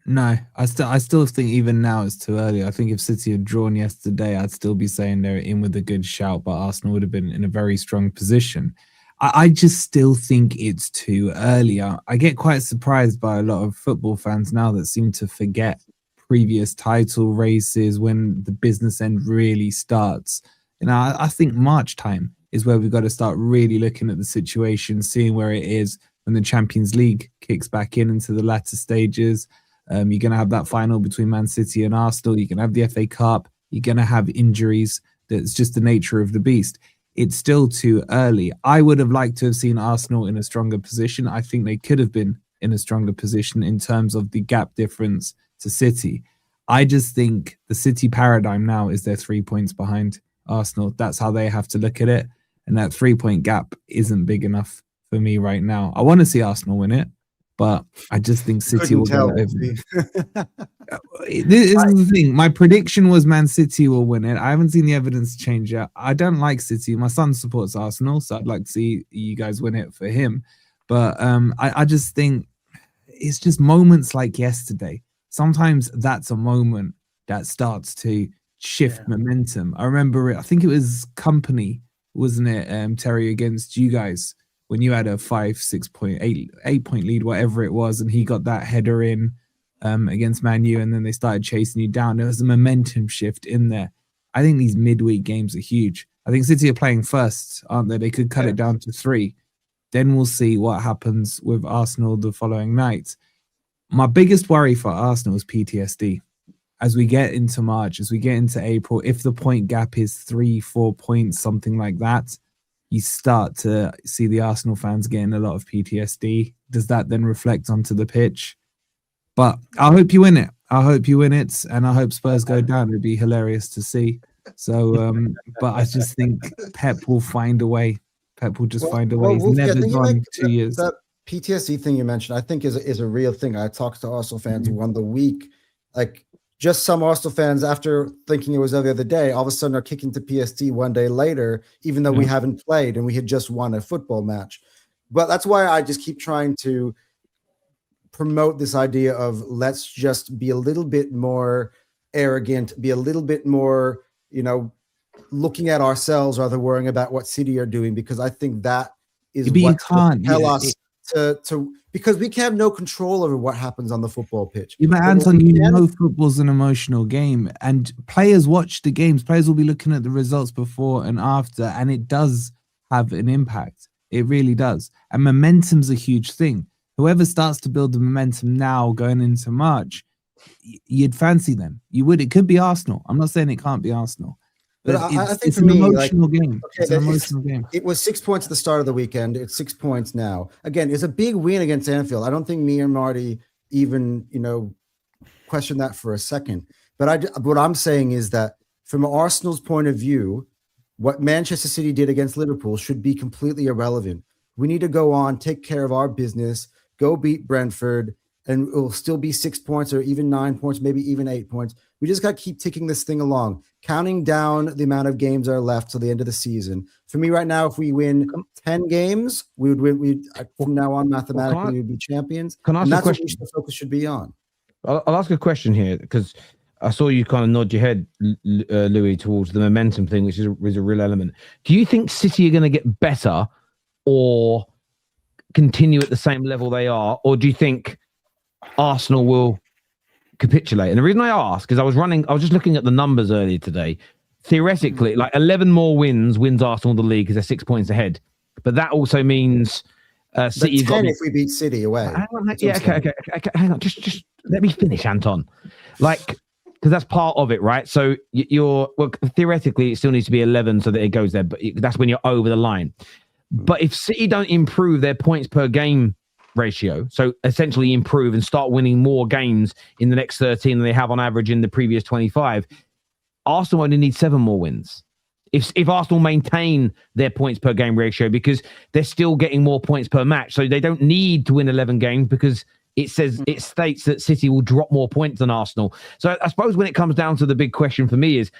No, I still think even now it's too early. I think if City had drawn yesterday, I'd still be saying they're in with a good shout, but Arsenal would have been in a very strong position. I just still think it's too early. I get quite surprised by a lot of football fans now that seem to forget previous title races when the business end really starts. You know, I think March time is where we've got to start really looking at the situation, seeing where it is when the Champions League kicks back into the latter stages. You're going to have that final between Man City and Arsenal. You're going to have the FA Cup. You're going to have injuries. That's just the nature of the beast. It's still too early. I would have liked to have seen Arsenal in a stronger position. I think they could have been in a stronger position in terms of the gap difference to City. I just think the City paradigm now is they're 3 points behind Arsenal. That's how they have to look at it. And that 3-point gap isn't big enough for me right now. I want to see Arsenal win it, but I just think City will go over. This is the thing. My prediction was Man City will win it. I haven't seen the evidence change yet. I don't like City. My son supports Arsenal, so I'd like to see you guys win it for him. But I just think it's just moments like yesterday. Sometimes that's a moment that starts to shift momentum. I remember it. I think it was Company, wasn't it, Terry, against you guys, when you had a 5-6 point, 8 point lead, whatever it was, and he got that header in against Man U, and then they started chasing you down. There was a momentum shift in there. I think these midweek games are huge. I think City are playing first, aren't they? They could cut it down to 3. Then we'll see what happens with Arsenal the following night. My biggest worry for Arsenal is PTSD. As we get into March, as we get into April, if the point gap is 3-4 points, something like that, you start to see the Arsenal fans getting a lot of PTSD. Does that then reflect onto the pitch? But I hope you win it. I hope you win it, and I hope Spurs go down. It'd be hilarious to see. So, but I just think Pep will find a way. Pep will just find a way. He's never gone 2 years. That PTSD thing you mentioned, I think is a real thing. I talked to Arsenal fans who won the week. Like, just some Arsenal fans, after thinking it was the other day, all of a sudden are kicking to PTSD one day later, even though we haven't played and we had just won a football match. But that's why I just keep trying to promote this idea of let's just be a little bit more arrogant, be a little bit more, looking at ourselves rather than worrying about what City are doing, because I think that is what can tell us to because we can have no control over what happens on the football pitch. Yeah, but Anton, football's an emotional game, and players watch the games. Players will be looking at the results before and after, and it does have an impact. It really does. And momentum's a huge thing. Whoever starts to build the momentum now going into March, you'd fancy them. You would. It could be Arsenal. I'm not saying it can't be Arsenal. But I think it's an emotional game. It's an emotional game. It was 6 points at the start of the weekend. It's 6 points now. Again, it's a big win against Anfield. I don't think me and Marty even, question that for a second. But what I'm saying is that from Arsenal's point of view, what Manchester City did against Liverpool should be completely irrelevant. We need to go on, take care of our business, go beat Brentford, and it will still be 6 points or even 9 points, maybe even 8 points. We just got to keep ticking this thing along, counting down the amount of games that are left till the end of the season. For me right now, if we win 10 games, we would win. From now on, mathematically, we would be champions. Can I ask and a that's question? what the focus should be on. I'll ask a question here because I saw you kind of nod your head, Louis, towards the momentum thing, which is a real element. Do you think City are going to get better or continue at the same level they are, or do you think Arsenal will capitulate? And the reason I ask is I was just looking at the numbers earlier today. Theoretically, like 11 more wins Arsenal the league because they're 6 points ahead. But that also means City got if we beat City away. Hang on. Just let me finish, Anton. Like, because that's part of it, right? So theoretically, it still needs to be 11 so that it goes there, but that's when you're over the line. But if City don't improve their points per game ratio, so essentially improve and start winning more games in the next 13 than they have on average in the previous 25, Arsenal only need 7 more wins. If Arsenal maintain their points per game ratio, because they're still getting more points per match, so they don't need to win 11 games because it states that City will drop more points than Arsenal. So I suppose when it comes down to the big question for me is,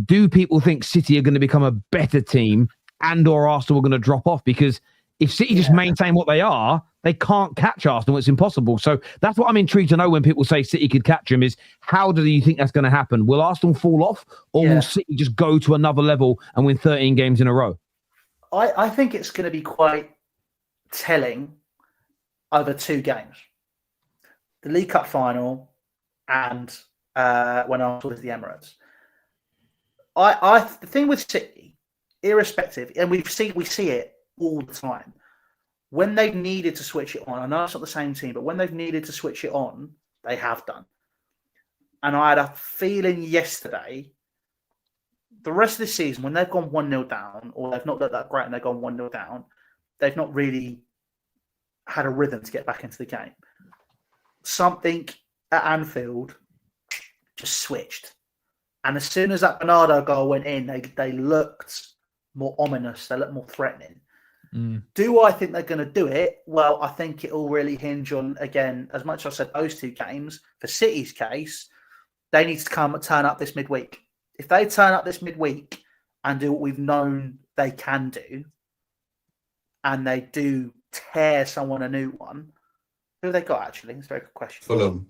do people think City are going to become a better team and or Arsenal are going to drop off? Because if City just maintain what they are, they can't catch Arsenal. It's impossible. So that's what I'm intrigued to know when people say City could catch them is, how do you think that's going to happen? Will Arsenal fall off or will City just go to another level and win 13 games in a row? I think it's going to be quite telling over 2 games. The League Cup final and when Arsenal was the Emirates. The thing with City, irrespective, and we see it all the time, when they've needed to switch it on, I know it's not the same team, but when they've needed to switch it on, they have done. And I had a feeling yesterday, the rest of the season, when they've gone 1-0 down, or they've not looked that great and they've gone 1-0 down, they've not really had a rhythm to get back into the game. Something at Anfield just switched. And as soon as that Bernardo goal went in, they looked more ominous. They looked more threatening. Do I think they're going to do it? Well, I think it will really hinge on, again, as much as I said those 2 games, for City's case, they need to turn up this midweek. If they turn up this midweek and do what we've known they can do, and they do tear someone a new one, who have they got, actually? It's a very good question. Fulham.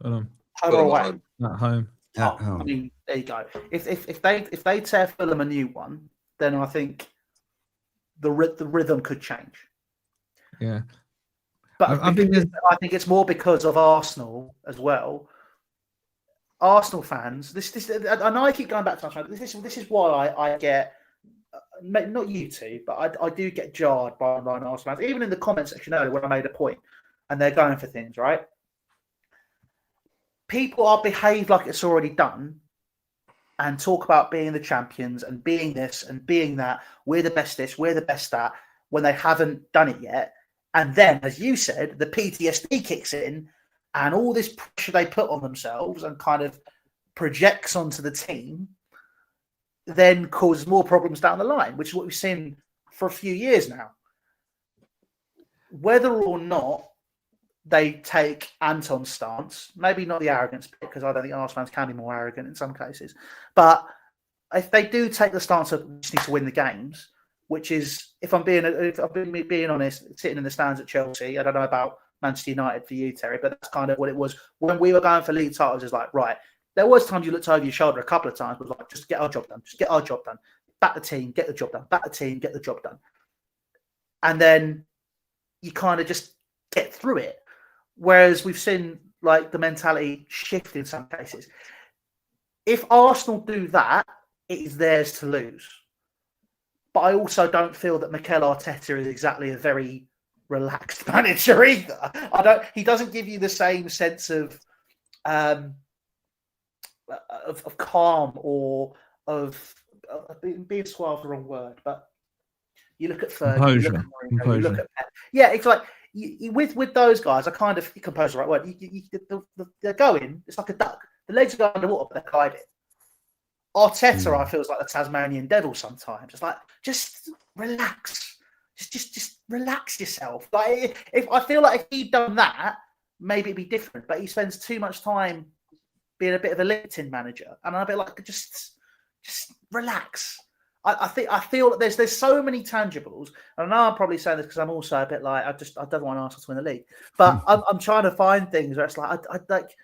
Home or away? At home. I mean, there you go. If they tear Fulham a new one, then I think the rhythm could change. Yeah, but I think it's more because of Arsenal as well. Arsenal fans, and I keep going back to Arsenal. This is why I get, not you two, but I do get jarred by Arsenal fans. Even in the comment section earlier when I made a point, and they're going for things, right? People are behave like it's already done and talk about being the champions and being this and being that. We're the best this, we're the best that, when they haven't done it yet. And then, as you said, the PTSD kicks in and all this pressure they put on themselves and kind of projects onto the team then causes more problems down the line, which is what we've seen for a few years now. Whether or not they take Anton's stance, maybe not the arrogance bit, because I don't think Arsenal fans can be more arrogant in some cases. But if they do take the stance of we just need to win the games, which is, if I'm being honest, sitting in the stands at Chelsea, I don't know about Manchester United for you, Terry, but that's kind of what it was when we were going for league titles. It's like, right, there was times you looked over your shoulder a couple of times, but like, just get our job done, just get our job done, back the team, get the job done, back the team, get the job done, and then you kind of just get through it. Whereas we've seen like the mentality shift in some cases. If Arsenal do that, it is theirs to lose. But I also don't feel that Mikel Arteta is exactly a very relaxed manager either. He doesn't give you the same sense of calm or of being suave, the wrong word, but you look at Fergie, you look at Mourinho, you look at Pep. Yeah, it's like with those guys, I kind of compose the right word. They're going. It's like a duck. The legs are going underwater, but they're guided. Arteta, I feel, is like the Tasmanian devil sometimes. It's like, just relax. Just relax yourself. Like, if I feel like if he'd done that, maybe it'd be different. But he spends too much time being a bit of a LinkedIn manager, and I'm a bit like, just relax. I feel that there's so many tangibles, and I know I'm probably saying this because I'm also a bit like I don't want Arsenal to win the league, but I'm trying to find things where it's like I like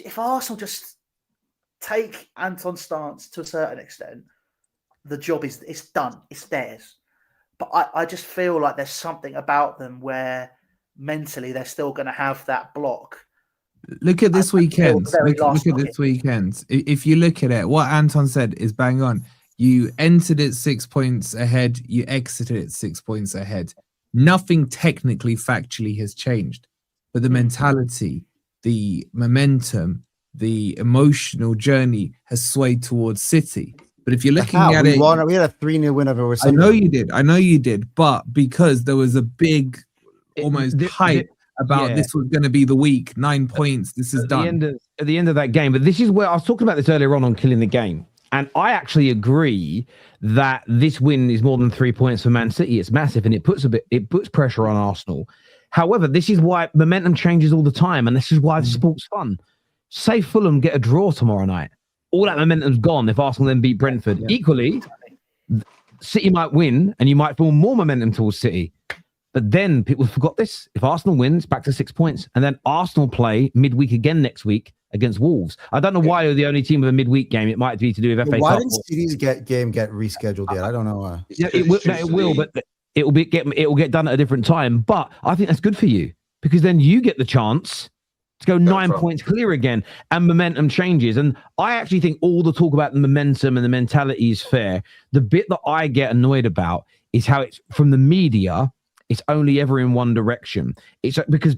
if Arsenal just take Anton's stance to a certain extent, the job it's done. It's theirs. But I just feel like there's something about them where mentally they're still going to have that block. Look at this weekend. Look at this weekend. If you look at it, what Anton said is bang on. You entered it 6 points ahead. You exited it 6 points ahead. Nothing technically, factually has changed. But the mentality, the momentum, the emotional journey has swayed towards City. But if you're looking at it... We had a 3-0 win over Sunderland. I know you did. But because there was a big, almost hype about this was going to be the week, 9 points, this is done. At the end of that game. But this is where I was talking about this earlier on Killing the Game. And I actually agree that this win is more than 3 points for Man City. It's massive and it puts pressure on Arsenal. However, this is why momentum changes all the time. And this is why sport's fun. Say Fulham get a draw tomorrow night. All that momentum's gone if Arsenal then beat Brentford. Yeah. Equally, City might win and you might feel more momentum towards City. But then people forgot this. If Arsenal wins, back to 6 points. And then Arsenal play midweek again next week against Wolves. I don't know why they're the only team with a midweek game. It might be to do with FA Cup. Why didn't City's game get rescheduled yet? I don't know why. Yeah, it will, but it will get done at a different time. But I think that's good for you because then you get the chance to go 9 points clear again and momentum changes. And I actually think all the talk about the momentum and the mentality is fair. The bit that I get annoyed about is how it's from the media. It's only ever in one direction. It's because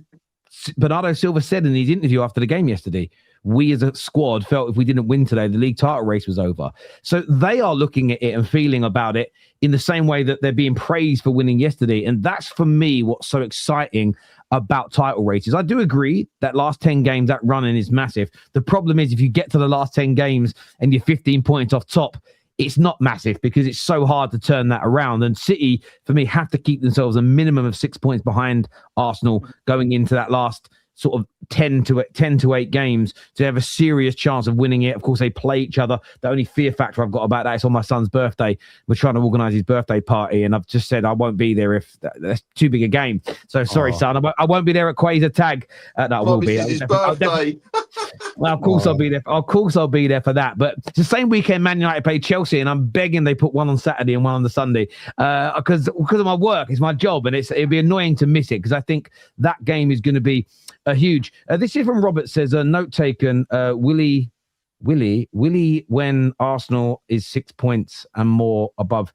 Bernardo Silva said in his interview after the game yesterday, we as a squad felt if we didn't win today, the league title race was over. So they are looking at it and feeling about it in the same way that they're being praised for winning yesterday. And that's for me what's so exciting about title races. I do agree that last 10 games, that running is massive. The problem is if you get to the last 10 games and you're 15 points off top, it's not massive because it's so hard to turn that around. And City, for me, have to keep themselves a minimum of 6 points behind Arsenal going into that last sort of 10 to 8 games to have a serious chance of winning it. Of course, they play each other. The only fear factor I've got about that is on my son's birthday. We're trying to organise his birthday party, and I've just said I won't be there if that's too big a game. So sorry, son. I won't be there at Quasar Tag. I will be. His birthday. Well, of course I'll be there. Of course I'll be there for that. But it's the same weekend Man United play Chelsea, and I'm begging they put one on Saturday and one on the Sunday because of my work. It's my job, and it'd be annoying to miss it because I think that game is going to be a huge. This is from Robert says a note taken. Willie, when Arsenal is 6 points and more above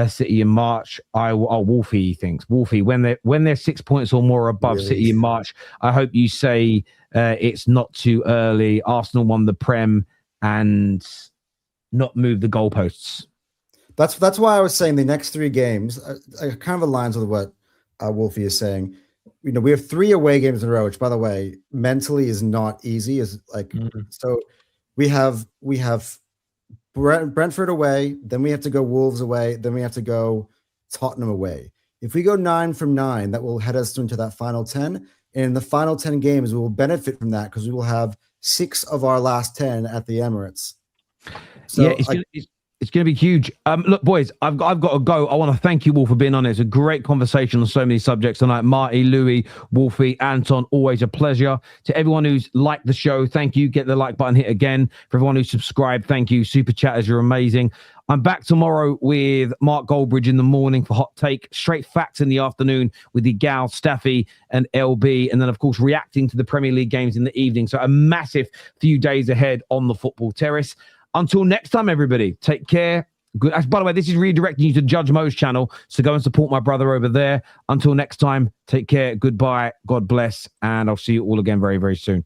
City in March, Wolfie he thinks Wolfie when they're 6 points or more above really? City in March. I hope you say it's not too early. Arsenal won the Prem and not move the goalposts. That's why I was saying the next 3 games kind of aligns with what Wolfie is saying. You know, we have 3 away games in a row, which, by the way, mentally is not easy. So we have Brentford away, then we have to go Wolves away, then we have to go Tottenham away. If we go 9 from 9, that will head us into that final 10. And in the final 10 games, we will benefit from that because we will have 6 of our last 10 at the Emirates. So yeah, it's going to be huge. Look, boys, I've got to go. I want to thank you all for being on it. It's a great conversation on so many subjects tonight. Marty, Louis, Wolfie, Anton, always a pleasure. To everyone who's liked the show, thank you. Get the like button hit again. For everyone who's subscribed, thank you. Super chatters, you're amazing. I'm back tomorrow with Mark Goldbridge in the morning for Hot Take. Straight Facts in the afternoon with the Gal, Staffy, and LB. And then, of course, reacting to the Premier League games in the evening. So a massive few days ahead on the Football Terrace. Until next time, everybody, take care. Good. By the way, this is redirecting you to Judge Mo's channel, so go and support my brother over there. Until next time, take care. Goodbye. God bless. And I'll see you all again very, very soon.